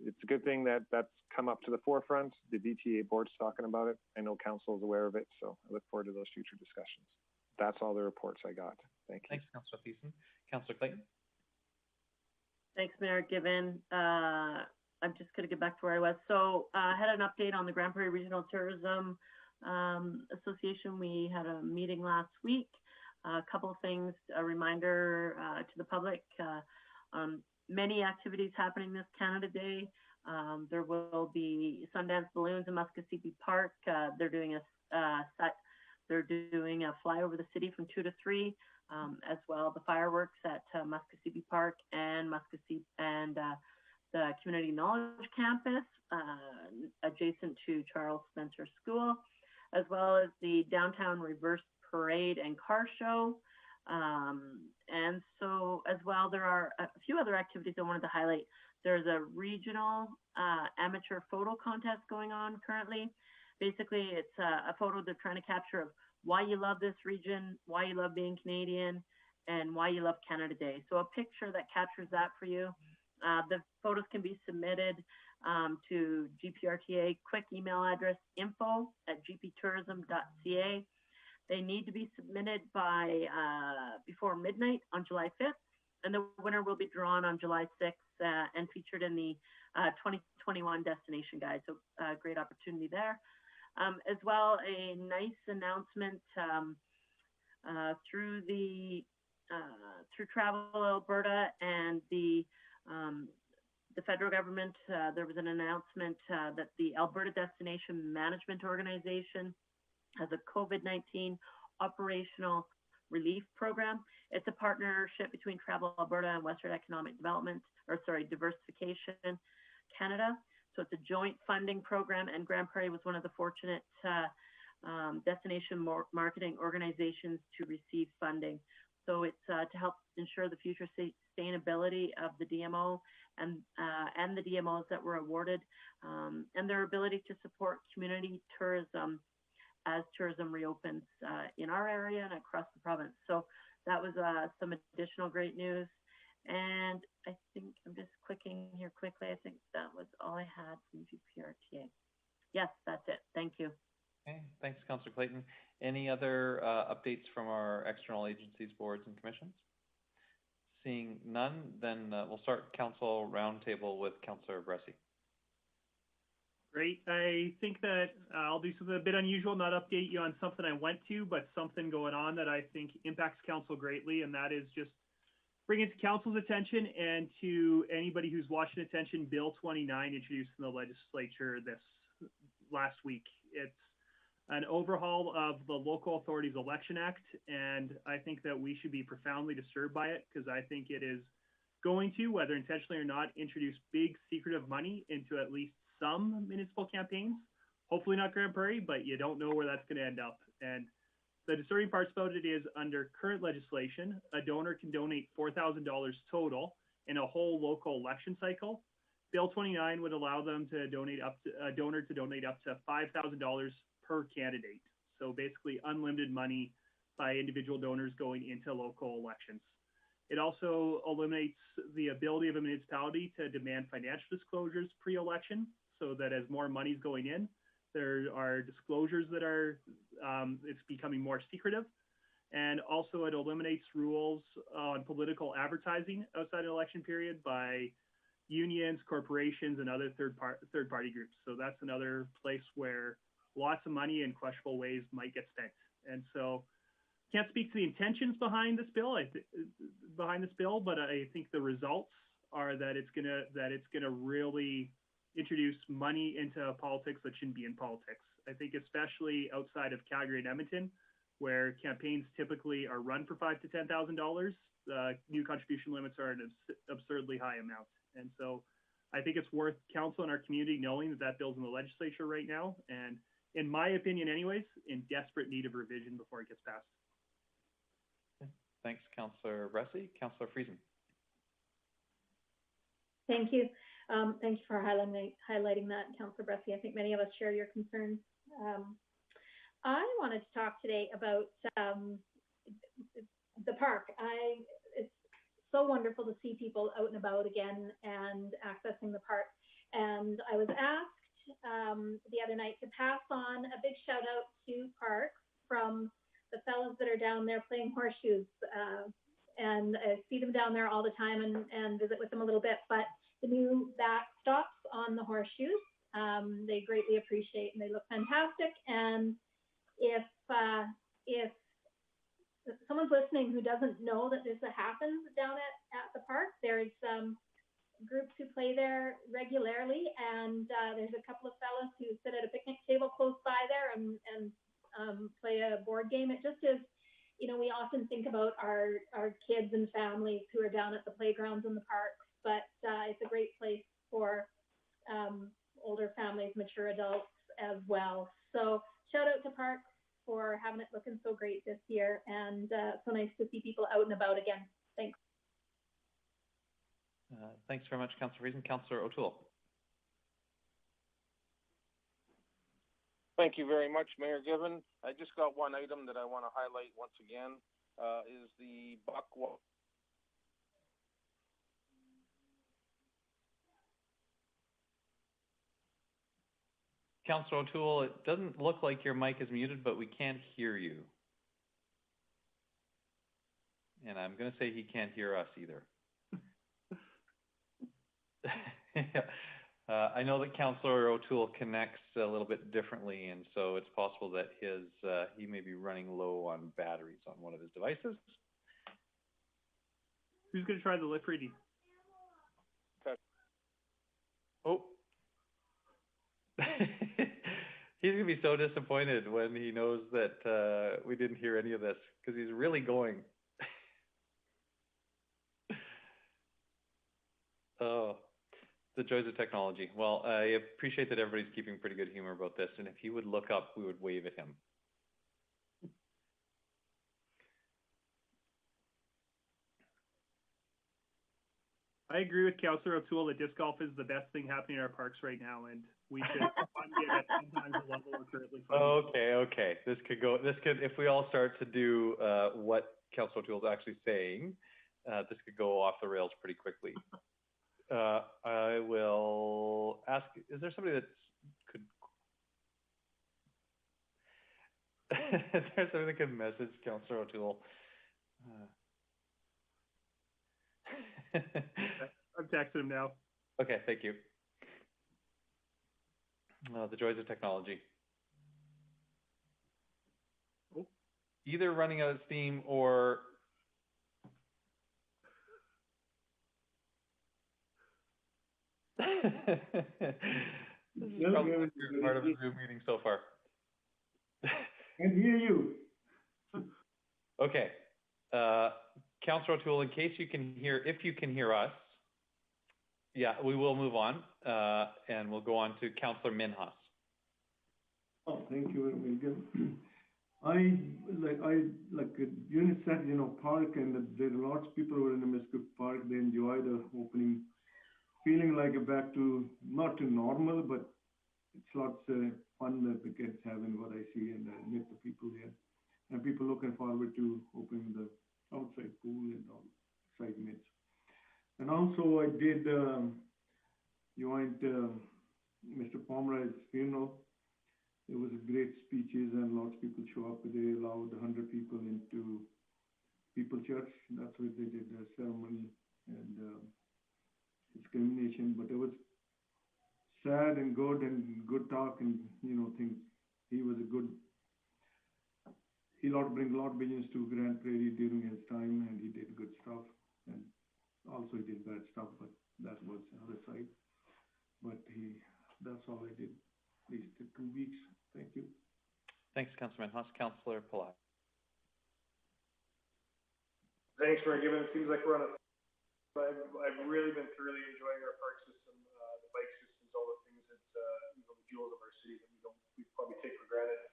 it's a good thing that that's come up to the forefront. The DTA board's talking about it. I know Council is aware of it, so I look forward to those future discussions. That's all the reports I got. Thank you. Thanks, Councillor Thiessen. Councillor Clayton. Thanks, Mayor Given. I'm just going to get back to where I was. So I had an update on the Grande Prairie Regional Tourism Association. We had a meeting last week. A couple of things, a reminder to the public. Many activities happening this Canada Day. There will be Sundance Balloons in Muskosipi Park. They're doing a fly over the city from 2 to 3, as well the fireworks at Muskosipi Park and the Community Knowledge Campus, adjacent to Charles Spencer School, as well as the Downtown Reverse Parade and Car Show. And so as well, there are a few other activities I wanted to highlight. There's a regional amateur photo contest going on currently. Basically, it's a photo they're trying to capture of why you love this region, why you love being Canadian, and why you love Canada Day. So a picture that captures that for you. The photos can be submitted to GPRTA, quick email address info@gptourism.ca. They need to be submitted by before midnight on July 5th, and the winner will be drawn on July 6th and featured in the 2021 destination guide. So great opportunity there. As well, a nice announcement through Travel Alberta and the federal government. There was an announcement that the Alberta Destination Management Organization has a COVID-19 operational relief program. It's a partnership between Travel Alberta and Western Economic Development, Diversification Canada. So it's a joint funding program, and Grande Prairie was one of the fortunate destination marketing organizations to receive funding. So it's to help ensure the future sustainability of the DMO and the DMOs that were awarded, and their ability to support community tourism as tourism reopens in our area and across the province. So that was some additional great news. And I think I'm just clicking here quickly. I think that was all I had from GPRTA. Yes, that's it. Thank you. Okay, thanks, Councillor Clayton. Any other updates from our external agencies, boards, and commissions? Seeing none, then we'll start council roundtable with Councillor Bressie. Great. I think that I'll do something a bit unusual, not update you on something I went to, but something going on that I think impacts council greatly, and that is just bring it to council's attention and to anybody who's watching attention, Bill 29 introduced in the legislature this last week. It's an overhaul of the Local Authorities Election Act, and I think that we should be profoundly disturbed by it because I think it is going to, whether intentionally or not, introduce big secretive money into at least some municipal campaigns. Hopefully not Grande Prairie, but you don't know where that's going to end up. And the disturbing parts about it is under current legislation, a donor can donate $4,000 total in a whole local election cycle. Bill 29 would allow them to donate up to a donor to donate up to $5,000 per candidate. So basically unlimited money by individual donors going into local elections. It also eliminates the ability of a municipality to demand financial disclosures pre-election, so that as more money is going in, there are disclosures that are, it's becoming more secretive. And also it eliminates rules on political advertising outside an election period by unions, corporations, and other third-party groups. So that's another place where lots of money in questionable ways might get spent. And so can't speak to the intentions behind this bill, but I think the results are that it's gonna really introduce money into politics that shouldn't be in politics. I think especially outside of Calgary and Edmonton, where campaigns typically are run for $5,000 to $10,000, new contribution limits are an absurdly high amount. And so I think it's worth council and our community knowing that that bill's in the legislature right now, and in my opinion anyways, in desperate need of revision before it gets passed. Thanks, Councillor Bressie. Councillor Friesen. Thank you. Thank you for highlighting that, Councillor Bressie. I think many of us share your concerns. I wanted to talk today about the park. It's so wonderful to see people out and about again and accessing the park. And I was asked the other night to pass on a big shout out to parks from the fellas that are down there playing horseshoes. And I see them down there all the time and visit with them a little bit. But the new backstops on the horseshoes, they greatly appreciate, and they look fantastic. And if someone's listening who doesn't know that this happens down at the park, there's groups who play there regularly, and there's a couple of fellas who sit at a picnic table close by there and play a board game. It just is, you know, we often think about our kids and families who are down at the playgrounds and the parks, but it's a great place for older families, mature adults as well. So shout out to parks for having it looking so great this year, and so nice to see people out and about again. Thanks. Thanks very much, Councillor Friesen. Councillor O'Toole. Thank you very much, Mayor Given. I just got one item that I want to highlight once again, is the buck. Councillor O'Toole, it doesn't look like your mic is muted, but we can't hear you. And I'm going to say he can't hear us either. I know that Councillor O'Toole connects a little bit differently, and so it's possible that he may be running low on batteries on one of his devices. Who's going to try the lip reading? Oh. He's going to be so disappointed when he knows that we didn't hear any of this, because he's really going. Oh. The joys of technology. Well, I appreciate that everybody's keeping pretty good humor about this, and if he would look up, we would wave at him. I agree with Councillor O'Toole that disc golf is the best thing happening in our parks right now, and we should fund it at 10 times the level we're currently funding. Okay. This could, if we all start to do what Councillor O'Toole is actually saying, this could go off the rails pretty quickly. I will ask, is there somebody that could, is there somebody that could message Councillor O'Toole? I'm texting him now. Okay, thank you. The joys of technology. Oh. Either running out of steam or this is probably my favorite part of the Zoom meeting so far. Can hear you. Okay. Councillor O'Toole, in case you can hear, if you can hear us, yeah, we will move on, and we'll go on to Councillor Minhas. Oh, thank you, William. Like Eunice said, park, and there are lots of people who are in the Mesquite Park. They enjoy the opening, feeling like a back to, not to normal, but it's lots of fun that the kids have in what I see, and I meet the people there. And people looking forward to opening the outside pool and all side meets. And also I did joined Mr. Pomeroy's funeral. It was great speeches and lots of people show up. They allowed 100 people into People Church. That's where they did the ceremony and discrimination. But it was sad and good talk and things. He was a good. He bring a lot of business to Grande Prairie during his time, and he did good stuff. And also he did bad stuff, but that was the other side. But that's all I did these 2 weeks. Thank you. Thanks, Councilman Huss. Councillor Palat. Thanks for giving. It seems like we're on a. I've really been thoroughly enjoying our park system, the bike systems, all the things that the jewels of our city that we probably take for granted.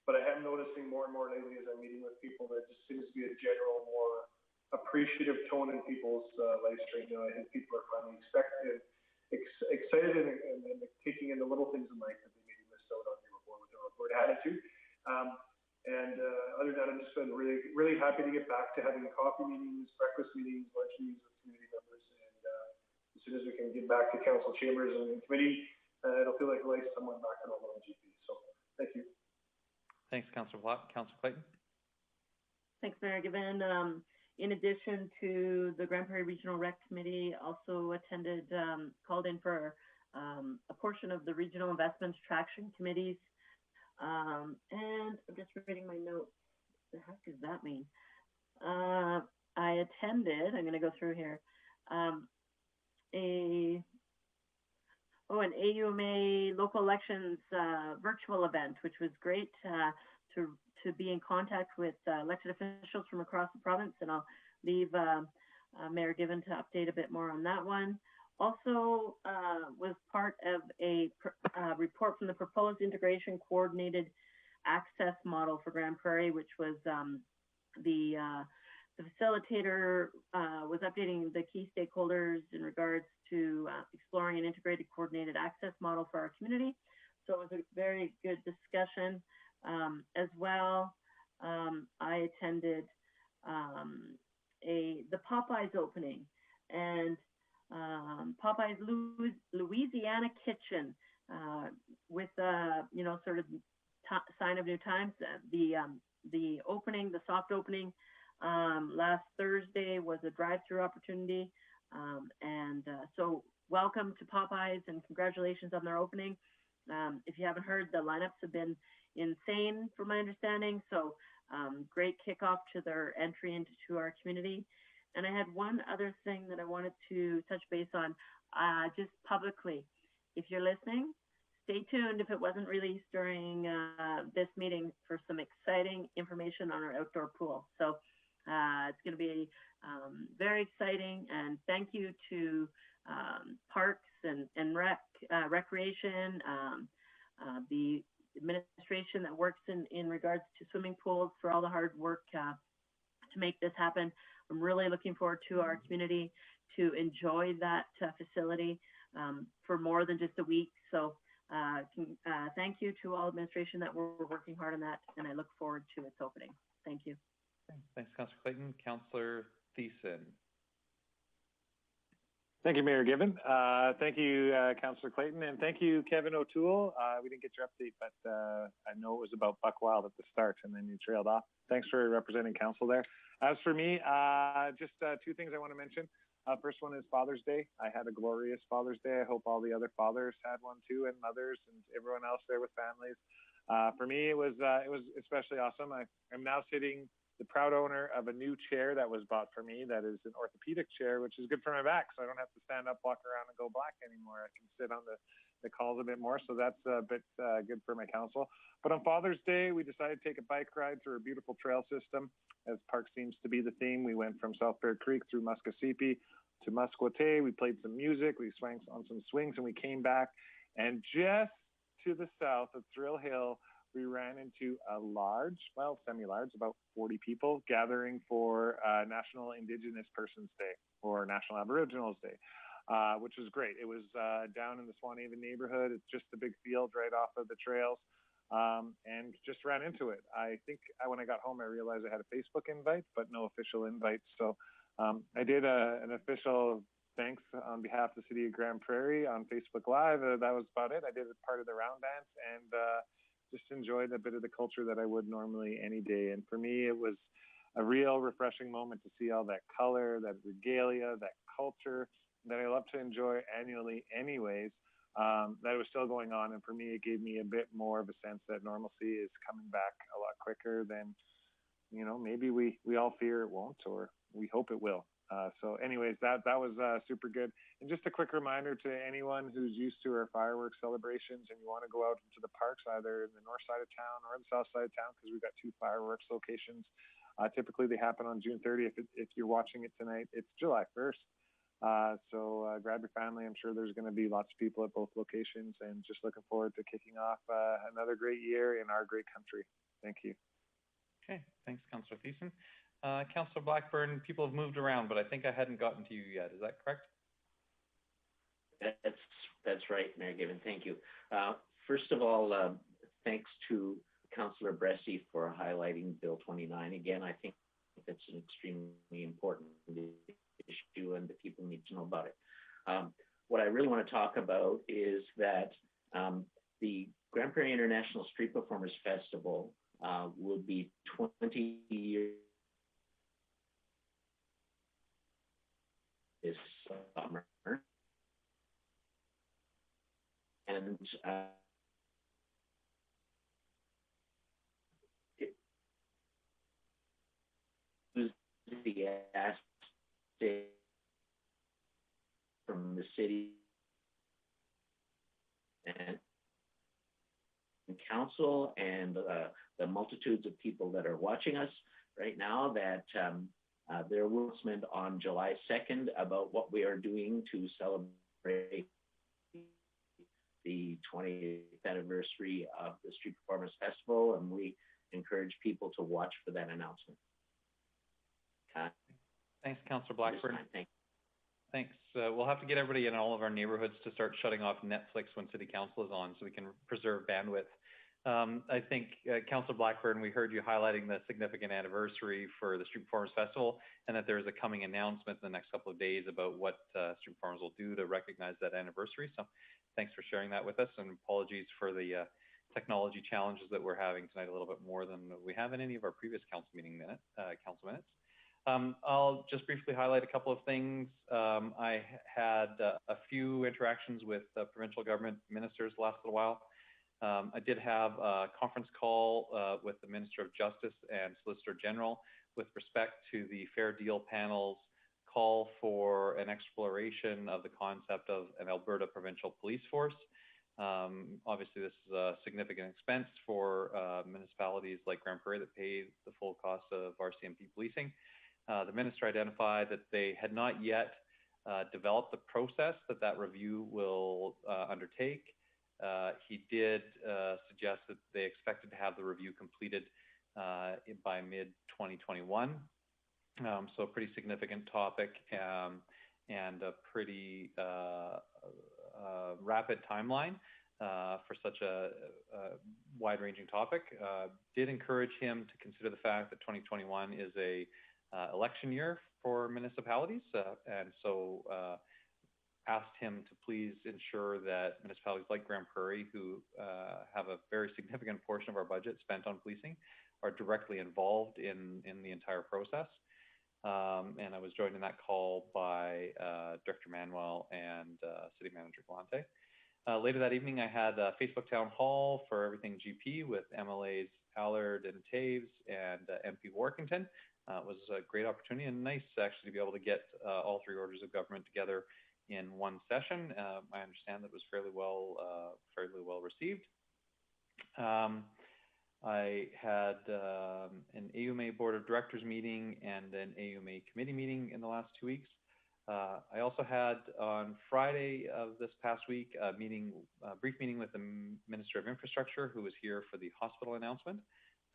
But I am noticing more and more lately as I'm meeting with people that just seems to be a general, more appreciative tone in people's lives right now. I think people are finally excited and taking in the little things in life that they maybe missed out on before with their upward attitude. Other than that, I've just been really, really happy to get back to having coffee meetings, breakfast meetings, lunch meetings with community members. And as soon as we can get back to council chambers and committee, it'll feel like life somewhat back to normal in GP. So thank you. Thanks, Councillor Platt. Councillor Clayton. Thanks, Mayor Given. In addition to the Grande Prairie Regional Rec Committee, also attended, called in for a portion of the Regional Investments Traction Committees. And I'm just reading my notes. What the heck does that mean? I attended, I'm going to go through here, an AUMA local elections virtual event, which was great to be in contact with elected officials from across the province, and I'll leave Mayor Given to update a bit more on that one. Also was part of a report from the proposed integration coordinated access model for Grande Prairie, which was the facilitator was updating the key stakeholders in regards to exploring an integrated coordinated access model for our community. So it was a very good discussion. As well, I attended the Popeyes opening, and Popeyes Louisiana Kitchen with sort of sign of new times. The opening, the soft opening last Thursday was a drive-through opportunity, so welcome to Popeyes and congratulations on their opening. If you haven't heard, the lineups have been insane from my understanding, so great kickoff to their entry into our community. And I had one other thing that I wanted to touch base on, just publicly. If you're listening, stay tuned if it wasn't released during this meeting for some exciting information on our outdoor pool. So it's going to be very exciting, and thank you to Parks and Recreation, the administration that works in regards to swimming pools for all the hard work to make this happen. I'm really looking forward to our community to enjoy that facility for more than just a week. So thank you to all administration that we're working hard on that, and I look forward to its opening. Thank you. Thanks, Councillor Clayton. Councillor Thiessen. Thank you, Mayor Given. Thank you, Councillor Clayton, and thank you, Kevin O'Toole. We didn't get your update, but I know it was about Buck Wild at the start, and then you trailed off. Thanks for representing Council there. As for me, just two things I want to mention. First one is Father's Day. I had a glorious Father's Day. I hope all the other fathers had one too, and mothers, and everyone else there with families. For me, it was especially awesome. I'm now sitting the proud owner of a new chair that was bought for me that is an orthopedic chair, which is good for my back, so I don't have to stand up, walk around, and go black anymore. I can sit on the calls a bit more, so that's a bit good for my council. But on Father's Day, we decided to take a bike ride through a beautiful trail system, as park seems to be the theme. We went from South Bear Creek through Muskosipi to Musquote. We played some music, we swung on some swings, and we came back. And just to the south of Thrill Hill, we ran into a large, well, semi-large, about 40 people gathering for National Indigenous Persons Day or National Aboriginals Day, which was great. It was down in the Swanhaven neighborhood. It's just a big field right off of the trails, and just ran into it. I think when I got home, I realized I had a Facebook invite, but no official invite. So I did an official thanks on behalf of the city of Grande Prairie on Facebook Live. That was about it. I did part of the round dance and just enjoyed a bit of the culture that I would normally any day. And for me, it was a real refreshing moment to see all that color, that regalia, that culture that I love to enjoy annually anyways, that it was still going on. And for me, it gave me a bit more of a sense that normalcy is coming back a lot quicker than, maybe we all fear it won't, or we hope it will. So anyways, that was super good. And just a quick reminder to anyone who's used to our fireworks celebrations and you want to go out into the parks, either in the north side of town or the south side of town, because we've got two fireworks locations. Typically they happen on June 30th. If you're watching it tonight, it's July 1st. So grab your family. I'm sure there's going to be lots of people at both locations, and just looking forward to kicking off another great year in our great country. Thank you. Okay, thanks, Councillor Thiessen. Councillor Blackburn, people have moved around, but I think I hadn't gotten to you yet. Is that correct? That's right, Mayor Given. Thank you. First of all, thanks to Councillor Bressi for highlighting Bill 29. Again, I think that's an extremely important issue, and the people need to know about it. What I really want to talk about is that the Grande Prairie International Street Performers Festival will be 20 years this summer, and it was the aspect from the city and council and the multitudes of people that are watching us right now that there will be an announcement on July 2nd about what we are doing to celebrate the 20th anniversary of the Street Performers Festival, and we encourage people to watch for that announcement. Thanks, Councillor Blackburn. Thanks. Thanks. We'll have to get everybody in all of our neighborhoods to start shutting off Netflix when City Council is on, so we can preserve bandwidth. I think, Councillor Blackburn, we heard you highlighting the significant anniversary for the Street Performers Festival, and that there is a coming announcement in the next couple of days about what Street Performers will do to recognize that anniversary. So thanks for sharing that with us, and apologies for the technology challenges that we're having tonight, a little bit more than we have in any of our previous council minutes. I'll just briefly highlight a couple of things. I had a few interactions with provincial government ministers the last little while. I did have a conference call with the Minister of Justice and Solicitor General with respect to the Fair Deal panel's call for an exploration of the concept of an Alberta provincial police force. Obviously, this is a significant expense for municipalities like Grande Prairie that pay the full cost of RCMP policing. The minister identified that they had not yet developed the process that review will undertake. He did suggest that they expected to have the review completed by mid-2021. So a pretty significant topic. and a pretty rapid timeline for such a wide-ranging topic. Did encourage him to consider the fact that 2021 is a election year for municipalities, and so asked him to please ensure that municipalities like Grande Prairie, who have a very significant portion of our budget spent on policing, are directly involved in the entire process. And I was joined in that call by Director Manuel and City Manager Galante. Later that evening, I had a Facebook town hall for everything GP with MLAs Allard and Taves and MP Workington. It was a great opportunity and nice actually to be able to get all three orders of government together in one session. I understand that was fairly well received. I had an AUMA Board of Directors meeting and an AUMA committee meeting in the last 2 weeks. I also had on Friday of this past week a brief meeting with the Minister of Infrastructure, who was here for the hospital announcement.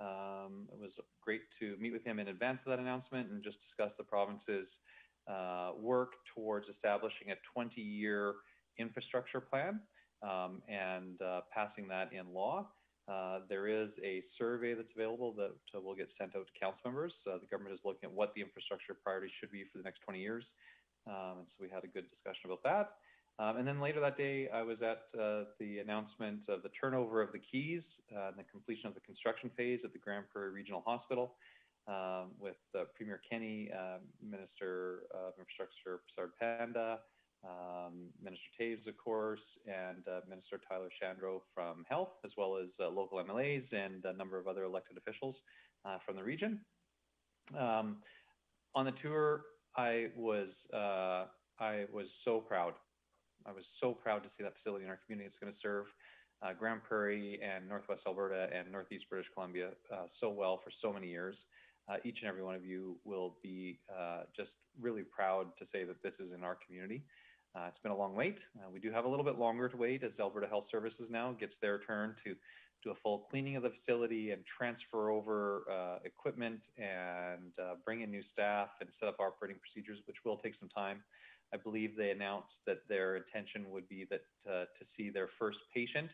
It was great to meet with him in advance of that announcement and just discuss the province's work towards establishing a 20-year infrastructure plan and passing that in law. There is a survey that's available that will get sent out to council members. The government is looking at what the infrastructure priorities should be for the next 20 years. And so we had a good discussion about that. And then later that day, I was at the announcement of the turnover of the keys and the completion of the construction phase at the Grande Prairie Regional Hospital with Premier Kenny, Minister of Infrastructure Prasad Panda, Minister Taves, of course, and Minister Tyler Shandro from Health, as well as local MLAs and a number of other elected officials from the region. On the tour, I was so proud. I was so proud to see that facility in our community. It's going to serve Grande Prairie and Northwest Alberta and Northeast British Columbia so well for so many years. Each and every one of you will be just really proud to say that this is in our community. It's been a long wait. We do have a little bit longer to wait as Alberta Health Services now gets their turn to do a full cleaning of the facility and transfer over equipment and bring in new staff and set up operating procedures, which will take some time. I believe they announced that their intention would be that to see their first patient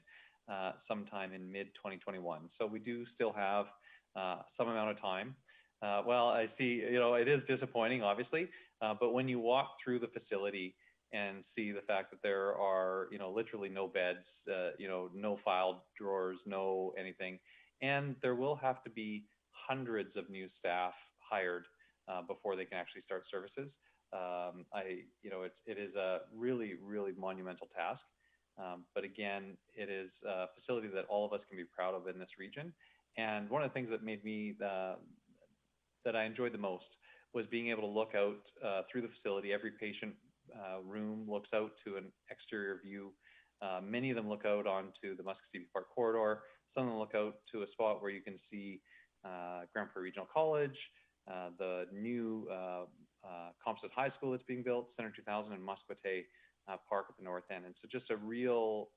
sometime in mid-2021. So we do still have some amount of time. Well, I see, it is disappointing, obviously, but when you walk through the facility and see the fact that there are, literally no beds, no file drawers, no anything, and there will have to be hundreds of new staff hired before they can actually start services. It is a really, really monumental task. But again, it is a facility that all of us can be proud of in this region. And one of the things that made me, that I enjoyed the most was being able to look out through the facility. Every patient room looks out to an exterior view. Many of them look out onto the Muskogee Park corridor. Some of them look out to a spot where you can see Grande Prairie Regional College, the new Composite High School that's being built, Center 2000 and Musquote Park at the north end. And so just a real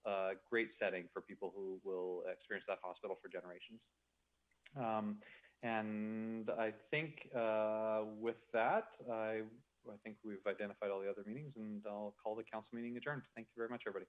great setting for people who will experience that hospital for generations. And I think with that, I think we've identified all the other meetings, and I'll call the council meeting adjourned. Thank you very much, everybody.